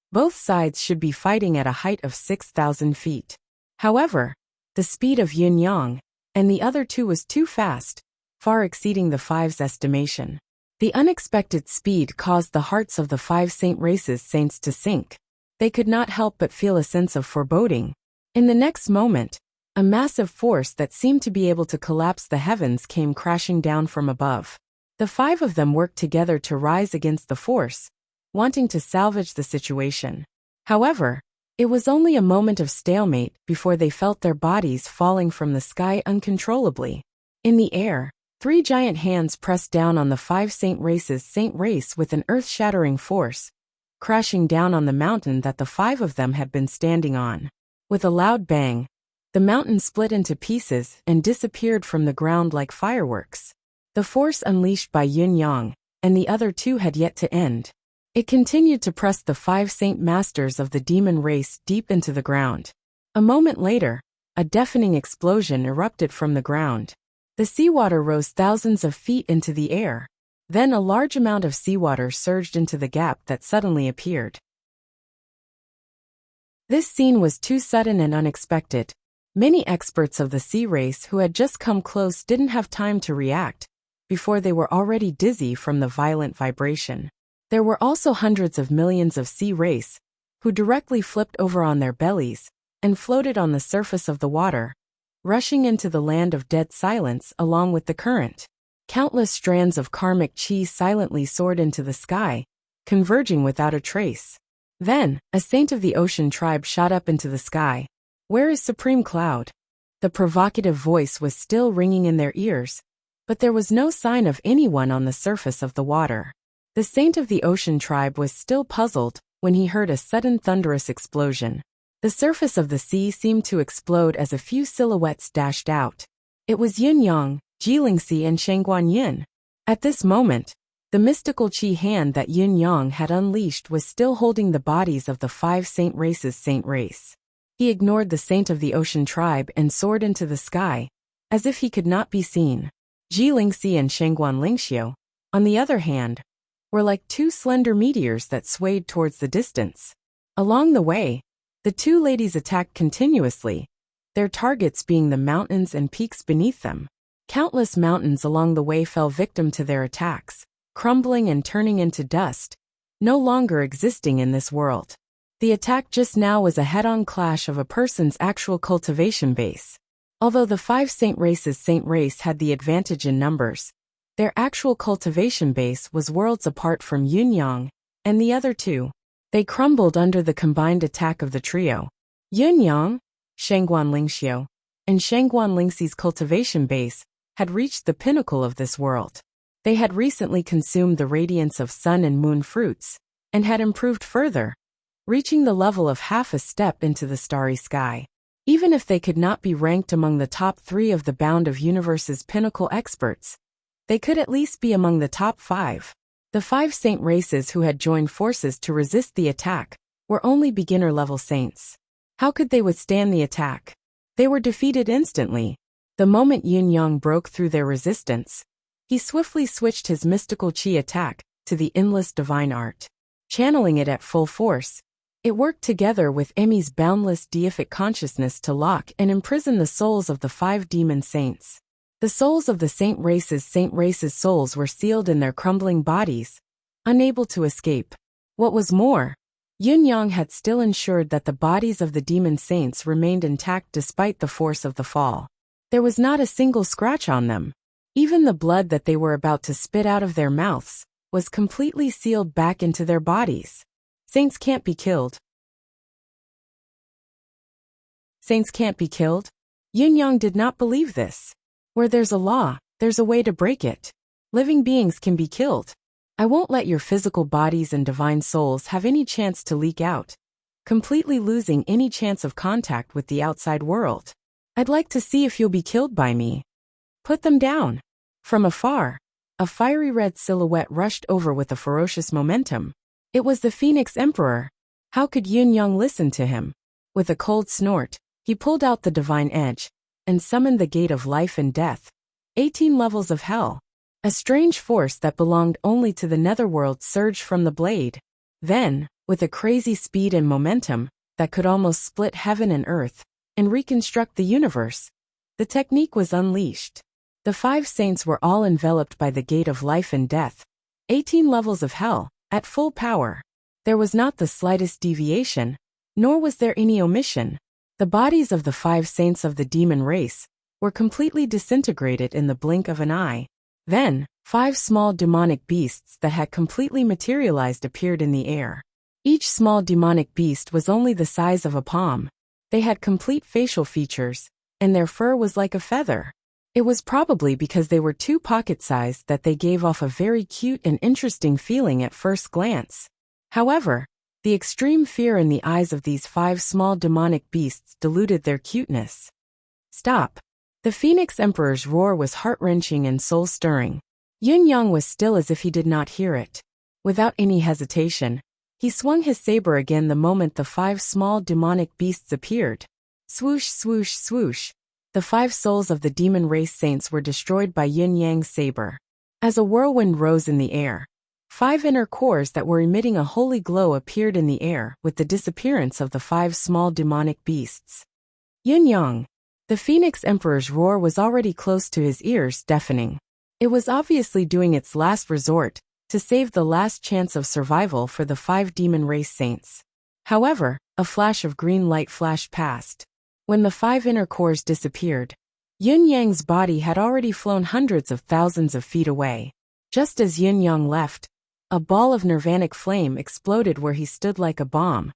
both sides should be fighting at a height of 6,000 feet. However, the speed of Yin Yang and the other 2 was too fast, far exceeding the 5's estimation. The unexpected speed caused the hearts of the 5 saint race's saints to sink. They could not help but feel a sense of foreboding. In the next moment, a massive force that seemed to be able to collapse the heavens came crashing down from above. The 5 of them worked together to rise against the force, wanting to salvage the situation. However, it was only a moment of stalemate before they felt their bodies falling from the sky uncontrollably. In the air, 3 giant hands pressed down on the 5 saint race's saint race with an earth-shattering force, crashing down on the mountain that the 5 of them had been standing on. With a loud bang, the mountain split into pieces and disappeared from the ground like fireworks. The force unleashed by Yin Yang and the other 2 had yet to end. It continued to press the 5 saint masters of the demon race deep into the ground. A moment later, a deafening explosion erupted from the ground. The seawater rose thousands of feet into the air. Then a large amount of seawater surged into the gap that suddenly appeared. This scene was too sudden and unexpected. Many experts of the sea race who had just come close didn't have time to react, before they were already dizzy from the violent vibration. There were also hundreds of millions of sea race, who directly flipped over on their bellies and floated on the surface of the water, rushing into the land of dead silence along with the current. Countless strands of karmic chi silently soared into the sky, converging without a trace. Then, a saint of the ocean tribe shot up into the sky. "Where is Supreme Cloud?" The provocative voice was still ringing in their ears, but there was no sign of anyone on the surface of the water. The saint of the ocean tribe was still puzzled when he heard a sudden thunderous explosion. The surface of the sea seemed to explode as a few silhouettes dashed out. It was Yin Yang, Jilingxi and Shangguan Yin. At this moment, the mystical chi hand that Yin Yang had unleashed was still holding the bodies of the 5 saint race's saint race. He ignored the saint of the ocean tribe and soared into the sky, as if he could not be seen. Jilingxi and Shangguan Lingxiu, on the other hand, were like 2 slender meteors that swayed towards the distance. Along the way, the 2 ladies attacked continuously, their targets being the mountains and peaks beneath them. Countless mountains along the way fell victim to their attacks, crumbling and turning into dust, no longer existing in this world. The attack just now was a head-on clash of a person's actual cultivation base. Although the 5 saint race's saint race had the advantage in numbers, their actual cultivation base was worlds apart from Yin Yang and the other two. They crumbled under the combined attack of the trio. Yun Yang, Shangguan Lingxiu, and Shangguan Lingxi's cultivation base had reached the pinnacle of this world. They had recently consumed the radiance of sun and moon fruits, and had improved further, reaching the level of half a step into the starry sky. Even if they could not be ranked among the top 3 of the Bound of Universe's pinnacle experts, they could at least be among the top 5. The 5 saint races who had joined forces to resist the attack were only beginner-level saints. How could they withstand the attack? They were defeated instantly. The moment Yun Yang broke through their resistance, he swiftly switched his mystical chi attack to the endless divine art. Channeling it at full force, it worked together with Emmy's boundless deific consciousness to lock and imprison the souls of the 5 demon saints. The souls of the saint race's souls were sealed in their crumbling bodies, unable to escape. What was more, Yun Yang had still ensured that the bodies of the demon saints remained intact despite the force of the fall. There was not a single scratch on them. Even the blood that they were about to spit out of their mouths was completely sealed back into their bodies. Saints can't be killed. Saints can't be killed? Yun Yang did not believe this. Where there's a law, there's a way to break it. Living beings can be killed. I won't let your physical bodies and divine souls have any chance to leak out, completely losing any chance of contact with the outside world. I'd like to see if you'll be killed by me. Put them down. From afar, a fiery red silhouette rushed over with a ferocious momentum. It was the Phoenix Emperor. How could Yun Yang listen to him? With a cold snort, he pulled out the divine edge and summoned the gate of life and death. 18 levels of hell. A strange force that belonged only to the netherworld surged from the blade. Then, with a crazy speed and momentum that could almost split heaven and earth and reconstruct the universe, the technique was unleashed. The 5 saints were all enveloped by the gate of life and death. 18 levels of hell, at full power. There was not the slightest deviation, nor was there any omission. The bodies of the 5 saints of the demon race were completely disintegrated in the blink of an eye. Then, 5 small demonic beasts that had completely materialized appeared in the air. Each small demonic beast was only the size of a palm. They had complete facial features, and their fur was like a feather. It was probably because they were too pocket-sized that they gave off a very cute and interesting feeling at first glance. However, the extreme fear in the eyes of these 5 small demonic beasts diluted their cuteness. Stop. The Phoenix Emperor's roar was heart-wrenching and soul-stirring. Yun Yang was still as if he did not hear it. Without any hesitation, he swung his saber again the moment the 5 small demonic beasts appeared. Swoosh, swoosh, swoosh. The 5 souls of the demon race saints were destroyed by Yun Yang's saber. As a whirlwind rose in the air, 5 inner cores that were emitting a holy glow appeared in the air with the disappearance of the 5 small demonic beasts. Yun Yang. The Phoenix Emperor's roar was already close to his ears, deafening. It was obviously doing its last resort to save the last chance of survival for the 5 demon race saints. However, a flash of green light flashed past. When the 5 inner cores disappeared, Yun Yang's body had already flown hundreds of thousands of feet away. Just as Yun Yang left, a ball of nirvanic flame exploded where he stood like a bomb,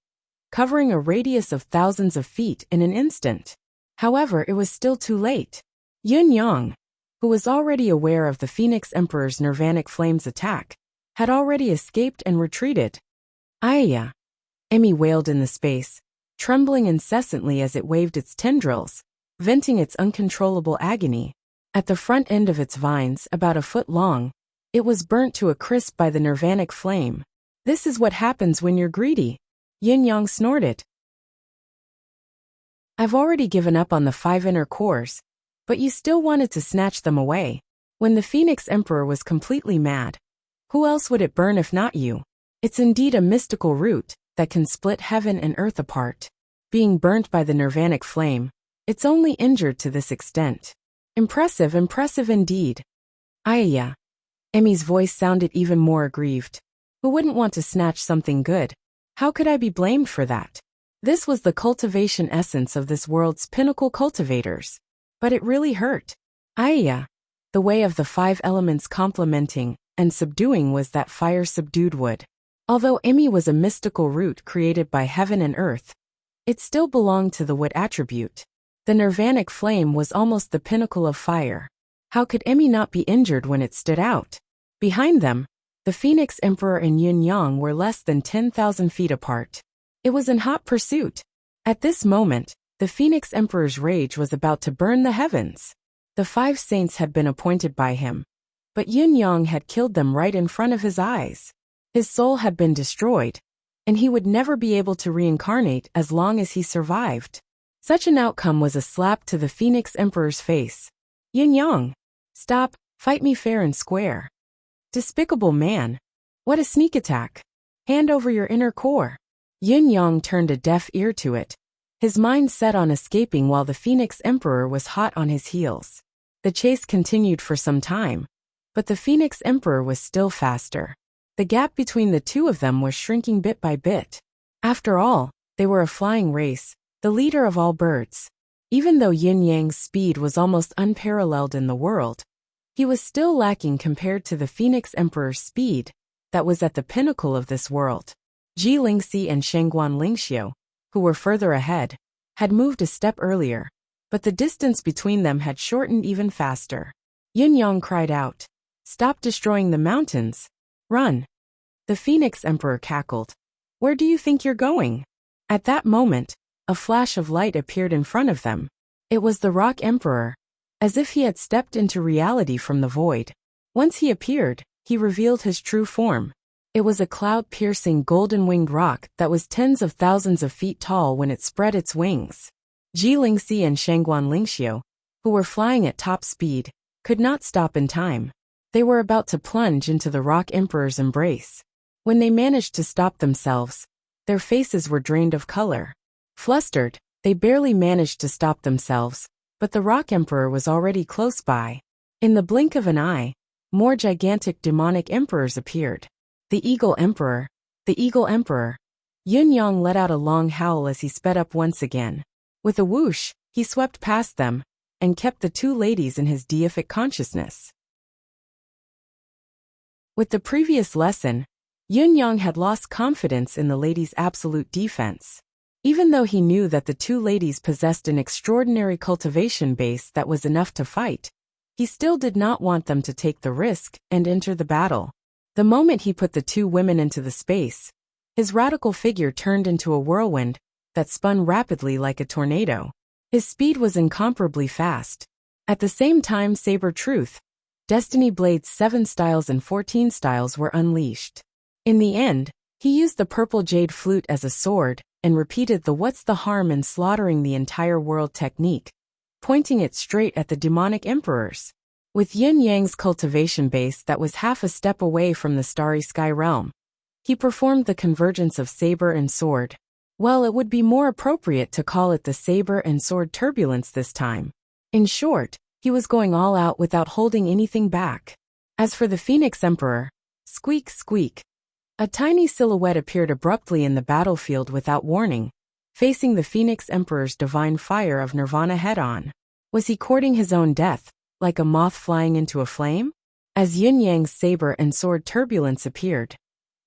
covering a radius of thousands of feet in an instant. However, it was still too late. Yun Yang, who was already aware of the Phoenix Emperor's nirvanic flame's attack, had already escaped and retreated. Ayya! Emmy wailed in the space, trembling incessantly as it waved its tendrils, venting its uncontrollable agony. At the front end of its vines, about a foot long, it was burnt to a crisp by the nirvanic flame. This is what happens when you're greedy. Yun Yang snorted. I've already given up on the 5 inner cores, but you still wanted to snatch them away. When the Phoenix Emperor was completely mad, who else would it burn if not you? It's indeed a mystical root that can split heaven and earth apart. Being burnt by the nirvanic flame, it's only injured to this extent. Impressive, impressive indeed. Ayya. Emmy's voice sounded even more aggrieved. Who wouldn't want to snatch something good? How could I be blamed for that? This was the cultivation essence of this world's pinnacle cultivators. But it really hurt. Ayya. The way of the 5 elements complementing and subduing was that fire subdued wood. Although Emi was a mystical root created by heaven and earth, it still belonged to the wood attribute. The nirvanic flame was almost the pinnacle of fire. How could Emi not be injured when it stood out? Behind them, the Phoenix Emperor and Yin Yang were less than 10,000 feet apart. It was in hot pursuit. At this moment, the Phoenix Emperor's rage was about to burn the heavens. The 5 saints had been appointed by him, but Yin Yang had killed them right in front of his eyes. His soul had been destroyed, and he would never be able to reincarnate as long as he survived. Such an outcome was a slap to the Phoenix Emperor's face. Yin Yang, stop, fight me fair and square. Despicable man. What a sneak attack. Hand over your inner core. Yin Yang turned a deaf ear to it, his mind set on escaping while the Phoenix Emperor was hot on his heels. The chase continued for some time, but the Phoenix Emperor was still faster. The gap between the two of them was shrinking bit by bit. After all, they were a flying race, the leader of all birds. Even though Yin Yang's speed was almost unparalleled in the world, he was still lacking compared to the Phoenix Emperor's speed that was at the pinnacle of this world. Ji Lingxi and Shengguan Lingxiu, who were further ahead, had moved a step earlier, but the distance between them had shortened even faster. Yin Yang cried out, "Stop destroying the mountains! Run!" The Phoenix Emperor cackled. "Where do you think you're going?" At that moment, a flash of light appeared in front of them. It was the Rock Emperor, as if he had stepped into reality from the void. Once he appeared, he revealed his true form. It was a cloud-piercing golden-winged rock that was tens of thousands of feet tall when it spread its wings. Ji Lingxi and Shengguan Lingxiu, who were flying at top speed, could not stop in time. They were about to plunge into the Rock Emperor's embrace. When they managed to stop themselves, their faces were drained of color. Flustered, they barely managed to stop themselves, but the Rock Emperor was already close by. In the blink of an eye, more gigantic demonic emperors appeared. The Eagle Emperor. The Eagle Emperor. Yin Yang let out a long howl as he sped up once again. With a whoosh, he swept past them, and kept the 2 ladies in his deific consciousness. With the previous lesson, Yin Yang had lost confidence in the ladies' absolute defense. Even though he knew that the 2 ladies possessed an extraordinary cultivation base that was enough to fight, he still did not want them to take the risk and enter the battle. The moment he put the 2 women into the space, his radical figure turned into a whirlwind that spun rapidly like a tornado. His speed was incomparably fast. At the same time, Saber Truth, Destiny Blade's 7 styles and 14 styles were unleashed. In the end, he used the purple jade flute as a sword and repeated the "what's the harm in slaughtering the entire world" technique, pointing it straight at the demonic emperors. With Yin Yang's cultivation base that was half a step away from the starry sky realm, he performed the convergence of saber and sword. Well, it would be more appropriate to call it the saber and sword turbulence this time. In short, he was going all out without holding anything back. As for the Phoenix Emperor, squeak squeak, a tiny silhouette appeared abruptly in the battlefield without warning, facing the Phoenix Emperor's divine fire of nirvana head-on. Was he courting his own death, like a moth flying into a flame? As Yin Yang's saber and sword turbulence appeared,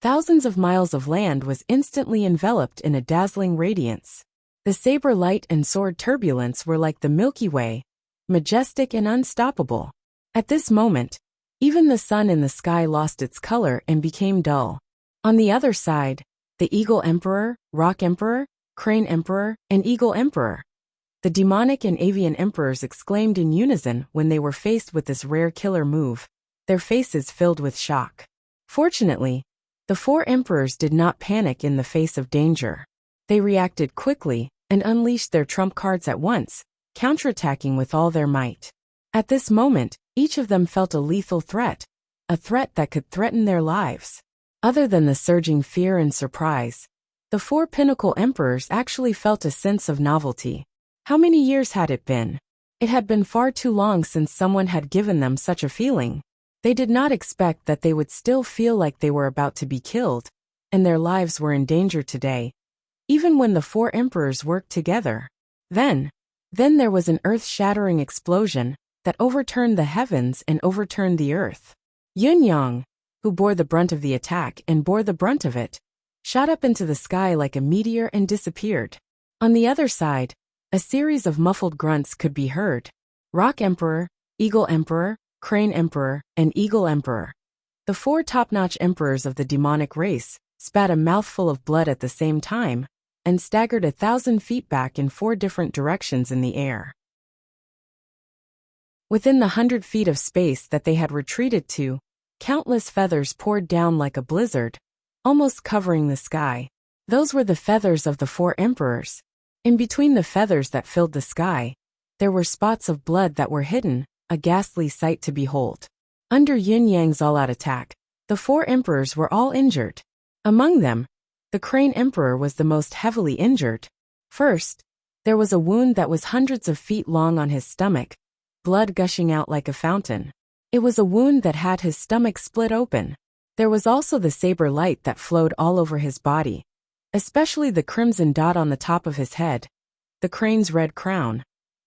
thousands of miles of land was instantly enveloped in a dazzling radiance. The saber light and sword turbulence were like the Milky Way, majestic and unstoppable. At this moment, even the sun in the sky lost its color and became dull. On the other side, the Eagle Emperor, Rock Emperor, Crane Emperor, and Eagle Emperor. The demonic and avian emperors exclaimed in unison when they were faced with this rare killer move, their faces filled with shock. Fortunately, the 4 emperors did not panic in the face of danger. They reacted quickly and unleashed their trump cards at once, counterattacking with all their might. At this moment, each of them felt a lethal threat, a threat that could threaten their lives. Other than the surging fear and surprise, the 4 pinnacle emperors actually felt a sense of novelty. How many years had it been? It had been far too long since someone had given them such a feeling. They did not expect that they would still feel like they were about to be killed, and their lives were in danger today, even when the 4 emperors worked together. Then there was an earth-shattering explosion that overturned the heavens and overturned the earth. Yin Yang, who bore the brunt of the attack and bore the brunt of it, shot up into the sky like a meteor and disappeared. On the other side, a series of muffled grunts could be heard. Rock Emperor, Eagle Emperor, Crane Emperor, and Eagle Emperor. The four top-notch emperors of the demonic race spat a mouthful of blood at the same time and staggered 1,000 feet back in 4 different directions in the air. Within the 100 feet of space that they had retreated to, countless feathers poured down like a blizzard, almost covering the sky. Those were the feathers of the 4 emperors. In between the feathers that filled the sky, there were spots of blood that were hidden, a ghastly sight to behold. Under Yin Yang's all-out attack, the 4 emperors were all injured. Among them, the Crane Emperor was the most heavily injured. First, there was a wound that was hundreds of feet long on his stomach, blood gushing out like a fountain. It was a wound that had his stomach split open. There was also the saber light that flowed all over his body, especially the crimson dot on the top of his head, the crane's red crown,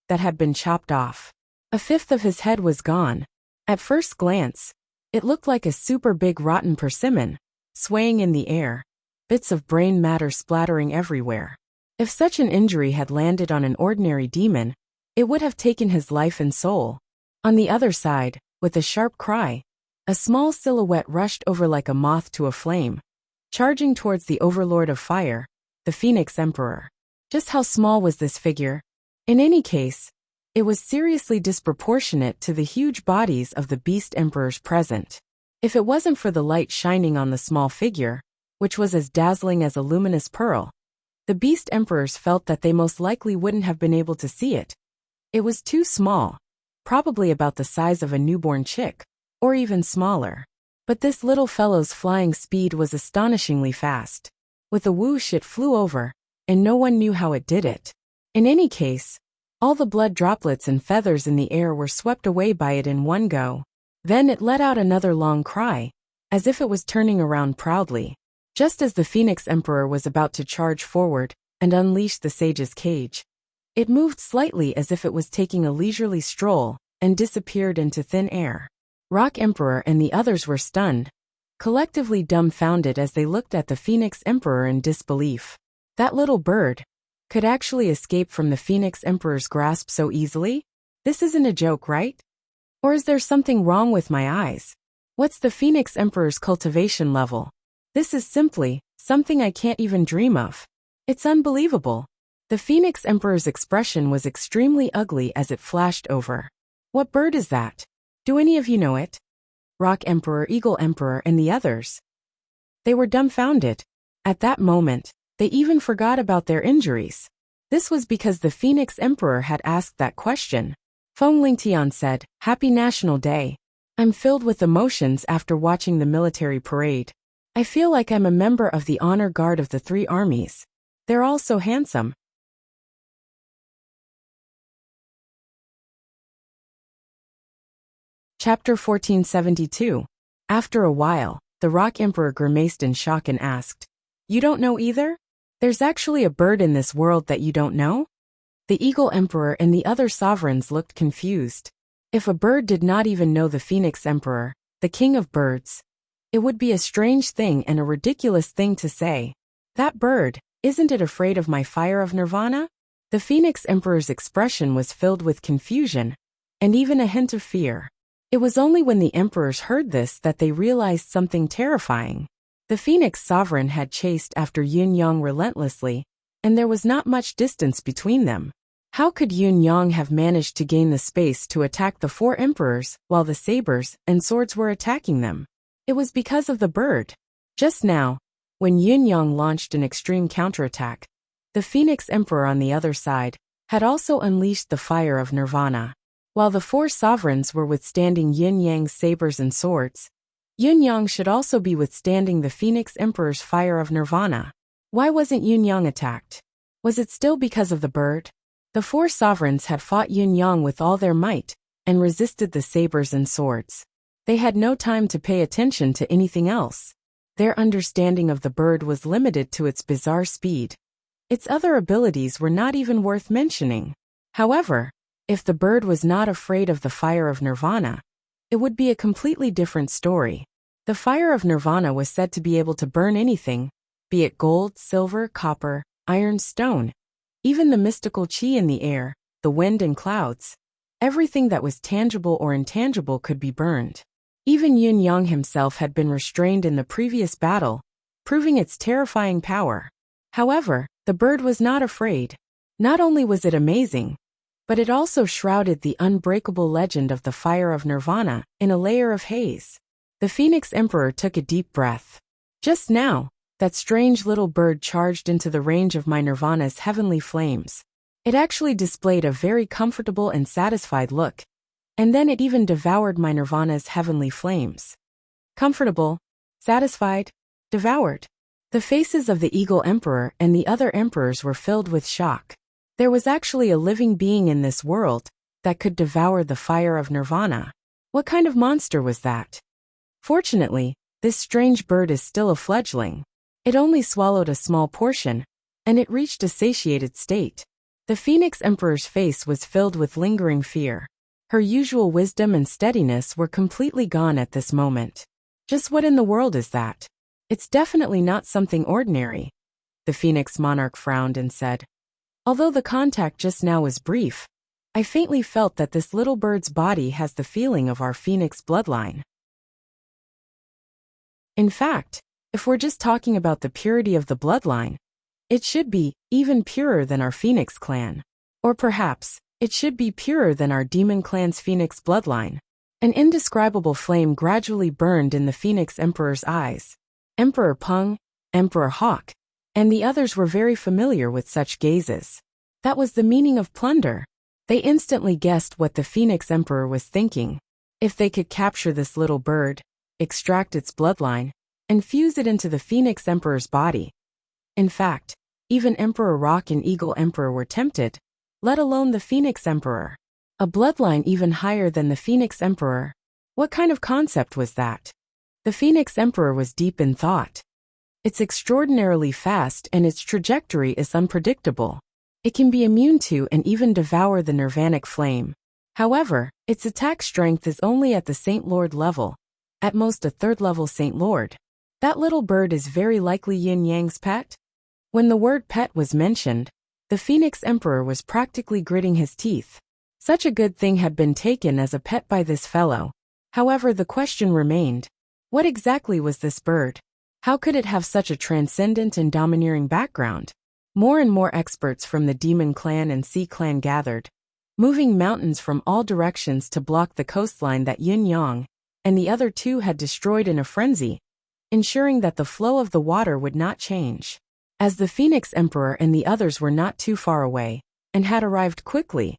that had been chopped off. 1/5 of his head was gone. At first glance, it looked like a super big rotten persimmon, swaying in the air, bits of brain matter splattering everywhere. If such an injury had landed on an ordinary demon, it would have taken his life and soul. On the other side, with a sharp cry, a small silhouette rushed over like a moth to a flame, charging towards the overlord of fire, the Phoenix Emperor. Just how small was this figure? In any case, it was seriously disproportionate to the huge bodies of the beast emperors present. If it wasn't for the light shining on the small figure, which was as dazzling as a luminous pearl, the beast emperors felt that they most likely wouldn't have been able to see it. It was too small, probably about the size of a newborn chick, or even smaller. But this little fellow's flying speed was astonishingly fast. With a whoosh it flew over, and no one knew how it did it. In any case, all the blood droplets and feathers in the air were swept away by it in one go. Then it let out another long cry, as if it was turning around proudly. Just as the Phoenix Emperor was about to charge forward and unleash the sage's cage, it moved slightly as if it was taking a leisurely stroll and disappeared into thin air. Rock Emperor and the others were stunned, collectively dumbfounded as they looked at the Phoenix Emperor in disbelief. That little bird could actually escape from the Phoenix Emperor's grasp so easily? This isn't a joke, right? Or is there something wrong with my eyes? What's the Phoenix Emperor's cultivation level? This is simply something I can't even dream of. It's unbelievable. The Phoenix Emperor's expression was extremely ugly as it flashed over. What bird is that? Do any of you know it? Rock Emperor, Eagle Emperor, and the others. They were dumbfounded. At that moment, they even forgot about their injuries. This was because the Phoenix Emperor had asked that question. Feng Lingtian said, "Happy National Day. I'm filled with emotions after watching the military parade. I feel like I'm a member of the honor guard of the 3 armies. They're all so handsome." Chapter 1472. After a while, the Rock Emperor grimaced in shock and asked, "You don't know either? There's actually a bird in this world that you don't know?" The Eagle Emperor and the other sovereigns looked confused. If a bird did not even know the Phoenix Emperor, the king of birds, it would be a strange thing and a ridiculous thing to say. "That bird, isn't it afraid of my fire of nirvana?" The Phoenix Emperor's expression was filled with confusion, and even a hint of fear. It was only when the emperors heard this that they realized something terrifying. The Phoenix Sovereign had chased after Yun Yang relentlessly, and there was not much distance between them. How could Yun Yang have managed to gain the space to attack the 4 emperors while the sabers and swords were attacking them? It was because of the bird. Just now, when Yun Yang launched an extreme counterattack, the Phoenix Emperor on the other side had also unleashed the fire of nirvana. While the 4 sovereigns were withstanding Yin Yang's sabers and swords, Yun Yang should also be withstanding the Phoenix Emperor's fire of nirvana. Why wasn't Yun Yang attacked? Was it still because of the bird? The 4 sovereigns had fought Yun Yang with all their might and resisted the sabers and swords. They had no time to pay attention to anything else. Their understanding of the bird was limited to its bizarre speed. Its other abilities were not even worth mentioning. However, if the bird was not afraid of the fire of nirvana, it would be a completely different story. The fire of nirvana was said to be able to burn anything, be it gold, silver, copper, iron, stone, even the mystical chi in the air, the wind and clouds. Everything that was tangible or intangible could be burned. Even Yin Yang himself had been restrained in the previous battle, proving its terrifying power. However, the bird was not afraid. Not only was it amazing, but it also shrouded the unbreakable legend of the fire of nirvana in a layer of haze. The Phoenix Emperor took a deep breath. Just now, that strange little bird charged into the range of my nirvana's heavenly flames. It actually displayed a very comfortable and satisfied look, and then it even devoured my nirvana's heavenly flames. Comfortable, satisfied, devoured. The faces of the Eagle Emperor and the other emperors were filled with shock. There was actually a living being in this world that could devour the fire of nirvana. What kind of monster was that? Fortunately, this strange bird is still a fledgling. It only swallowed a small portion, and it reached a satiated state. The Phoenix Emperor's face was filled with lingering fear. Her usual wisdom and steadiness were completely gone at this moment. Just what in the world is that? It's definitely not something ordinary. The Phoenix Monarch frowned and said, although the contact just now was brief, I faintly felt that this little bird's body has the feeling of our Phoenix bloodline. In fact, if we're just talking about the purity of the bloodline, it should be even purer than our Phoenix clan. Or perhaps, it should be purer than our demon clan's Phoenix bloodline. An indescribable flame gradually burned in the Phoenix Emperor's eyes. Emperor Peng, Emperor Hawk, and the others were very familiar with such gazes. That was the meaning of plunder. They instantly guessed what the Phoenix Emperor was thinking. If they could capture this little bird, extract its bloodline, and fuse it into the Phoenix Emperor's body. In fact, even Emperor Rock and Eagle Emperor were tempted, let alone the Phoenix Emperor. A bloodline even higher than the Phoenix Emperor. What kind of concept was that? The Phoenix Emperor was deep in thought. It's extraordinarily fast and its trajectory is unpredictable. It can be immune to and even devour the nirvanic flame. However, its attack strength is only at the Saint Lord level, at most a 3rd level Saint Lord. That little bird is very likely Yin Yang's pet? When the word pet was mentioned, the Phoenix Emperor was practically gritting his teeth. Such a good thing had been taken as a pet by this fellow. However, the question remained, what exactly was this bird? How could it have such a transcendent and domineering background? More and more experts from the Demon Clan and Sea Clan gathered, moving mountains from all directions to block the coastline that Yin Yang and the other two had destroyed in a frenzy, ensuring that the flow of the water would not change. As the Phoenix Emperor and the others were not too far away, and had arrived quickly,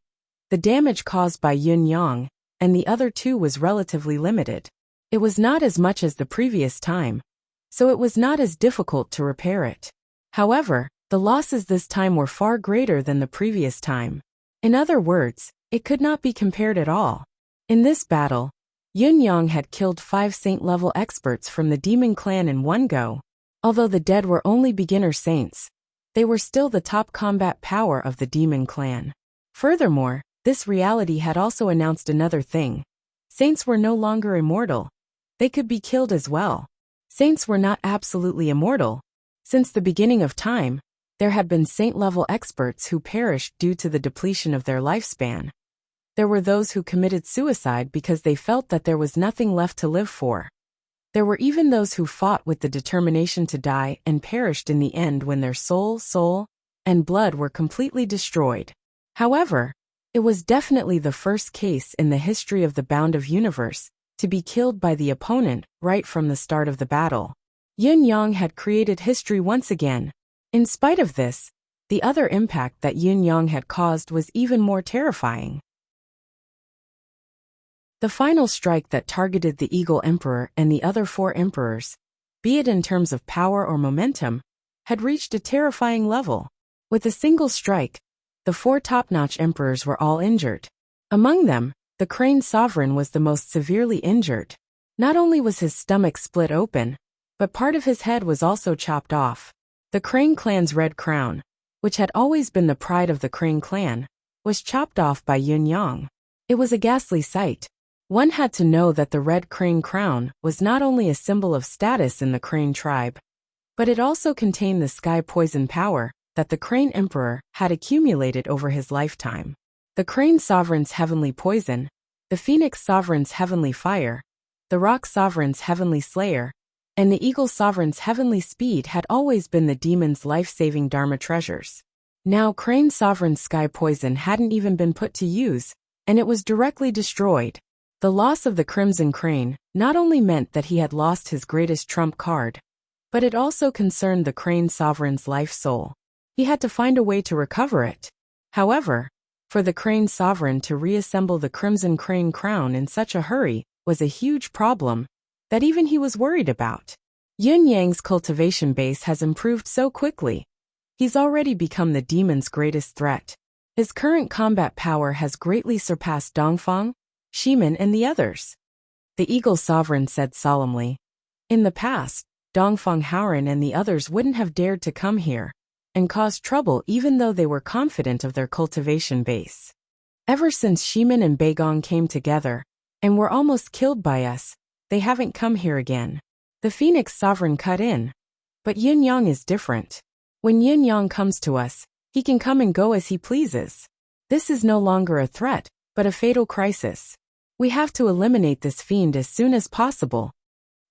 the damage caused by Yin Yang and the other two was relatively limited. It was not as much as the previous time, so it was not as difficult to repair it. However, the losses this time were far greater than the previous time. In other words, it could not be compared at all. In this battle, Yin Yang had killed 5 saint-level experts from the Demon Clan in one go. Although the dead were only beginner saints, they were still the top combat power of the Demon Clan. Furthermore, this reality had also announced another thing. Saints were no longer immortal. They could be killed as well. Saints were not absolutely immortal. Since the beginning of time, there had been saint-level experts who perished due to the depletion of their lifespan. There were those who committed suicide because they felt that there was nothing left to live for. There were even those who fought with the determination to die and perished in the end when their soul, and blood were completely destroyed. However, it was definitely the first case in the history of the Bound of Universe to be killed by the opponent right from the start of the battle. Yin Yang had created history once again. In spite of this, the other impact that Yin Yang had caused was even more terrifying. The final strike that targeted the Eagle Emperor and the other 4 emperors, be it in terms of power or momentum, had reached a terrifying level. With a single strike, the 4 top-notch emperors were all injured. Among them, the Crane Sovereign was the most severely injured. Not only was his stomach split open, but part of his head was also chopped off. The Crane clan's red crown, which had always been the pride of the Crane clan, was chopped off by Yin Yang. It was a ghastly sight. One had to know that the red crane crown was not only a symbol of status in the crane tribe, but it also contained the sky poison power that the crane emperor had accumulated over his lifetime. The crane sovereign's heavenly poison, the phoenix sovereign's heavenly fire, the rock sovereign's heavenly slayer, and the eagle sovereign's heavenly speed had always been the demon's life-saving dharma treasures. Now crane sovereign's sky poison hadn't even been put to use, and it was directly destroyed. The loss of the crimson crane not only meant that he had lost his greatest trump card, but it also concerned the crane sovereign's life soul. He had to find a way to recover it. However, for the crane sovereign to reassemble the crimson crane crown in such a hurry was a huge problem that even he was worried about. Yin Yang's cultivation base has improved so quickly. He's already become the demon's greatest threat. His current combat power has greatly surpassed Dongfang, Shimin, and the others. The Eagle Sovereign said solemnly. In the past, Dongfang Haoran and the others wouldn't have dared to come here and cause trouble even though they were confident of their cultivation base. Ever since Shimin and Beigong came together and were almost killed by us, they haven't come here again. The Phoenix Sovereign cut in. But Yin Yang is different. When Yin Yang comes to us, he can come and go as he pleases. This is no longer a threat, but a fatal crisis. We have to eliminate this fiend as soon as possible.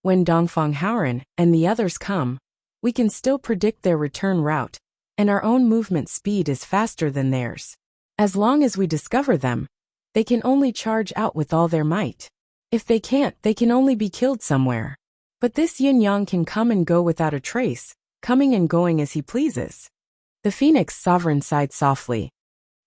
When Dongfang Haoran and the others come, we can still predict their return route, and our own movement speed is faster than theirs. As long as we discover them, they can only charge out with all their might. If they can't, they can only be killed somewhere. But this Yin Yang can come and go without a trace, coming and going as he pleases. The Phoenix Sovereign sighed softly.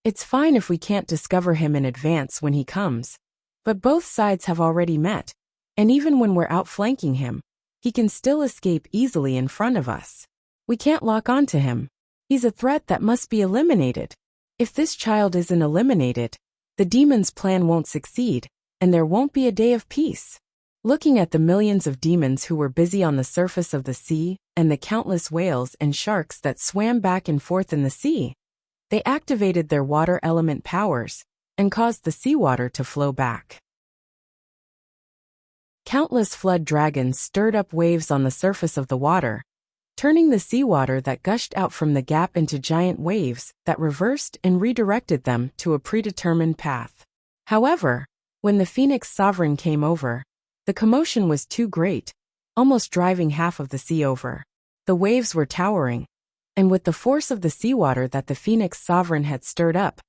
It's fine if we can't discover him in advance when he comes, but both sides have already met, and even when we're outflanking him, he can still escape easily in front of us. We can't lock onto him. He's a threat that must be eliminated. If this child isn't eliminated, the demon's plan won't succeed, and there won't be a day of peace. Looking at the millions of demons who were busy on the surface of the sea, and the countless whales and sharks that swam back and forth in the sea, they activated their water element powers and caused the seawater to flow back. Countless flood dragons stirred up waves on the surface of the water, turning the seawater that gushed out from the gap into giant waves that reversed and redirected them to a predetermined path. However, when the Phoenix Sovereign came over, the commotion was too great, almost driving half of the sea over. The waves were towering, and with the force of the seawater that the Phoenix Sovereign had stirred up,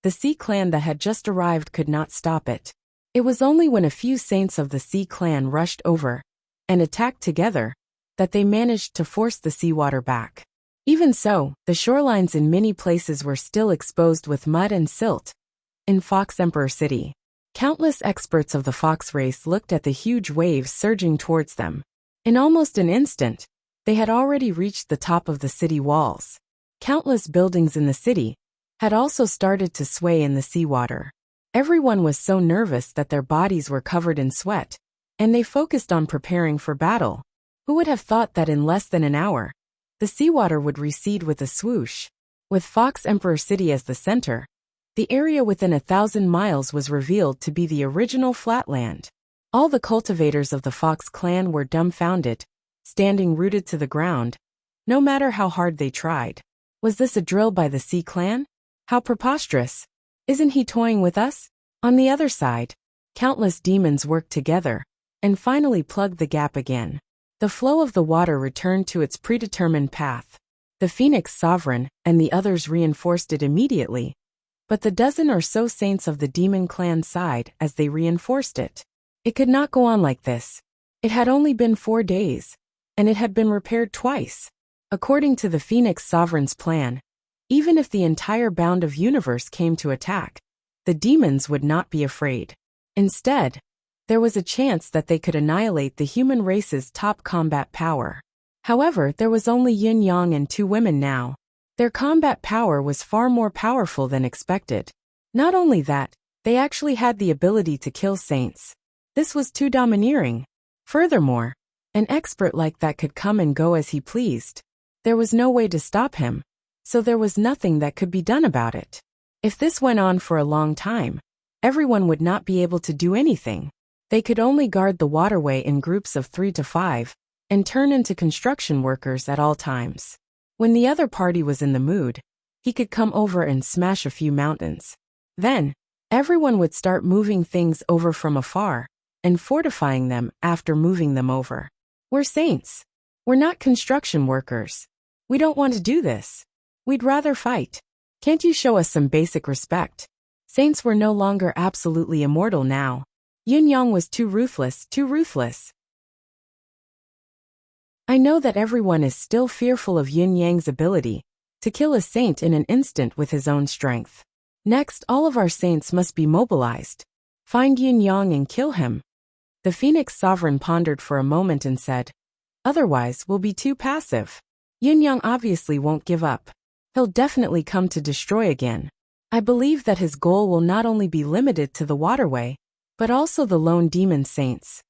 the Sea Clan that had just arrived could not stop it. It was only when a few saints of the Sea Clan rushed over and attacked together that they managed to force the seawater back. Even so, the shorelines in many places were still exposed with mud and silt. In Fox Emperor City, countless experts of the fox race looked at the huge waves surging towards them. In almost an instant, they had already reached the top of the city walls. Countless buildings in the city had also started to sway in the seawater. Everyone was so nervous that their bodies were covered in sweat, and they focused on preparing for battle. Who would have thought that in less than an hour, the seawater would recede with a swoosh? With Fox Emperor City as the center, the area within 1,000 miles was revealed to be the original flatland. All the cultivators of the Fox clan were dumbfounded, standing rooted to the ground, no matter how hard they tried. Was this a drill by the Sea Clan? How preposterous! Isn't he toying with us? On the other side, countless demons worked together and finally plugged the gap again. The flow of the water returned to its predetermined path. The Phoenix Sovereign and the others reinforced it immediately, but the dozen or so saints of the demon clan sighed as they reinforced it. It could not go on like this. It had only been 4 days, and it had been repaired twice. According to the Phoenix Sovereign's plan, even if the entire bound of universe came to attack, the demons would not be afraid. Instead, there was a chance that they could annihilate the human race's top combat power. However, there was only Yin Yang and 2 women now. Their combat power was far more powerful than expected. Not only that, they actually had the ability to kill saints. This was too domineering. Furthermore, an expert like that could come and go as he pleased. There was no way to stop him, so there was nothing that could be done about it. If this went on for a long time, everyone would not be able to do anything. They could only guard the waterway in groups of 3 to 5, and turn into construction workers at all times. When the other party was in the mood, he could come over and smash a few mountains. Then, everyone would start moving things over from afar, and fortifying them after moving them over. We're saints. We're not construction workers. We don't want to do this. We'd rather fight. Can't you show us some basic respect? Saints were no longer absolutely immortal now. Yin Yang was too ruthless, too ruthless. I know that everyone is still fearful of Yin Yang's ability to kill a saint in an instant with his own strength. Next, all of our saints must be mobilized. Find Yin Yang and kill him. The Phoenix Sovereign pondered for a moment and said, otherwise we'll be too passive. Yin Yang obviously won't give up. He'll definitely come to destroy again. I believe that his goal will not only be limited to the waterway, but also the lone demon saints.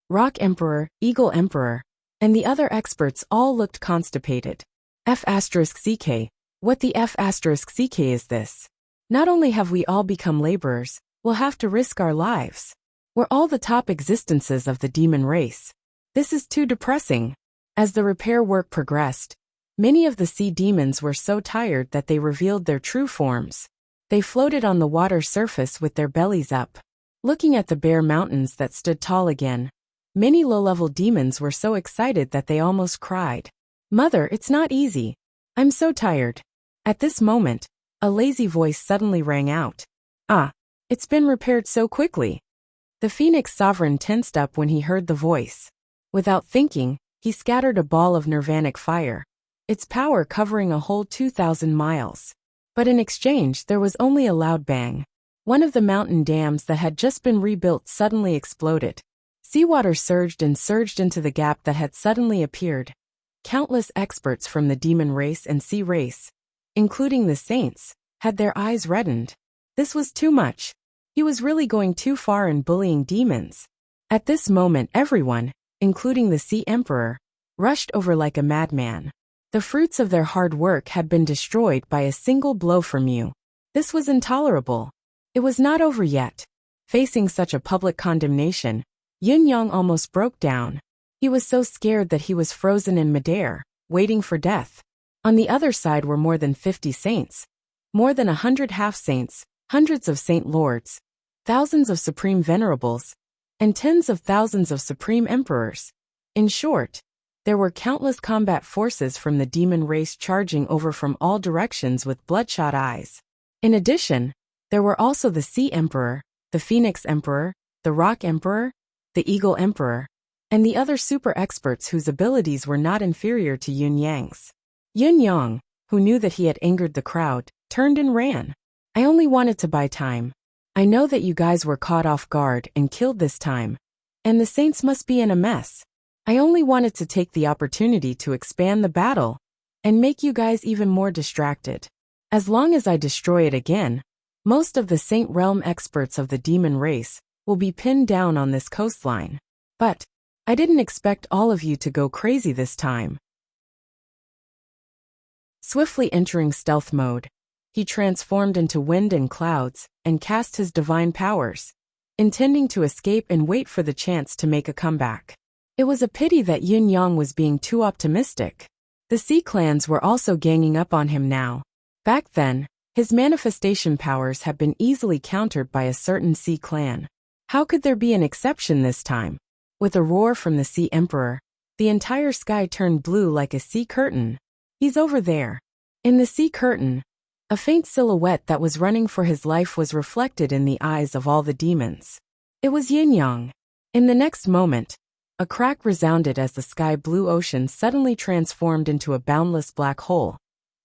Rock Emperor, Eagle Emperor, and the other experts all looked constipated. F*CK, what the F*CK is this? Not only have we all become laborers, we'll have to risk our lives. We're all the top existences of the demon race. This is too depressing. As the repair work progressed, many of the sea demons were so tired that they revealed their true forms. They floated on the water surface with their bellies up. Looking at the bare mountains that stood tall again, many low-level demons were so excited that they almost cried. Mother, it's not easy. I'm so tired. At this moment, a lazy voice suddenly rang out. Ah, it's been repaired so quickly. The Phoenix Sovereign tensed up when he heard the voice. Without thinking, he scattered a ball of nirvanic fire, its power covering a whole 2,000 miles. But in exchange, there was only a loud bang. One of the mountain dams that had just been rebuilt suddenly exploded. Seawater surged and surged into the gap that had suddenly appeared. Countless experts from the demon race and sea race, including the saints, had their eyes reddened. This was too much. He was really going too far in bullying demons. At this moment, everyone, including the Sea Emperor, rushed over like a madman. The fruits of their hard work had been destroyed by a single blow from you. This was intolerable. It was not over yet. Facing such a public condemnation, Yin Yang almost broke down. He was so scared that he was frozen in midair, waiting for death. On the other side were more than 50 saints, more than 100 half-saints, hundreds of saint lords, thousands of supreme venerables, and tens of thousands of supreme emperors. In short, there were countless combat forces from the demon race charging over from all directions with bloodshot eyes. In addition, there were also the Sea Emperor, the Phoenix Emperor, the Rock Emperor, the Eagle Emperor, and the other super experts whose abilities were not inferior to Yin Yang's. Yin Yang, who knew that he had angered the crowd, turned and ran. I only wanted to buy time. I know that you guys were caught off guard and killed this time, and the saints must be in a mess. I only wanted to take the opportunity to expand the battle and make you guys even more distracted. As long as I destroy it again, most of the Saint Realm experts of the demon race will be pinned down on this coastline. But I didn't expect all of you to go crazy this time. Swiftly entering stealth mode, he transformed into wind and clouds and cast his divine powers, intending to escape and wait for the chance to make a comeback. It was a pity that Yin Yang was being too optimistic. The sea clans were also ganging up on him now. Back then, his manifestation powers had been easily countered by a certain sea clan. How could there be an exception this time? With a roar from the Sea Emperor, the entire sky turned blue like a sea curtain. He's over there. In the sea curtain, a faint silhouette that was running for his life was reflected in the eyes of all the demons. It was Yin Yang. In the next moment, a crack resounded as the sky-blue ocean suddenly transformed into a boundless black hole,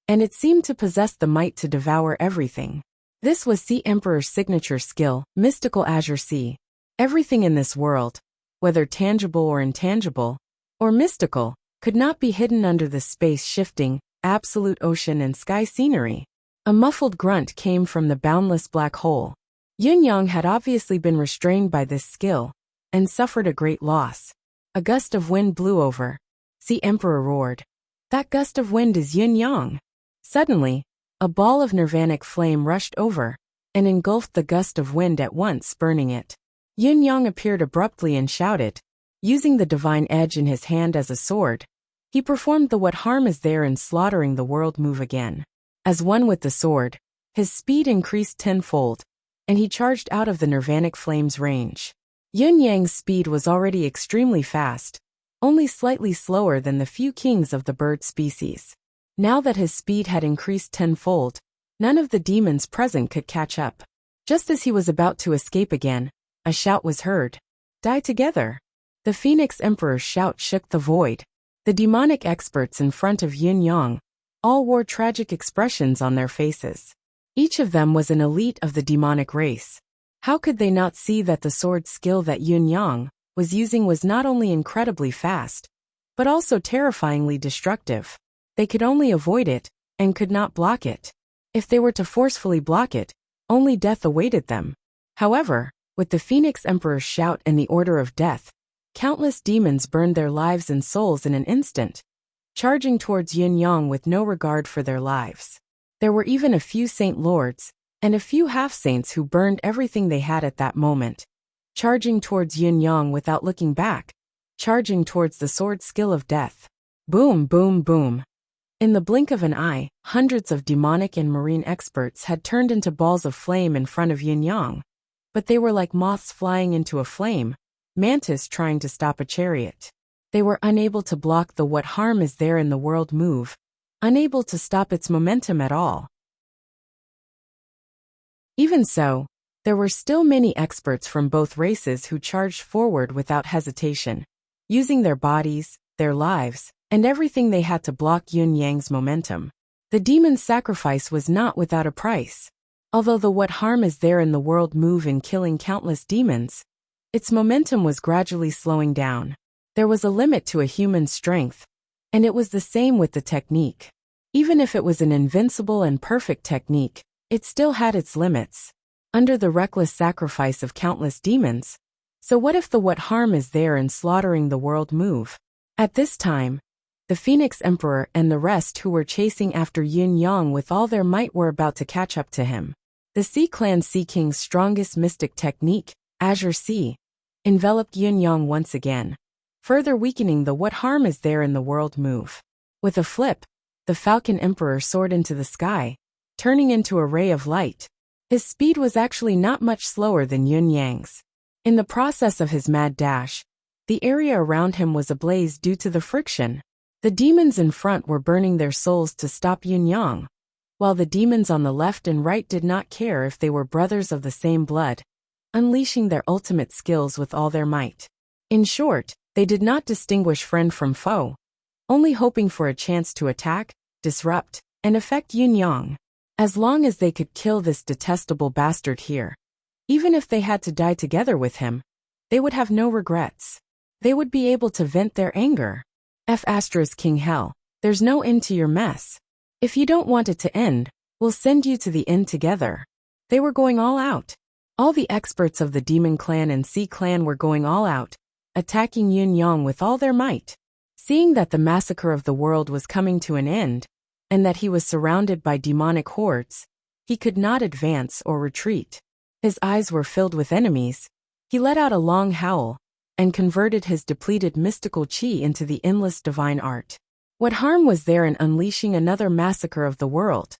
and it seemed to possess the might to devour everything. This was Sea Emperor's signature skill, Mystical Azure Sea. Everything in this world, whether tangible or intangible, or mystical, could not be hidden under the space-shifting, absolute ocean and sky scenery. A muffled grunt came from the boundless black hole. Yin Yang had obviously been restrained by this skill, and suffered a great loss. A gust of wind blew over. Sea Emperor roared. That gust of wind is Yin Yang. Suddenly, a ball of nirvanic flame rushed over, and engulfed the gust of wind at once, burning it. Yin Yang appeared abruptly and shouted, using the divine edge in his hand as a sword. He performed the "what harm is there in slaughtering the world" move again. As one with the sword, his speed increased tenfold, and he charged out of the nirvanic flame's range. Yin Yang's speed was already extremely fast, only slightly slower than the few kings of the bird species. Now that his speed had increased tenfold, none of the demons present could catch up. Just as he was about to escape again, a shout was heard. "Die together!" The Phoenix Emperor's shout shook the void. The demonic experts in front of Yin Yang all wore tragic expressions on their faces. Each of them was an elite of the demonic race. How could they not see that the sword skill that Yin Yang was using was not only incredibly fast, but also terrifyingly destructive? They could only avoid it, and could not block it. If they were to forcefully block it, only death awaited them. However, with the Phoenix Emperor's shout and the order of death, countless demons burned their lives and souls in an instant, charging towards Yin Yang with no regard for their lives. There were even a few Saint Lords, and a few half-saints who burned everything they had at that moment, charging towards Yin Yang without looking back, charging towards the sword skill of death. Boom, boom, boom. In the blink of an eye, hundreds of demonic and marine experts had turned into balls of flame in front of Yin Yang, but they were like moths flying into a flame, mantis trying to stop a chariot. They were unable to block the "what harm is there in the world" move, unable to stop its momentum at all. Even so, there were still many experts from both races who charged forward without hesitation, using their bodies, their lives, and everything they had to block Yin Yang's momentum. The demon's sacrifice was not without a price. Although the "what harm is there in the world" move in killing countless demons, its momentum was gradually slowing down. There was a limit to a human's strength, and it was the same with the technique. Even if it was an invincible and perfect technique, it still had its limits, under the reckless sacrifice of countless demons. So what if the "what harm is there in slaughtering the world" move? At this time, the Phoenix Emperor and the rest who were chasing after Yin Yang with all their might were about to catch up to him. The Sea Clan Sea King's strongest mystic technique, Azure Sea, enveloped Yin Yang once again, further weakening the "what harm is there in the world" move. With a flip, the Falcon Emperor soared into the sky, turning into a ray of light. His speed was actually not much slower than Yin Yang's. In the process of his mad dash, the area around him was ablaze due to the friction. The demons in front were burning their souls to stop Yin Yang, while the demons on the left and right did not care if they were brothers of the same blood, unleashing their ultimate skills with all their might. In short, they did not distinguish friend from foe, only hoping for a chance to attack, disrupt, and affect Yin Yang. As long as they could kill this detestable bastard here, even if they had to die together with him, they would have no regrets. They would be able to vent their anger. King Hell, there's no end to your mess. If you don't want it to end, we'll send you to the end together. They were going all out. All the experts of the Demon Clan and Sea Clan were going all out, attacking Yin Yang with all their might. Seeing that the massacre of the world was coming to an end, and that he was surrounded by demonic hordes, he could not advance or retreat. His eyes were filled with enemies. He let out a long howl, and converted his depleted mystical chi into the endless divine art. What harm was there in unleashing another massacre of the world?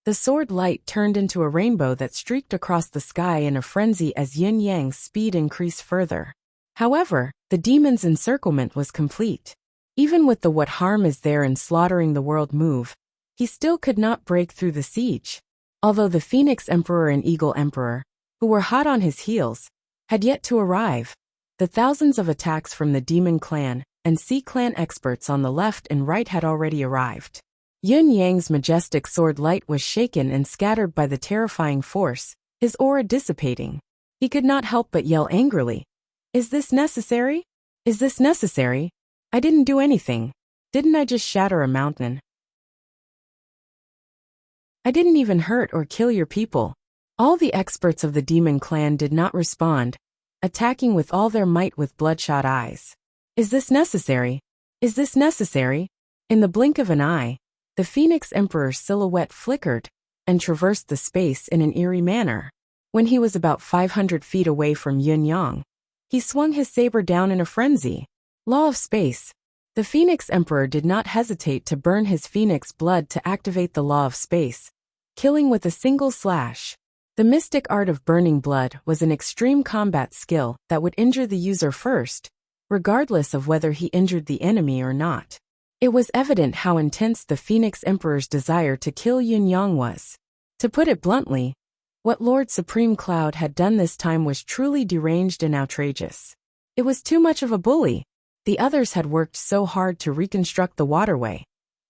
The sword light turned into a rainbow that streaked across the sky in a frenzy as Yin Yang's speed increased further. However, the demon's encirclement was complete. Even with the "what harm is there in slaughtering the world" move, he still could not break through the siege. Although the Phoenix Emperor and Eagle Emperor, who were hot on his heels, had yet to arrive, the thousands of attacks from the Demon Clan and Sea Clan experts on the left and right had already arrived. Yin Yang's majestic sword light was shaken and scattered by the terrifying force, his aura dissipating. He could not help but yell angrily, "Is this necessary? Is this necessary? I didn't do anything. Didn't I just shatter a mountain? I didn't even hurt or kill your people." All the experts of the Demon Clan did not respond, attacking with all their might with bloodshot eyes. "Is this necessary? Is this necessary?" In the blink of an eye, the Phoenix Emperor's silhouette flickered, and traversed the space in an eerie manner. When he was about 500 feet away from Yun-Yang, he swung his saber down in a frenzy. Law of space. The Phoenix Emperor did not hesitate to burn his phoenix blood to activate the law of space, killing with a single slash. The mystic art of burning blood was an extreme combat skill that would injure the user first, regardless of whether he injured the enemy or not. It was evident how intense the Phoenix Emperor's desire to kill Yun-Yang was. To put it bluntly, what Lord Supreme Cloud had done this time was truly deranged and outrageous. It was too much of a bully. The others had worked so hard to reconstruct the waterway,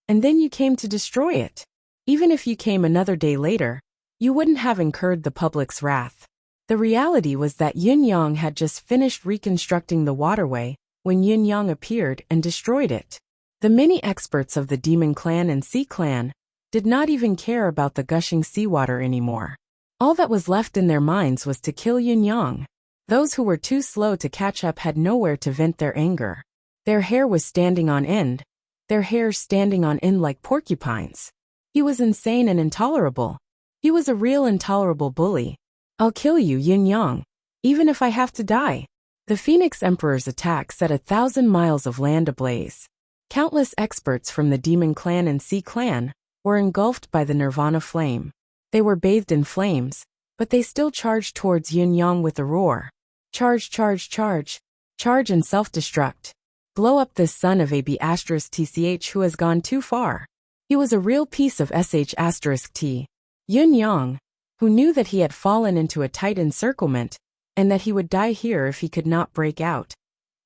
and then you came to destroy it. Even if you came another day later, you wouldn't have incurred the public's wrath. The reality was that Yun-Yang had just finished reconstructing the waterway when Yun-Yang appeared and destroyed it. The many experts of the Demon Clan and Sea Clan did not even care about the gushing seawater anymore. All that was left in their minds was to kill Yun-Yang. Those who were too slow to catch up had nowhere to vent their anger. Their hair was standing on end, their hairs standing on end like porcupines. He was insane and intolerable. He was a real intolerable bully. I'll kill you, Yun-Yang, even if I have to die. The Phoenix Emperor's attack set 1,000 miles of land ablaze. Countless experts from the Demon Clan and Sea Clan were engulfed by the Nirvana flame. They were bathed in flames, but they still charged towards Yun-Yang with a roar. Charge, charge, charge. Charge and self-destruct. Blow up this son of a B***TCH who has gone too far. He was a real piece of SH**T. Yun-Yang, who knew that he had fallen into a tight encirclement, and that he would die here if he could not break out,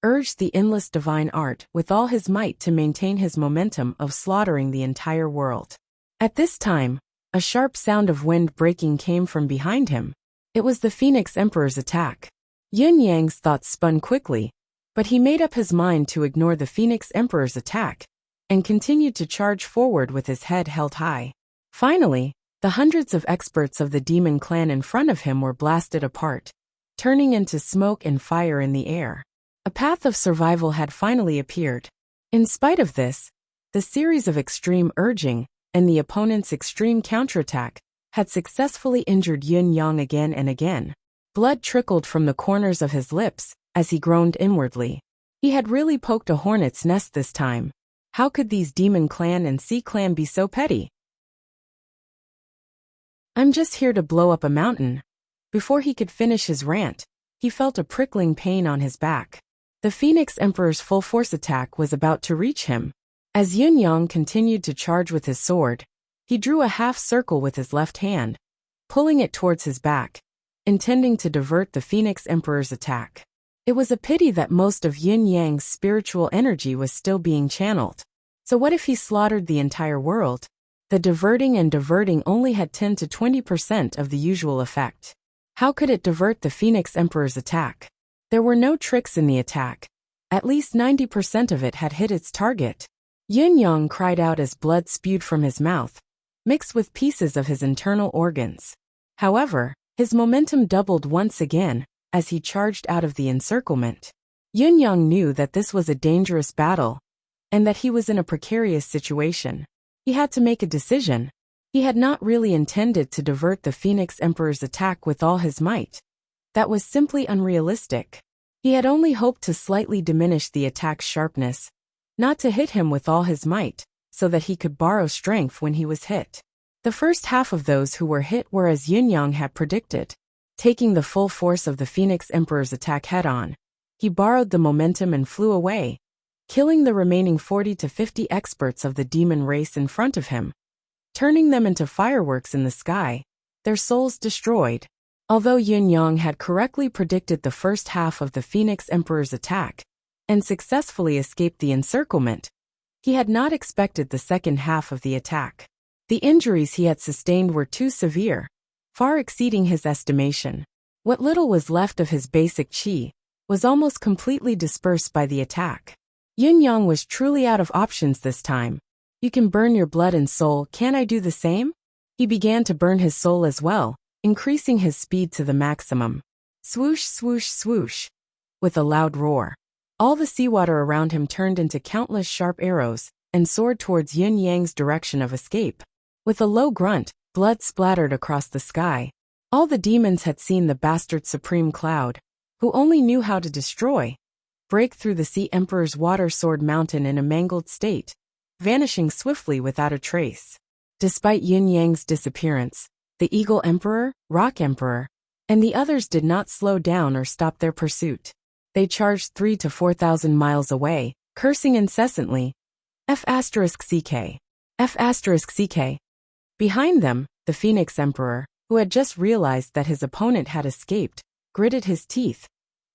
urged the endless divine art with all his might to maintain his momentum of slaughtering the entire world. At this time, a sharp sound of wind breaking came from behind him. It was the Phoenix Emperor's attack. Yun-Yang's thoughts spun quickly, but he made up his mind to ignore the Phoenix Emperor's attack and continued to charge forward with his head held high. Finally, the hundreds of experts of the Demon Clan in front of him were blasted apart, turning into smoke and fire in the air. A path of survival had finally appeared. In spite of this, the series of extreme urging and the opponent's extreme counterattack had successfully injured Yun-Yang again and again. Blood trickled from the corners of his lips as he groaned inwardly. He had really poked a hornet's nest this time. How could these Demon Clan and Sea Clan be so petty? I'm just here to blow up a mountain. Before he could finish his rant, he felt a prickling pain on his back. The Phoenix Emperor's full force attack was about to reach him. As Yun-Yang continued to charge with his sword, he drew a half circle with his left hand, pulling it towards his back, intending to divert the Phoenix Emperor's attack. It was a pity that most of Yun-Yang's spiritual energy was still being channeled. So what if he slaughtered the entire world? The diverting only had 10 to 20% of the usual effect. How could it divert the Phoenix Emperor's attack? There were no tricks in the attack. At least 90% of it had hit its target. Yun-Yang cried out as blood spewed from his mouth, mixed with pieces of his internal organs. However, his momentum doubled once again as he charged out of the encirclement. Yun-Yang knew that this was a dangerous battle, and that he was in a precarious situation. He had to make a decision. He had not really intended to divert the Phoenix Emperor's attack with all his might. That was simply unrealistic. He had only hoped to slightly diminish the attack's sharpness, not to hit him with all his might, so that he could borrow strength when he was hit. The first half of those who were hit were as Yun-Yang had predicted. Taking the full force of the Phoenix Emperor's attack head-on, he borrowed the momentum and flew away, killing the remaining 40 to 50 experts of the demon race in front of him, turning them into fireworks in the sky, their souls destroyed. Although Yun-Yang had correctly predicted the first half of the Phoenix Emperor's attack and successfully escaped the encirclement, he had not expected the second half of the attack. The injuries he had sustained were too severe, far exceeding his estimation. What little was left of his basic chi was almost completely dispersed by the attack. Yun-Yang was truly out of options this time. You can burn your blood and soul, can I do the same? He began to burn his soul as well, increasing his speed to the maximum. Swoosh, swoosh, swoosh. With a loud roar, all the seawater around him turned into countless sharp arrows and soared towards Yun-Yang's direction of escape. With a low grunt, Blood splattered across the sky. All the demons had seen the bastard supreme cloud, who only knew how to destroy, break through the Sea Emperor's water sword mountain in a mangled state, vanishing swiftly without a trace. Despite Yin Yang's disappearance, the Eagle Emperor, Rock Emperor, and the others did not slow down or stop their pursuit. They charged 3,000 to 4,000 miles away, cursing incessantly. F***CK. F***CK. Behind them, the Phoenix Emperor, who had just realized that his opponent had escaped, gritted his teeth,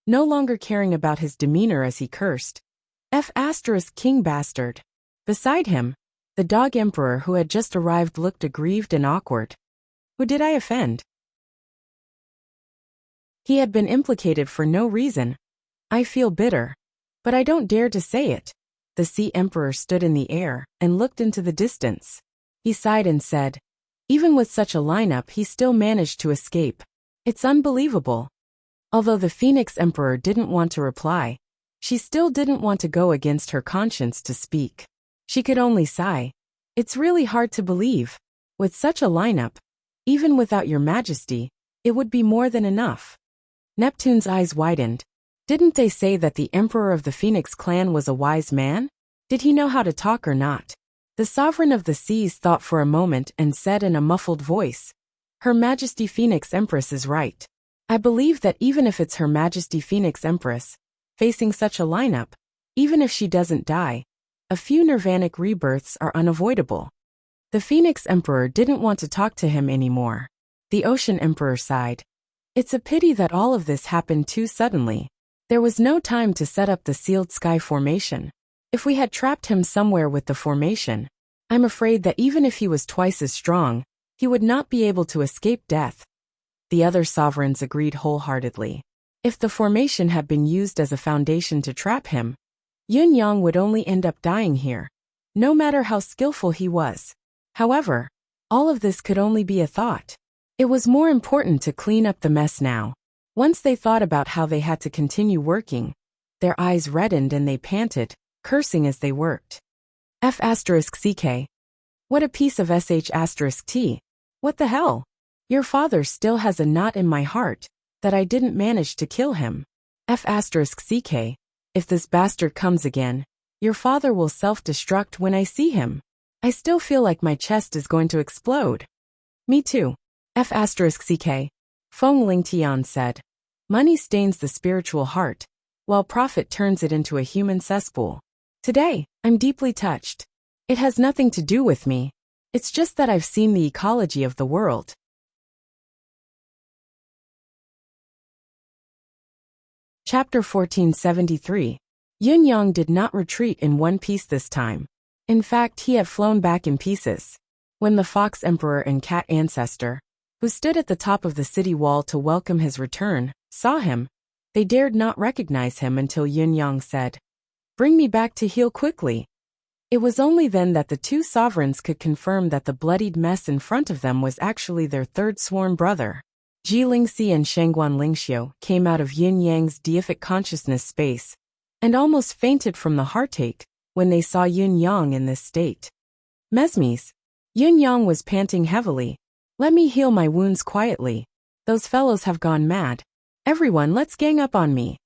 no longer caring about his demeanor as he cursed. King bastard. Beside him, the Dog Emperor who had just arrived looked aggrieved and awkward. Who did I offend? He had been implicated for no reason. I feel bitter. But I don't dare to say it. The Sea Emperor stood in the air and looked into the distance. He sighed and said, even with such a lineup he still managed to escape. It's unbelievable. Although the Phoenix Emperor didn't want to reply, she still didn't want to go against her conscience to speak. She could only sigh. It's really hard to believe. With such a lineup, even without your majesty, it would be more than enough. Neptune's eyes widened. Didn't they say that the Emperor of the Phoenix clan was a wise man? Did he know how to talk or not? The Sovereign of the Seas thought for a moment and said in a muffled voice, Her Majesty Phoenix Empress is right. I believe that even if it's Her Majesty Phoenix Empress, facing such a lineup, even if she doesn't die, a few nirvanic rebirths are unavoidable. The Phoenix Emperor didn't want to talk to him anymore. The Ocean Emperor sighed. It's a pity that all of this happened too suddenly. There was no time to set up the sealed sky formation. If we had trapped him somewhere with the formation, I'm afraid that even if he was twice as strong, he would not be able to escape death. The other sovereigns agreed wholeheartedly. If the formation had been used as a foundation to trap him, Yun Yang would only end up dying here, no matter how skillful he was. However, all of this could only be a thought. It was more important to clean up the mess now. Once they thought about how they had to continue working, their eyes reddened and they panted, cursing as they worked. F***CK. What a piece of sh**t. What the hell? Your father still has a knot in my heart, that I didn't manage to kill him. F***CK. If this bastard comes again, your father will self-destruct when I see him. I still feel like my chest is going to explode. Me too. F***CK. Feng Lingtian said. Money stains the spiritual heart, while profit turns it into a human cesspool. Today, I'm deeply touched. It has nothing to do with me. It's just that I've seen the ecology of the world. Chapter 1473. Yun Yang did not retreat in one piece this time. In fact, he had flown back in pieces. When the Fox Emperor and Cat Ancestor, who stood at the top of the city wall to welcome his return, saw him, they dared not recognize him until Yun Yang said, Bring me back to heal quickly. It was only then that the two sovereigns could confirm that the bloodied mess in front of them was actually their third sworn brother. Ji Lingxi and Shangguan Lingxiu came out of Yin Yang's deific consciousness space, and almost fainted from the heartache when they saw Yun Yang in this state. Mesmes. Yun Yang was panting heavily. Let me heal my wounds quietly. Those fellows have gone mad. Everyone, let's gang up on me.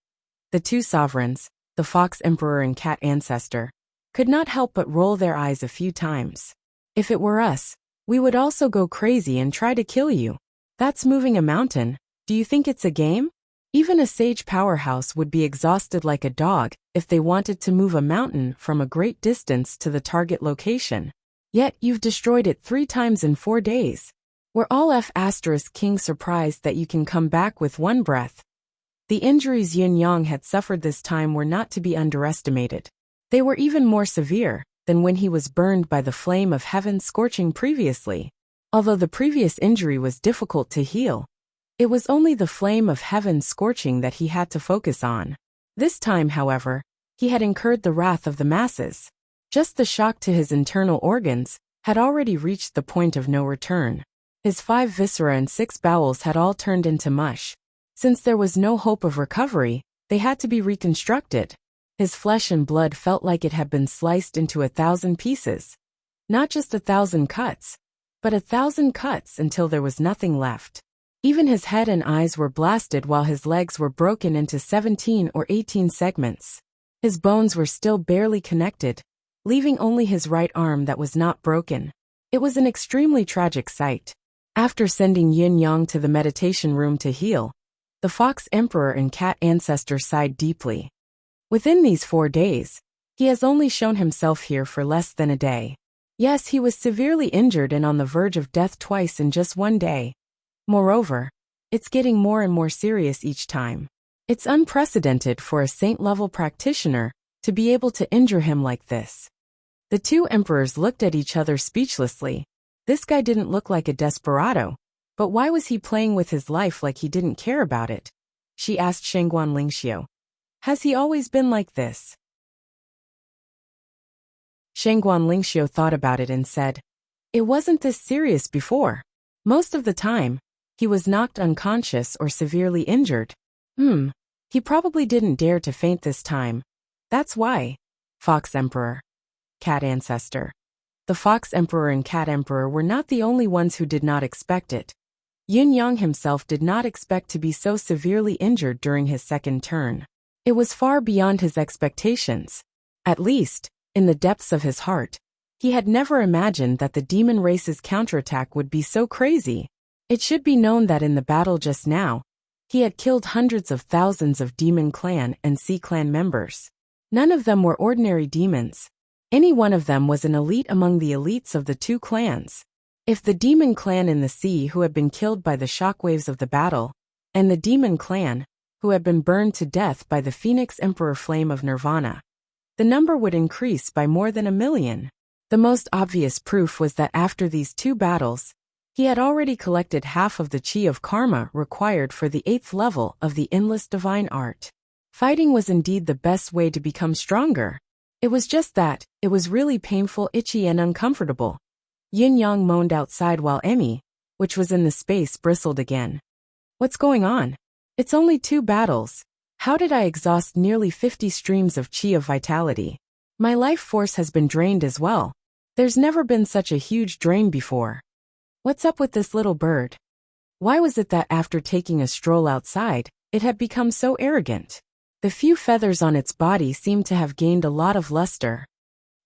The two sovereigns, the Fox Emperor and Cat Ancestor, could not help but roll their eyes a few times. If it were us, we would also go crazy and try to kill you. That's moving a mountain. Do you think it's a game? Even a sage powerhouse would be exhausted like a dog if they wanted to move a mountain from a great distance to the target location. Yet you've destroyed it 3 times in 4 days. We're all King surprised that you can come back with one breath. The injuries Yun Yang had suffered this time were not to be underestimated. They were even more severe than when he was burned by the flame of heaven scorching previously. Although the previous injury was difficult to heal, it was only the flame of heaven scorching that he had to focus on. This time, however, he had incurred the wrath of the masses. Just the shock to his internal organs had already reached the point of no return. His 5 viscera and 6 bowels had all turned into mush. Since there was no hope of recovery, they had to be reconstructed. His flesh and blood felt like it had been sliced into 1,000 pieces. Not just 1,000 cuts, but 1,000 cuts until there was nothing left. Even his head and eyes were blasted while his legs were broken into 17 or 18 segments. His bones were still barely connected, leaving only his right arm that was not broken. It was an extremely tragic sight. After sending Yin Yang to the meditation room to heal, the Fox Emperor and Cat Ancestor sighed deeply. Within these 4 days, he has only shown himself here for less than a day. Yes, he was severely injured and on the verge of death twice in just 1 day. Moreover, it's getting more and more serious each time. It's unprecedented for a saint-level practitioner to be able to injure him like this. The two emperors looked at each other speechlessly. This guy didn't look like a desperado, but why was he playing with his life like he didn't care about it? She asked Shengguan Lingxiu. Has he always been like this? Shengguan Lingxiu thought about it and said, it wasn't this serious before. Most of the time, he was knocked unconscious or severely injured. He probably didn't dare to faint this time. That's why. Fox Emperor. Cat Ancestor. The Fox Emperor and Cat Emperor were not the only ones who did not expect it. Yin Yang himself did not expect to be so severely injured during his second turn. It was far beyond his expectations. At least, in the depths of his heart, he had never imagined that the demon race's counterattack would be so crazy. It should be known that in the battle just now, he had killed hundreds of thousands of Demon Clan and Sea Clan members. None of them were ordinary demons. Any one of them was an elite among the elites of the two clans. If the Demon Clan in the sea who had been killed by the shockwaves of the battle, and the Demon Clan, who had been burned to death by the Phoenix Emperor Flame of Nirvana, the number would increase by more than 1 million. The most obvious proof was that after these 2 battles, he had already collected half of the chi of karma required for the 8th level of the endless divine art. Fighting was indeed the best way to become stronger. It was just that, it was really painful, itchy and uncomfortable. Yin Yang moaned outside while Emmy, which was in the space, bristled again. What's going on? It's only 2 battles. How did I exhaust nearly 50 streams of chi of vitality? My life force has been drained as well. There's never been such a huge drain before. What's up with this little bird? Why was it that after taking a stroll outside, it had become so arrogant? The few feathers on its body seemed to have gained a lot of luster.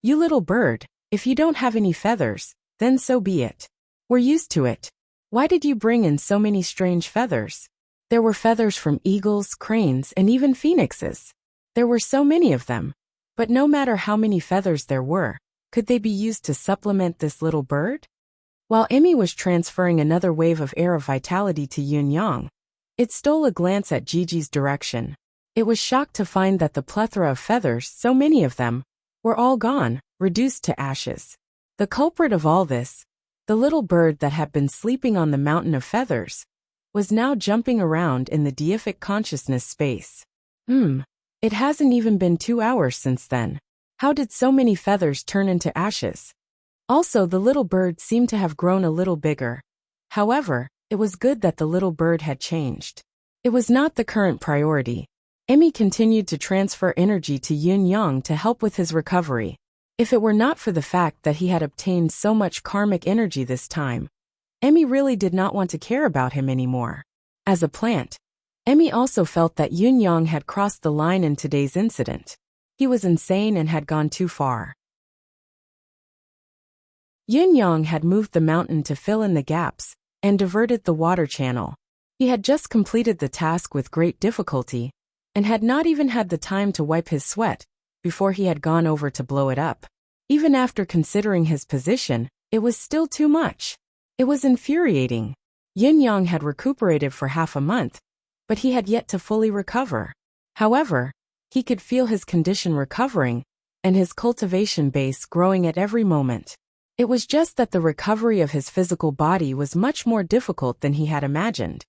You little bird, if you don't have any feathers, then so be it. We're used to it. Why did you bring in so many strange feathers? There were feathers from eagles, cranes, and even phoenixes. There were so many of them. But no matter how many feathers there were, could they be used to supplement this little bird? While Emmy was transferring another wave of air of vitality to Yin Yang, it stole a glance at Gigi's direction. It was shocked to find that the plethora of feathers, so many of them, were all gone, reduced to ashes. The culprit of all this, the little bird that had been sleeping on the mountain of feathers, was now jumping around in the deific consciousness space. It hasn't even been 2 hours since then. How did so many feathers turn into ashes? Also, the little bird seemed to have grown a little bigger. However, it was good that the little bird had changed. It was not the current priority. Emmy continued to transfer energy to Yin Yang to help with his recovery. If it were not for the fact that he had obtained so much karmic energy this time, Emmy really did not want to care about him anymore. As a plant, Emmy also felt that Yin Yang had crossed the line in today's incident. He was insane and had gone too far. Yin Yang had moved the mountain to fill in the gaps and diverted the water channel. He had just completed the task with great difficulty and had not even had the time to wipe his sweat before he had gone over to blow it up. Even after considering his position, it was still too much. It was infuriating. Yin Yang had recuperated for half a month, but he had yet to fully recover. However, he could feel his condition recovering and his cultivation base growing at every moment. It was just that the recovery of his physical body was much more difficult than he had imagined.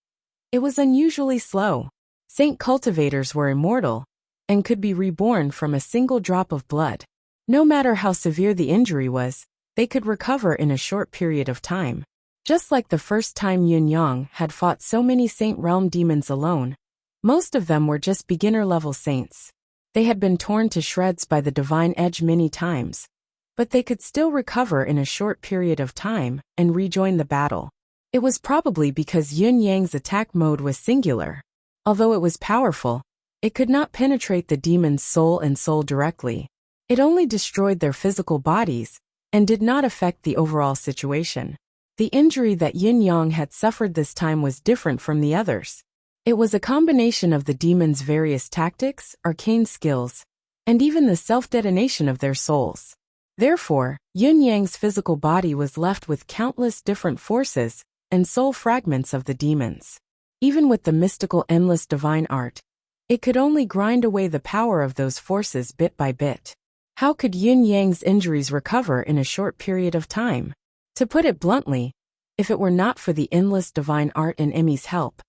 It was unusually slow. Saint cultivators were immortal and could be reborn from a single drop of blood. No matter how severe the injury was, they could recover in a short period of time. Just like the first time Yin Yang had fought so many Saint Realm demons alone, most of them were just beginner-level saints. They had been torn to shreds by the divine edge many times, but they could still recover in a short period of time and rejoin the battle. It was probably because Yin Yang's attack mode was singular. Although it was powerful, it could not penetrate the demon's soul and soul directly. It only destroyed their physical bodies and did not affect the overall situation. The injury that Yin Yang had suffered this time was different from the others. It was a combination of the demon's various tactics, arcane skills, and even the self-detonation of their souls. Therefore, Yin Yang's physical body was left with countless different forces and soul fragments of the demons. Even with the mystical endless divine art, it could only grind away the power of those forces bit by bit. How could Yin Yang's injuries recover in a short period of time? To put it bluntly, if it were not for the endless divine art and Emmy's help,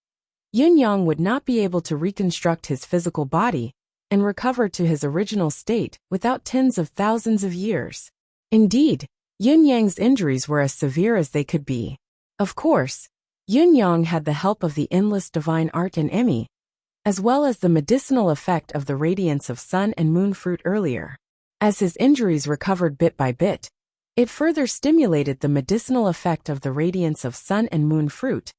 Yin Yang would not be able to reconstruct his physical body and recover to his original state without tens of thousands of years. Indeed, Yin Yang's injuries were as severe as they could be. Of course, Yin Yang had the help of the endless divine art and Emmy, as well as the medicinal effect of the radiance of sun and moon fruit earlier. As his injuries recovered bit by bit, it further stimulated the medicinal effect of the radiance of sun and moon fruit,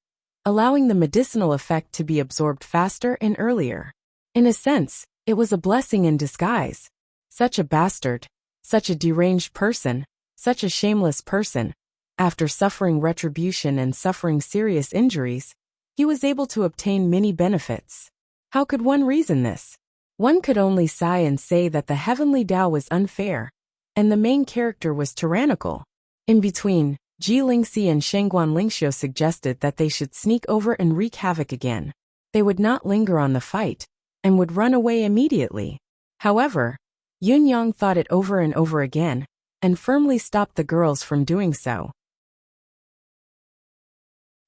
allowing the medicinal effect to be absorbed faster and earlier. In a sense, it was a blessing in disguise. Such a bastard, such a deranged person, such a shameless person. After suffering retribution and suffering serious injuries, he was able to obtain many benefits. How could one reason this? One could only sigh and say that the heavenly Tao was unfair, and the main character was tyrannical. In between, Ji Lingxi and Shengguan Lingxiu suggested that they should sneak over and wreak havoc again. They would not linger on the fight, and would run away immediately. However, Yun Yang thought it over and over again, and firmly stopped the girls from doing so.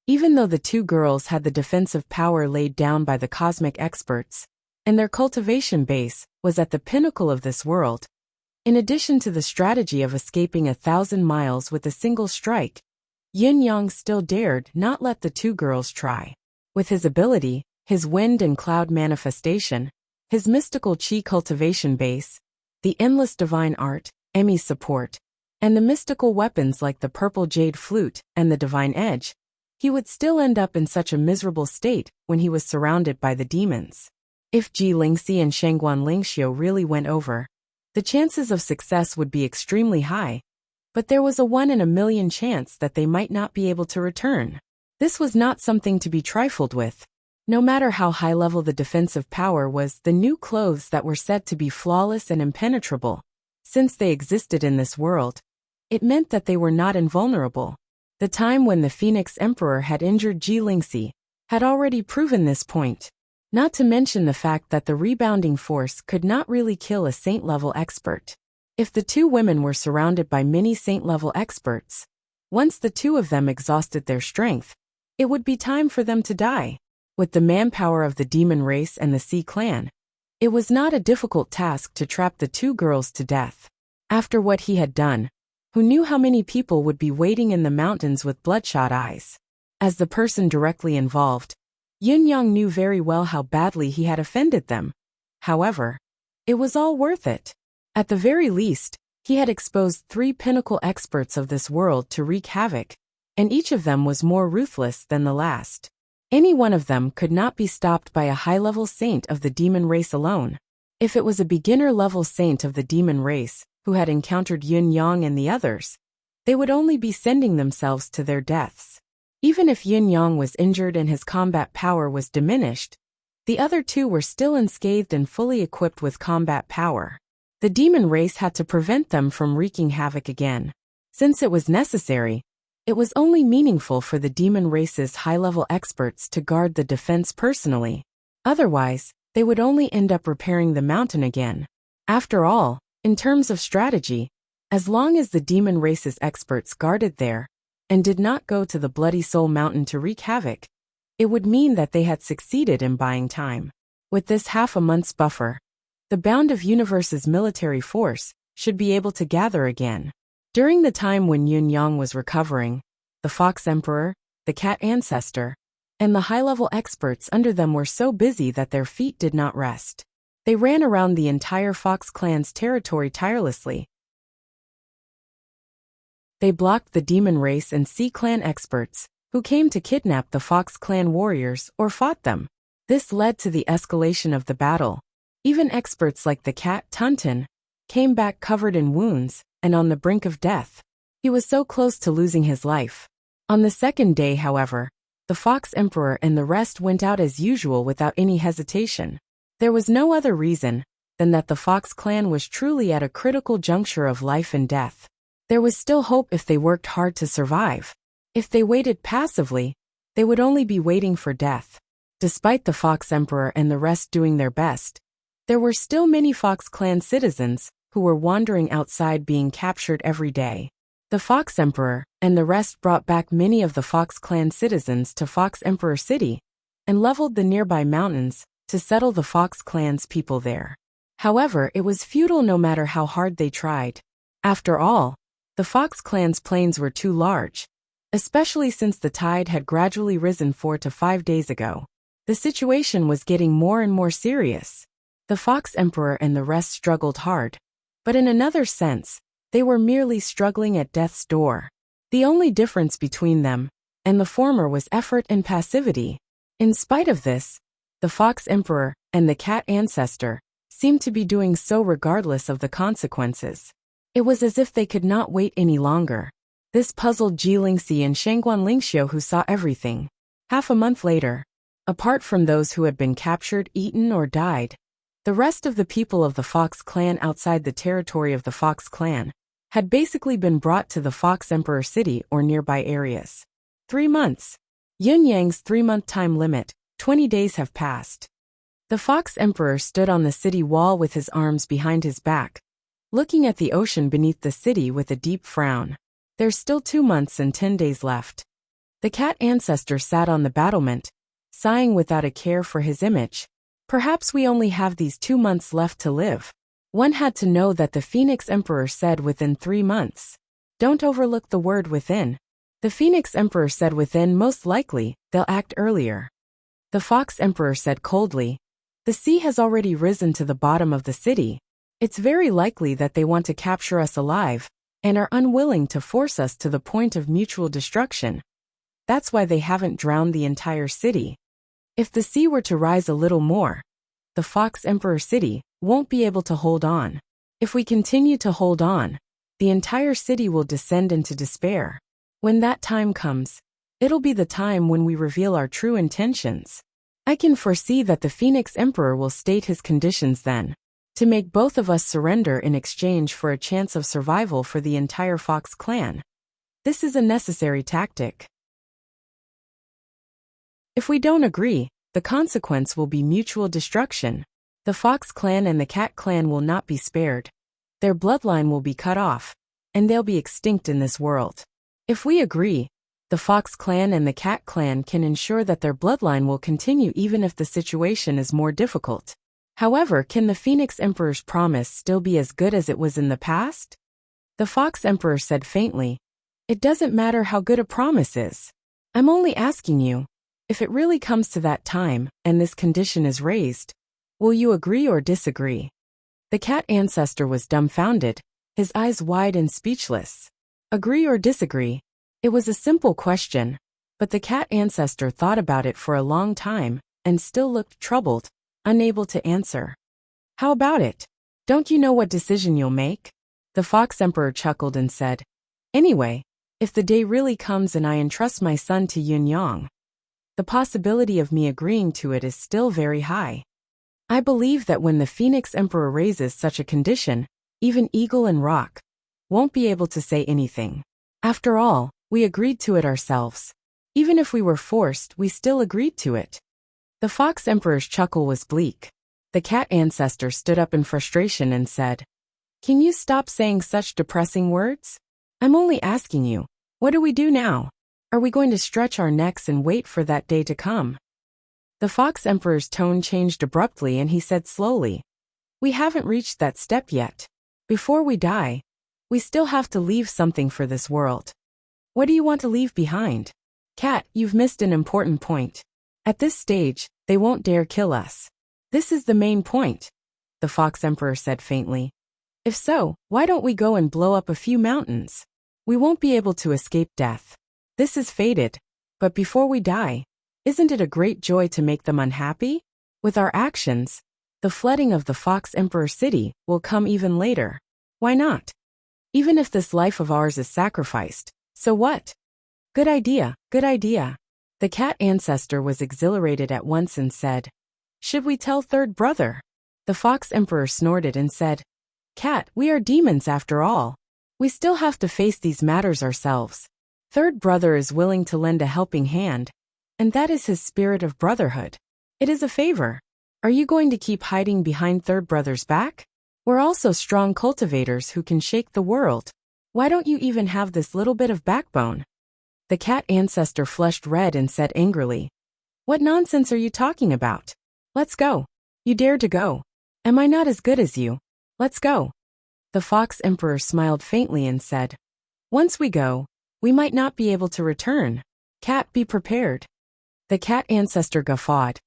Even though the two girls had the defensive power laid down by the cosmic experts, and their cultivation base was at the pinnacle of this world, in addition to the strategy of escaping 1,000 miles with a single strike, Yin Yang still dared not let the two girls try. With his ability, his wind and cloud manifestation, his mystical qi cultivation base, the endless divine art, Emmy's support, and the mystical weapons like the purple jade flute and the divine edge, he would still end up in such a miserable state when he was surrounded by the demons. If Ji Lingxi and Shengguan Lingxiu really went over, the chances of success would be extremely high, but there was a 1 in a million chance that they might not be able to return. This was not something to be trifled with. No matter how high-level the defensive power was, the new clothes that were said to be flawless and impenetrable, since they existed in this world, it meant that they were not invulnerable. The time when the Phoenix Emperor had injured Ji Lingxi had already proven this point. Not to mention the fact that the rebounding force could not really kill a saint-level expert. If the two women were surrounded by many saint-level experts, once the two of them exhausted their strength, it would be time for them to die. With the manpower of the demon race and the Sea clan, it was not a difficult task to trap the two girls to death. After what he had done, who knew how many people would be waiting in the mountains with bloodshot eyes? As the person directly involved, Yin Yang knew very well how badly he had offended them. However, it was all worth it. At the very least, he had exposed 3 pinnacle experts of this world to wreak havoc, and each of them was more ruthless than the last. Any one of them could not be stopped by a high-level saint of the demon race alone. If it was a beginner-level saint of the demon race who had encountered Yin Yang and the others, they would only be sending themselves to their deaths. Even if Yin Yang was injured and his combat power was diminished, the other two were still unscathed and fully equipped with combat power. The demon race had to prevent them from wreaking havoc again. Since it was necessary, it was only meaningful for the demon race's high-level experts to guard the defense personally. Otherwise, they would only end up repairing the mountain again. After all, in terms of strategy, as long as the demon race's experts guarded there, and did not go to the Bloody Soul Mountain to wreak havoc, it would mean that they had succeeded in buying time. With this half a month's buffer, the Bound of Universe's military force should be able to gather again. During the time when Yun Yang was recovering, the Fox Emperor, the Cat Ancestor, and the high-level experts under them were so busy that their feet did not rest. They ran around the entire Fox clan's territory tirelessly, They blocked the demon race and sea clan experts, who came to kidnap the Fox clan warriors or fought them. This led to the escalation of the battle. Even experts like the cat Tunton came back covered in wounds and on the brink of death. He was so close to losing his life. On the second day, however, the Fox Emperor and the rest went out as usual without any hesitation. There was no other reason than that the Fox clan was truly at a critical juncture of life and death. There was still hope if they worked hard to survive. If they waited passively, they would only be waiting for death. Despite the Fox Emperor and the rest doing their best, there were still many Fox clan citizens who were wandering outside being captured every day. The Fox Emperor and the rest brought back many of the Fox clan citizens to Fox Emperor City and leveled the nearby mountains to settle the Fox clan's people there. However, it was futile no matter how hard they tried. After all, the Fox clan's plains were too large, especially since the tide had gradually risen 4 to 5 days ago. The situation was getting more and more serious. The Fox Emperor and the rest struggled hard, but in another sense, they were merely struggling at death's door. The only difference between them and the former was effort and passivity. In spite of this, the Fox Emperor and the cat ancestor seemed to be doing so regardless of the consequences. It was as if they could not wait any longer. This puzzled Ji Lingxi and Shangguan Lingxiu, who saw everything. Half a month later, apart from those who had been captured, eaten, or died, the rest of the people of the Fox clan outside the territory of the Fox clan had basically been brought to the Fox Emperor City or nearby areas. 3 months. Yun Yang's 3-month time limit, 20 days have passed. The Fox Emperor stood on the city wall with his arms behind his back, looking at the ocean beneath the city with a deep frown. There's still 2 months and 10 days left. The cat ancestor sat on the battlement, sighing without a care for his image. Perhaps we only have these 2 months left to live. One had to know that the Phoenix Emperor said within 3 months. Don't overlook the word within. The Phoenix Emperor said within, most likely, they'll act earlier. The Fox Emperor said coldly, the sea has already risen to the bottom of the city. It's very likely that they want to capture us alive and are unwilling to force us to the point of mutual destruction. That's why they haven't drowned the entire city. If the sea were to rise a little more, the Fox Emperor City won't be able to hold on. If we continue to hold on, the entire city will descend into despair. When that time comes, it'll be the time when we reveal our true intentions. I can foresee that the Phoenix Emperor will state his conditions then, to make both of us surrender in exchange for a chance of survival for the entire Fox clan. This is a necessary tactic. If we don't agree, the consequence will be mutual destruction. The Fox clan and the Cat clan will not be spared. Their bloodline will be cut off, and they'll be extinct in this world. If we agree, the Fox clan and the Cat clan can ensure that their bloodline will continue even if the situation is more difficult. However, can the Phoenix Emperor's promise still be as good as it was in the past? The Fox Emperor said faintly, it doesn't matter how good a promise is. I'm only asking you, if it really comes to that time, and this condition is raised, will you agree or disagree? The cat ancestor was dumbfounded, his eyes wide and speechless. Agree or disagree? It was a simple question, but the cat ancestor thought about it for a long time, and still looked troubled, unable to answer. How about it? Don't you know what decision you'll make? The Fox Emperor chuckled and said, anyway, if the day really comes and I entrust my son to Yun Yang, the possibility of me agreeing to it is still very high. I believe that when the Phoenix Emperor raises such a condition, even Eagle and Rock won't be able to say anything. After all, we agreed to it ourselves. Even if we were forced, we still agreed to it. The Fox Emperor's chuckle was bleak. The cat ancestor stood up in frustration and said, can you stop saying such depressing words? I'm only asking you, what do we do now? Are we going to stretch our necks and wait for that day to come? The Fox Emperor's tone changed abruptly and he said slowly, we haven't reached that step yet. Before we die, we still have to leave something for this world. What do you want to leave behind? Cat, you've missed an important point. At this stage, they won't dare kill us. This is the main point, the Fox Emperor said faintly. If so, why don't we go and blow up a few mountains? We won't be able to escape death. This is fated. But before we die, isn't it a great joy to make them unhappy? With our actions, the flooding of the Fox Emperor city will come even later. Why not? Even if this life of ours is sacrificed, so what? Good idea, good idea. The cat ancestor was exhilarated at once and said, "Should we tell third brother?" The Fox Emperor snorted and said, "Cat, we are demons after all. We still have to face these matters ourselves. Third brother is willing to lend a helping hand, and that is his spirit of brotherhood. It is a favor. Are you going to keep hiding behind third brother's back? We're also strong cultivators who can shake the world. Why don't you even have this little bit of backbone?" The cat ancestor flushed red and said angrily, "What nonsense are you talking about? Let's go. You dare to go. Am I not as good as you? Let's go." The Fox Emperor smiled faintly and said, "Once we go, we might not be able to return. Cat, be prepared." The cat ancestor guffawed.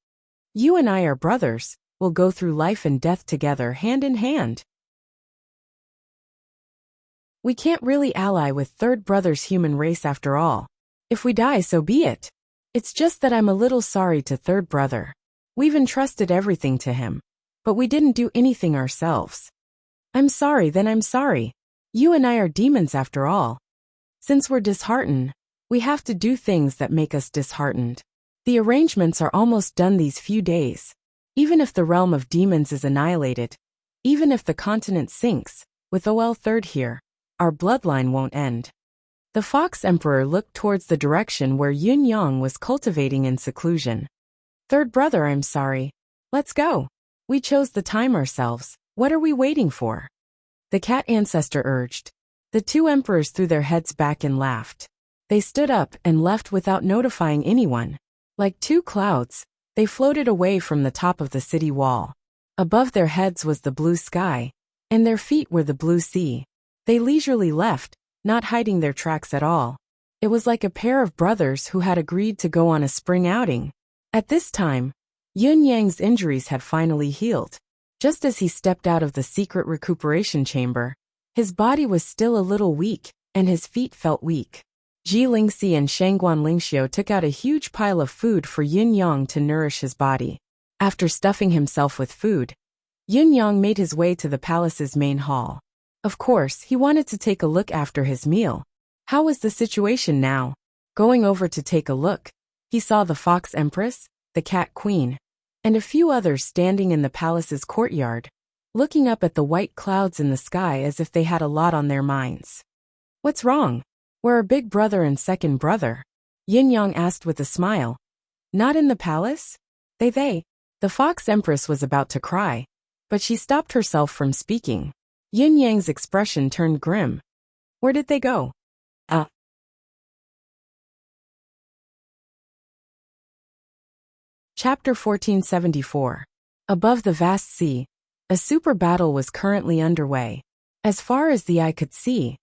"You and I are brothers. We'll go through life and death together hand in hand. We can't really ally with third brother's human race after all. If we die, so be it. It's just that I'm a little sorry to third brother. We've entrusted everything to him, but we didn't do anything ourselves. I'm sorry, then I'm sorry. You and I are demons after all. Since we're disheartened, we have to do things that make us disheartened. The arrangements are almost done these few days. Even if the realm of demons is annihilated, even if the continent sinks, with OL third here, our bloodline won't end." The Fox Emperor looked towards the direction where Yun Yang was cultivating in seclusion. "Third brother, I'm sorry. Let's go. We chose the time ourselves. What are we waiting for?" The cat ancestor urged. The two emperors threw their heads back and laughed. They stood up and left without notifying anyone. Like two clouds, they floated away from the top of the city wall. Above their heads was the blue sky, and their feet were the blue sea. They leisurely left, not hiding their tracks at all. It was like a pair of brothers who had agreed to go on a spring outing. At this time, Yun Yang's injuries had finally healed. Just as he stepped out of the secret recuperation chamber, his body was still a little weak, and his feet felt weak. Ji Lingxi and Shangguan Lingxiu took out a huge pile of food for Yun Yang to nourish his body. After stuffing himself with food, Yun Yang made his way to the palace's main hall. Of course, he wanted to take a look after his meal. How was the situation now? Going over to take a look, he saw the Fox Empress, the Cat Queen, and a few others standing in the palace's courtyard, looking up at the white clouds in the sky as if they had a lot on their minds. "What's wrong? Where are big brother and second brother?" Yin Yang asked with a smile. "Not in the palace? They. The Fox Empress was about to cry, but she stopped herself from speaking. Yin Yang's expression turned grim. "Where did they go?" Chapter 1474. Above the vast sea, a super battle was currently underway. As far as the eye could see,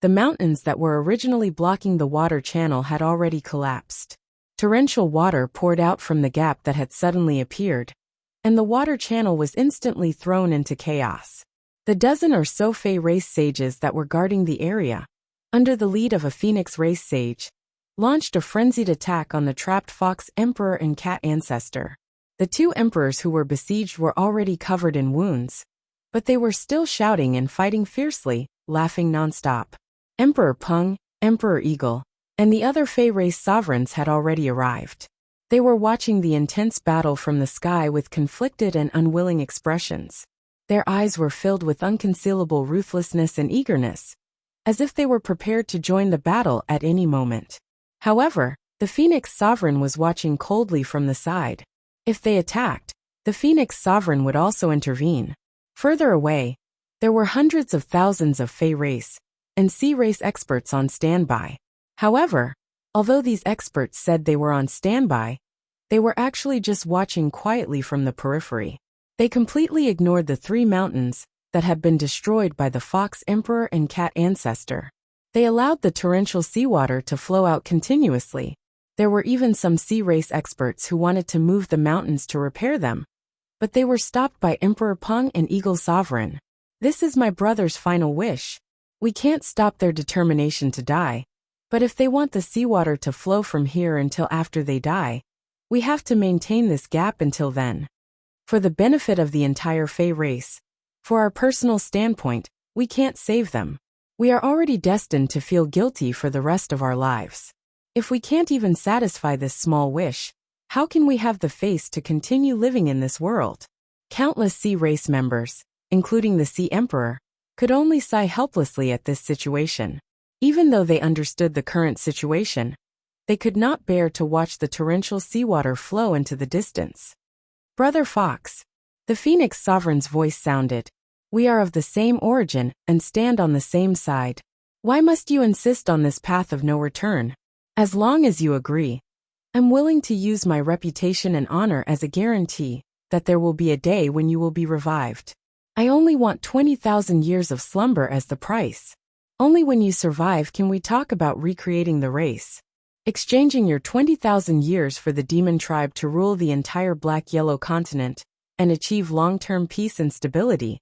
the mountains that were originally blocking the water channel had already collapsed. Torrential water poured out from the gap that had suddenly appeared, and the water channel was instantly thrown into chaos. The dozen or so Fey race sages that were guarding the area, under the lead of a Phoenix race sage, launched a frenzied attack on the trapped Fox Emperor and Cat Ancestor. The two emperors who were besieged were already covered in wounds, but they were still shouting and fighting fiercely, laughing nonstop. Emperor Peng, Emperor Eagle, and the other Fey race sovereigns had already arrived. They were watching the intense battle from the sky with conflicted and unwilling expressions. Their eyes were filled with unconcealable ruthlessness and eagerness, as if they were prepared to join the battle at any moment. However, the Phoenix Sovereign was watching coldly from the side. If they attacked, the Phoenix Sovereign would also intervene. Further away, there were hundreds of thousands of Fey race and Sea race experts on standby. However, although these experts said they were on standby, they were actually just watching quietly from the periphery. They completely ignored the three mountains that had been destroyed by the Fox Emperor and Cat Ancestor. They allowed the torrential seawater to flow out continuously. There were even some sea race experts who wanted to move the mountains to repair them, but they were stopped by Emperor Peng and Eagle Sovereign. "This is my brother's final wish. We can't stop their determination to die, but if they want the seawater to flow from here until after they die, we have to maintain this gap until then. For the benefit of the entire Fae race, for our personal standpoint, we can't save them. We are already destined to feel guilty for the rest of our lives. If we can't even satisfy this small wish, how can we have the face to continue living in this world? Countless Sea race members, including the Sea Emperor, could only sigh helplessly at this situation. Even though they understood the current situation, they could not bear to watch the torrential seawater flow into the distance. Brother Fox, the Phoenix Sovereign's voice sounded, we are of the same origin and stand on the same side. Why must you insist on this path of no return? As long as you agree, I'm willing to use my reputation and honor as a guarantee that there will be a day when you will be revived. I only want 20,000 years of slumber as the price. Only when you survive can we talk about recreating the race. Exchanging your 20,000 years for the demon tribe to rule the entire black-yellow continent and achieve long-term peace and stability.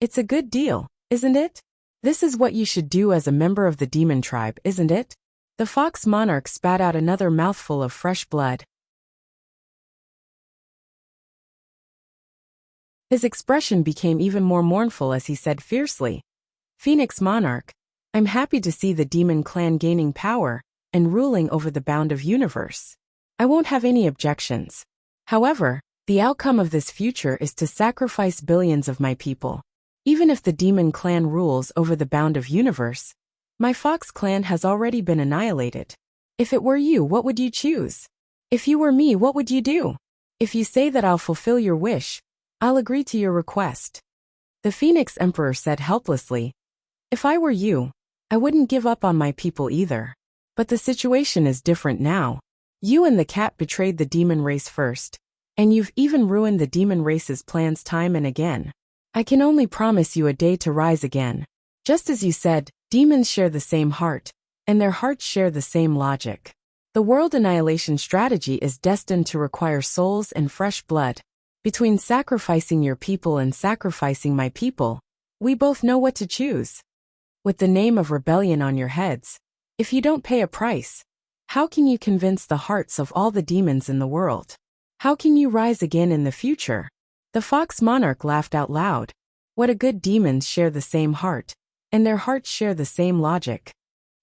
It's a good deal, isn't it? This is what you should do as a member of the demon tribe, isn't it? The fox monarch spat out another mouthful of fresh blood. His expression became even more mournful as he said fiercely, Phoenix Monarch, I'm happy to see the demon clan gaining power and ruling over the bound of universe. I won't have any objections. However, the outcome of this future is to sacrifice billions of my people. Even if the demon clan rules over the bound of universe, my fox clan has already been annihilated. If it were you, what would you choose? If you were me, what would you do? If you say that I'll fulfill your wish, I'll agree to your request. The Phoenix Emperor said helplessly, if I were you, I wouldn't give up on my people either. But the situation is different now. You and the cat betrayed the demon race first, and you've even ruined the demon race's plans time and again. I can only promise you a day to rise again. Just as you said, demons share the same heart, and their hearts share the same logic. The world annihilation strategy is destined to require souls and fresh blood. Between sacrificing your people and sacrificing my people, we both know what to choose. With the name of rebellion on your heads, if you don't pay a price, how can you convince the hearts of all the demons in the world? How can you rise again in the future? The fox monarch laughed out loud. What a good demons share the same heart, and their hearts share the same logic.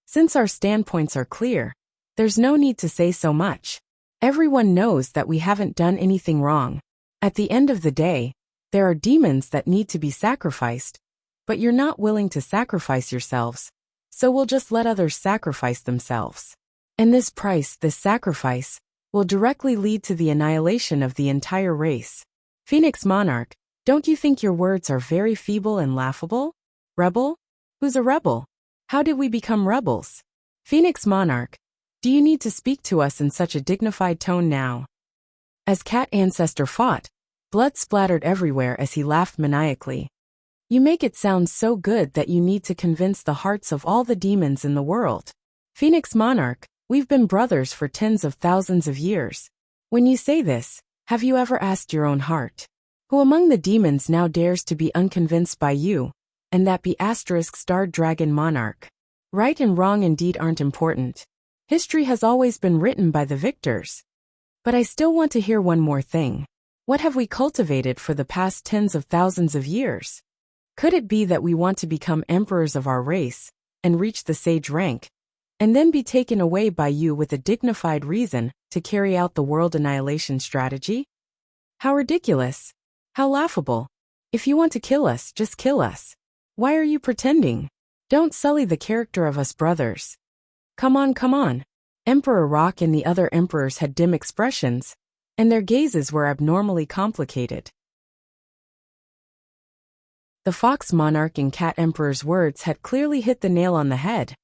Since our standpoints are clear, there's no need to say so much. Everyone knows that we haven't done anything wrong. At the end of the day, there are demons that need to be sacrificed, but you're not willing to sacrifice yourselves, so we'll just let others sacrifice themselves. And this price, this sacrifice, will directly lead to the annihilation of the entire race. Phoenix Monarch, don't you think your words are very feeble and laughable? Rebel? Who's a rebel? How did we become rebels? Phoenix Monarch, do you need to speak to us in such a dignified tone now? As Cat Ancestor fought, blood splattered everywhere as he laughed maniacally. You make it sound so good that you need to convince the hearts of all the demons in the world. Phoenix Monarch, we've been brothers for tens of thousands of years. When you say this, have you ever asked your own heart? Who among the demons now dares to be unconvinced by you, and that be *starred dragon monarch? Right and wrong indeed aren't important. History has always been written by the victors. But I still want to hear one more thing. What have we cultivated for the past tens of thousands of years? Could it be that we want to become emperors of our race, and reach the sage rank, and then be taken away by you with a dignified reason to carry out the world annihilation strategy? How ridiculous! How laughable! If you want to kill us, just kill us. Why are you pretending? Don't sully the character of us brothers. Come on, come on. Emperor Rock and the other emperors had dim expressions, and their gazes were abnormally complicated. The Fox Monarch and Cat Emperor's words had clearly hit the nail on the head.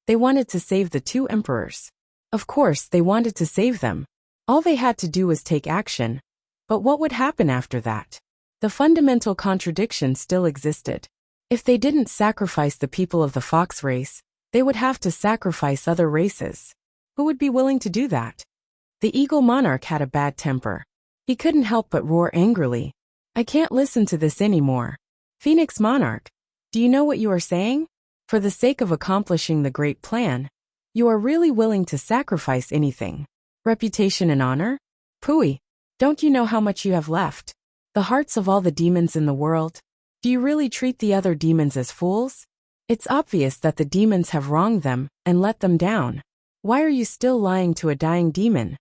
They wanted to save the two emperors. Of course, they wanted to save them. All they had to do was take action. But what would happen after that? The fundamental contradiction still existed. If they didn't sacrifice the people of the fox race, they would have to sacrifice other races. Who would be willing to do that? The Eagle Monarch had a bad temper. He couldn't help but roar angrily. I can't listen to this anymore. Phoenix Monarch, do you know what you are saying? For the sake of accomplishing the great plan, you are really willing to sacrifice anything. Reputation and honor? Pooey, don't you know how much you have left? The hearts of all the demons in the world? Do you really treat the other demons as fools? It's obvious that the demons have wronged them and let them down. Why are you still lying to a dying demon?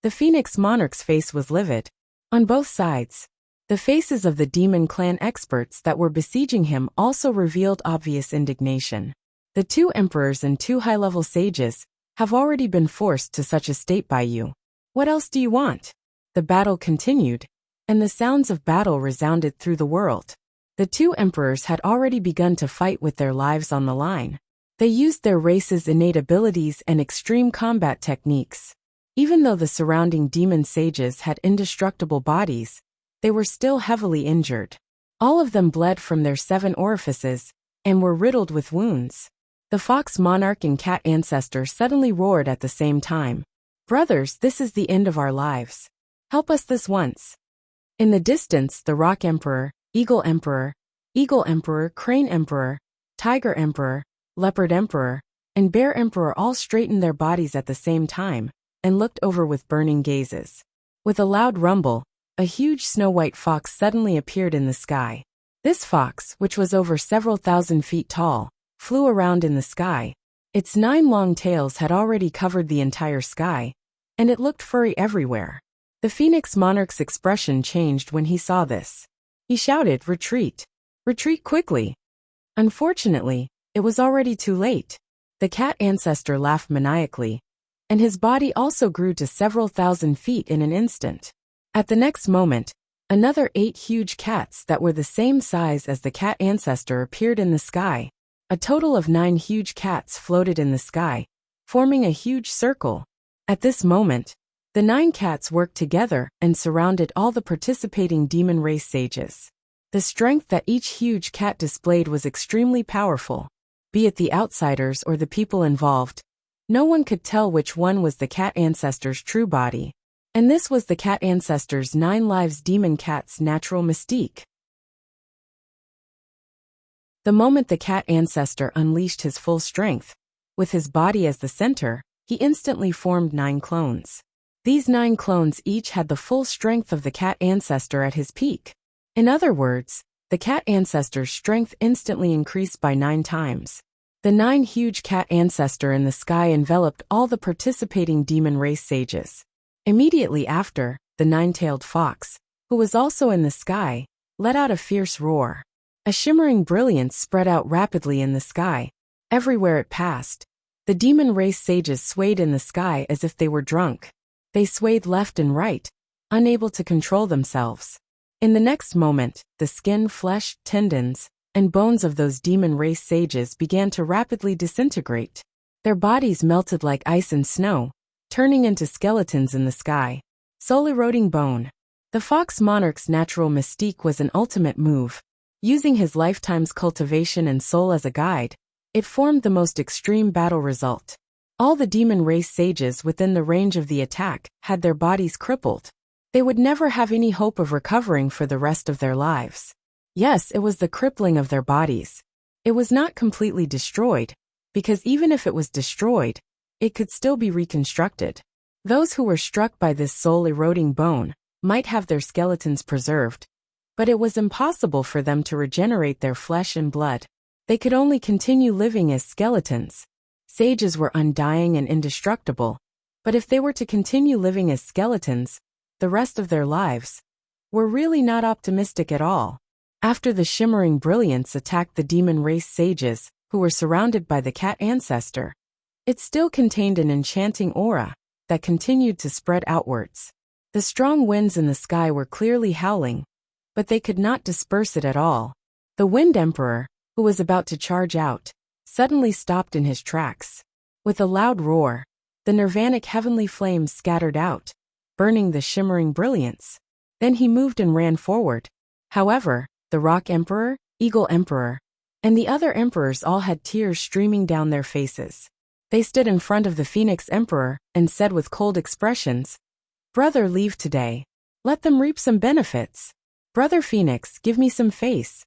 The Phoenix Monarch's face was livid. On both sides, the faces of the demon clan experts that were besieging him also revealed obvious indignation. The 2 emperors and 2 high-level sages have already been forced to such a state by you. What else do you want? The battle continued, and the sounds of battle resounded through the world. The 2 emperors had already begun to fight with their lives on the line. They used their race's innate abilities and extreme combat techniques. Even though the surrounding demon sages had indestructible bodies, they were still heavily injured. All of them bled from their 7 orifices and were riddled with wounds. The fox monarch and cat ancestor suddenly roared at the same time. Brothers, this is the end of our lives. Help us this once. In the distance, the Rock Emperor, Eagle Emperor, Crane Emperor, Tiger Emperor, Leopard Emperor, and Bear Emperor all straightened their bodies at the same time and looked over with burning gazes. With a loud rumble, a huge snow-white fox suddenly appeared in the sky. This fox, which was over several thousand feet tall, flew around in the sky. Its 9 long tails had already covered the entire sky, and it looked furry everywhere. The Phoenix Monarch's expression changed when he saw this. He shouted, "Retreat! Retreat quickly!" Unfortunately, it was already too late. The cat ancestor laughed maniacally, and his body also grew to several thousand feet in an instant. At the next moment, another 8 huge cats that were the same size as the cat ancestor appeared in the sky. A total of 9 huge cats floated in the sky, forming a huge circle. At this moment, the 9 cats worked together and surrounded all the participating demon race sages. The strength that each huge cat displayed was extremely powerful. Be it the outsiders or the people involved, no one could tell which one was the cat ancestor's true body. And this was the cat ancestor's 9 lives demon cat's natural mystique. The moment the cat ancestor unleashed his full strength, with his body as the center, he instantly formed 9 clones. These 9 clones each had the full strength of the cat ancestor at his peak. In other words, the cat ancestor's strength instantly increased by 9 times. The 9 huge cat ancestor in the sky enveloped all the participating demon race sages. Immediately after, the 9-tailed fox, who was also in the sky, let out a fierce roar. A shimmering brilliance spread out rapidly in the sky. Everywhere it passed, the demon race sages swayed in the sky as if they were drunk. They swayed left and right, unable to control themselves. In the next moment, the skin, flesh, tendons, and bones of those demon race sages began to rapidly disintegrate. Their bodies melted like ice and snow, turning into skeletons in the sky. Soul-eroding bone. The fox monarch's natural mystique was an ultimate move. Using his lifetime's cultivation and soul as a guide, it formed the most extreme battle result. All the demon race sages within the range of the attack had their bodies crippled. They would never have any hope of recovering for the rest of their lives. Yes, it was the crippling of their bodies. It was not completely destroyed, because even if it was destroyed, it could still be reconstructed. Those who were struck by this soul-eroding bone might have their skeletons preserved, but it was impossible for them to regenerate their flesh and blood. They could only continue living as skeletons. Sages were undying and indestructible, but if they were to continue living as skeletons the rest of their lives, were really not optimistic at all. After the shimmering brilliance attacked the demon race sages, who were surrounded by the cat ancestor, it still contained an enchanting aura that continued to spread outwards. The strong winds in the sky were clearly howling, but they could not disperse it at all. The Wind Emperor, who was about to charge out, suddenly stopped in his tracks. With a loud roar, the nirvanic heavenly flames scattered out, burning the shimmering brilliance. Then he moved and ran forward. However, the Rock Emperor, Eagle Emperor, and the other emperors all had tears streaming down their faces. They stood in front of the Phoenix Emperor and said with cold expressions, "Brother, leave today. Let them reap some benefits. Brother Phoenix, give me some face."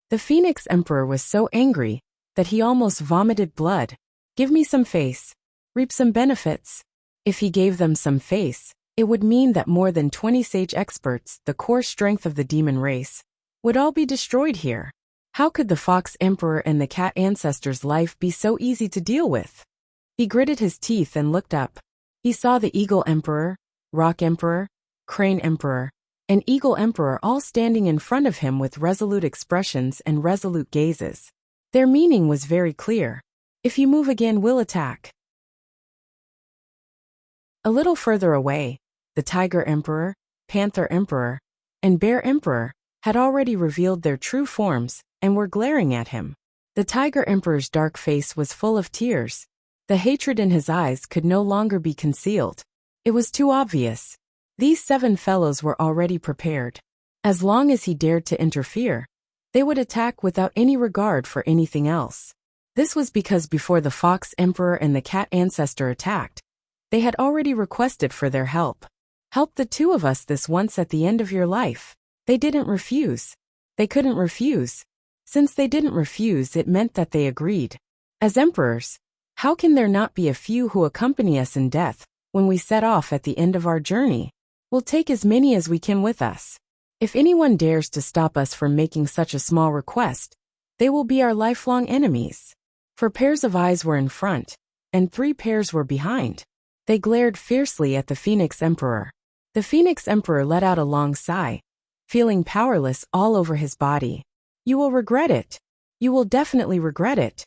The Phoenix Emperor was so angry that he almost vomited blood. Give me some face. Reap some benefits. If he gave them some face, it would mean that more than 20 sage experts, the core strength of the demon race, would all be destroyed here. How could the Fox Emperor and the Cat Ancestor's life be so easy to deal with? He gritted his teeth and looked up. He saw the Eagle Emperor, Rock Emperor, Crane Emperor, and Eagle Emperor all standing in front of him with resolute expressions and resolute gazes. Their meaning was very clear. If you move again, we'll attack. A little further away, the Tiger Emperor, Panther Emperor, and Bear Emperor had already revealed their true forms and were glaring at him. The Tiger Emperor's dark face was full of tears. The hatred in his eyes could no longer be concealed. It was too obvious. These 7 fellows were already prepared. As long as he dared to interfere, they would attack without any regard for anything else. This was because before the Fox Emperor and the Cat Ancestor attacked, they had already requested for their help. Help the 2 of us this once at the end of your life. They didn't refuse. They couldn't refuse. Since they didn't refuse, it meant that they agreed. As emperors, how can there not be a few who accompany us in death when we set off at the end of our journey? We'll take as many as we can with us. If anyone dares to stop us from making such a small request, they will be our lifelong enemies. 4 pairs of eyes were in front, and 3 pairs were behind. They glared fiercely at the Phoenix Emperor. The Phoenix Emperor let out a long sigh, feeling powerless all over his body. You will regret it. You will definitely regret it.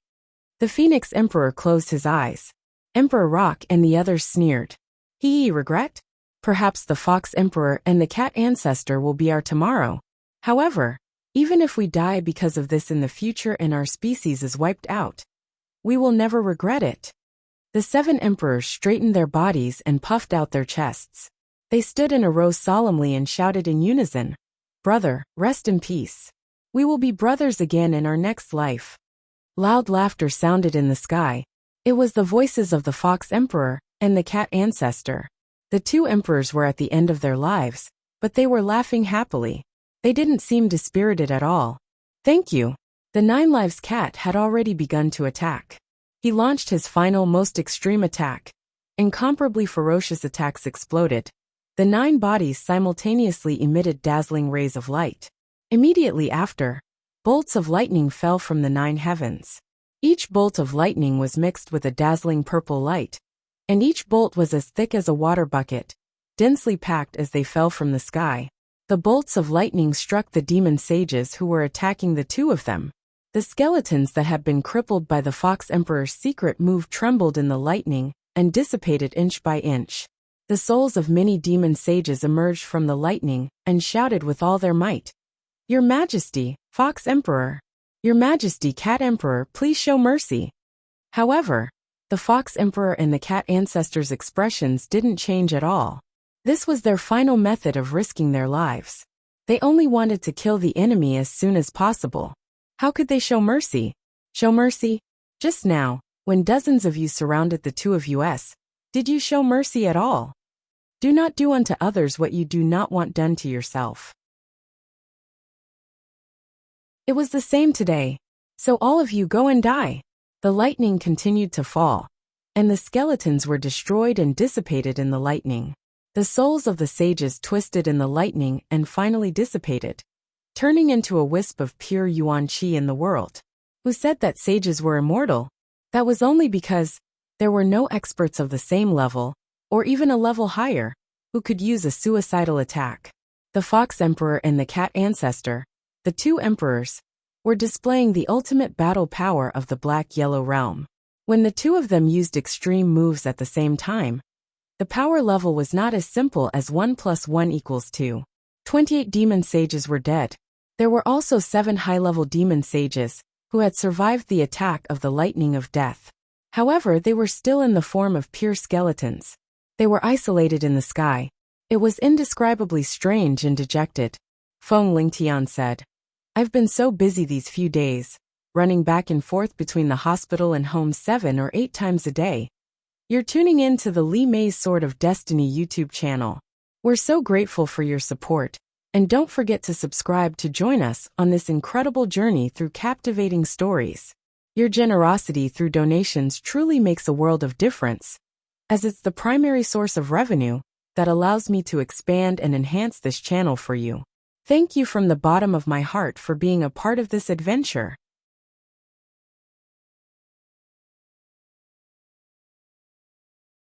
The Phoenix Emperor closed his eyes. Emperor Rock and the others sneered. Regret? Perhaps the Fox Emperor and the Cat Ancestor will be our tomorrow. However, even if we die because of this in the future and our species is wiped out, we will never regret it. The 7 emperors straightened their bodies and puffed out their chests. They stood in a row solemnly and shouted in unison, "Brother, rest in peace. We will be brothers again in our next life." Loud laughter sounded in the sky. It was the voices of the Fox Emperor and the Cat Ancestor. The 2 emperors were at the end of their lives, but they were laughing happily. They didn't seem dispirited at all. Thank you. The 9 Lives Cat had already begun to attack. He launched his final, most extreme attack. Incomparably ferocious attacks exploded. The 9 bodies simultaneously emitted dazzling rays of light. Immediately after, bolts of lightning fell from the 9 heavens. Each bolt of lightning was mixed with a dazzling purple light, and each bolt was as thick as a water bucket, densely packed as they fell from the sky. The bolts of lightning struck the demon sages who were attacking the 2 of them. The skeletons that had been crippled by the Fox Emperor's secret move trembled in the lightning and dissipated inch by inch. The souls of many demon sages emerged from the lightning and shouted with all their might, "Your Majesty, Fox Emperor! Your Majesty, Cat Emperor, please show mercy!" However, the Fox Emperor and the Cat Ancestor's expressions didn't change at all. This was their final method of risking their lives. They only wanted to kill the enemy as soon as possible. How could they show mercy? Show mercy? Just now, when dozens of you surrounded the 2 of us, did you show mercy at all? Do not do unto others what you do not want done to yourself. It was the same today. So all of you go and die. The lightning continued to fall, and the skeletons were destroyed and dissipated in the lightning. The souls of the sages twisted in the lightning and finally dissipated, turning into a wisp of pure yuan qi in the world. Who said that sages were immortal? That was only because there were no experts of the same level, or even a level higher, who could use a suicidal attack. The Fox Emperor and the Cat Ancestor, the 2 emperors, were displaying the ultimate battle power of the Black-Yellow realm. When the 2 of them used extreme moves at the same time, the power level was not as simple as 1 + 1 = 2. 28 demon sages were dead. There were also 7 high-level demon sages, who had survived the attack of the lightning of death. However, they were still in the form of pure skeletons. They were isolated in the sky. It was indescribably strange and dejected. Feng Lingtian said, "I've been so busy these few days, running back and forth between the hospital and home 7 or 8 times a day. You're tuning in to the Li Mei's Sword of Destiny YouTube channel. We're so grateful for your support, and don't forget to subscribe to join us on this incredible journey through captivating stories." Your generosity through donations truly makes a world of difference, as it's the primary source of revenue that allows me to expand and enhance this channel for you. Thank you from the bottom of my heart for being a part of this adventure.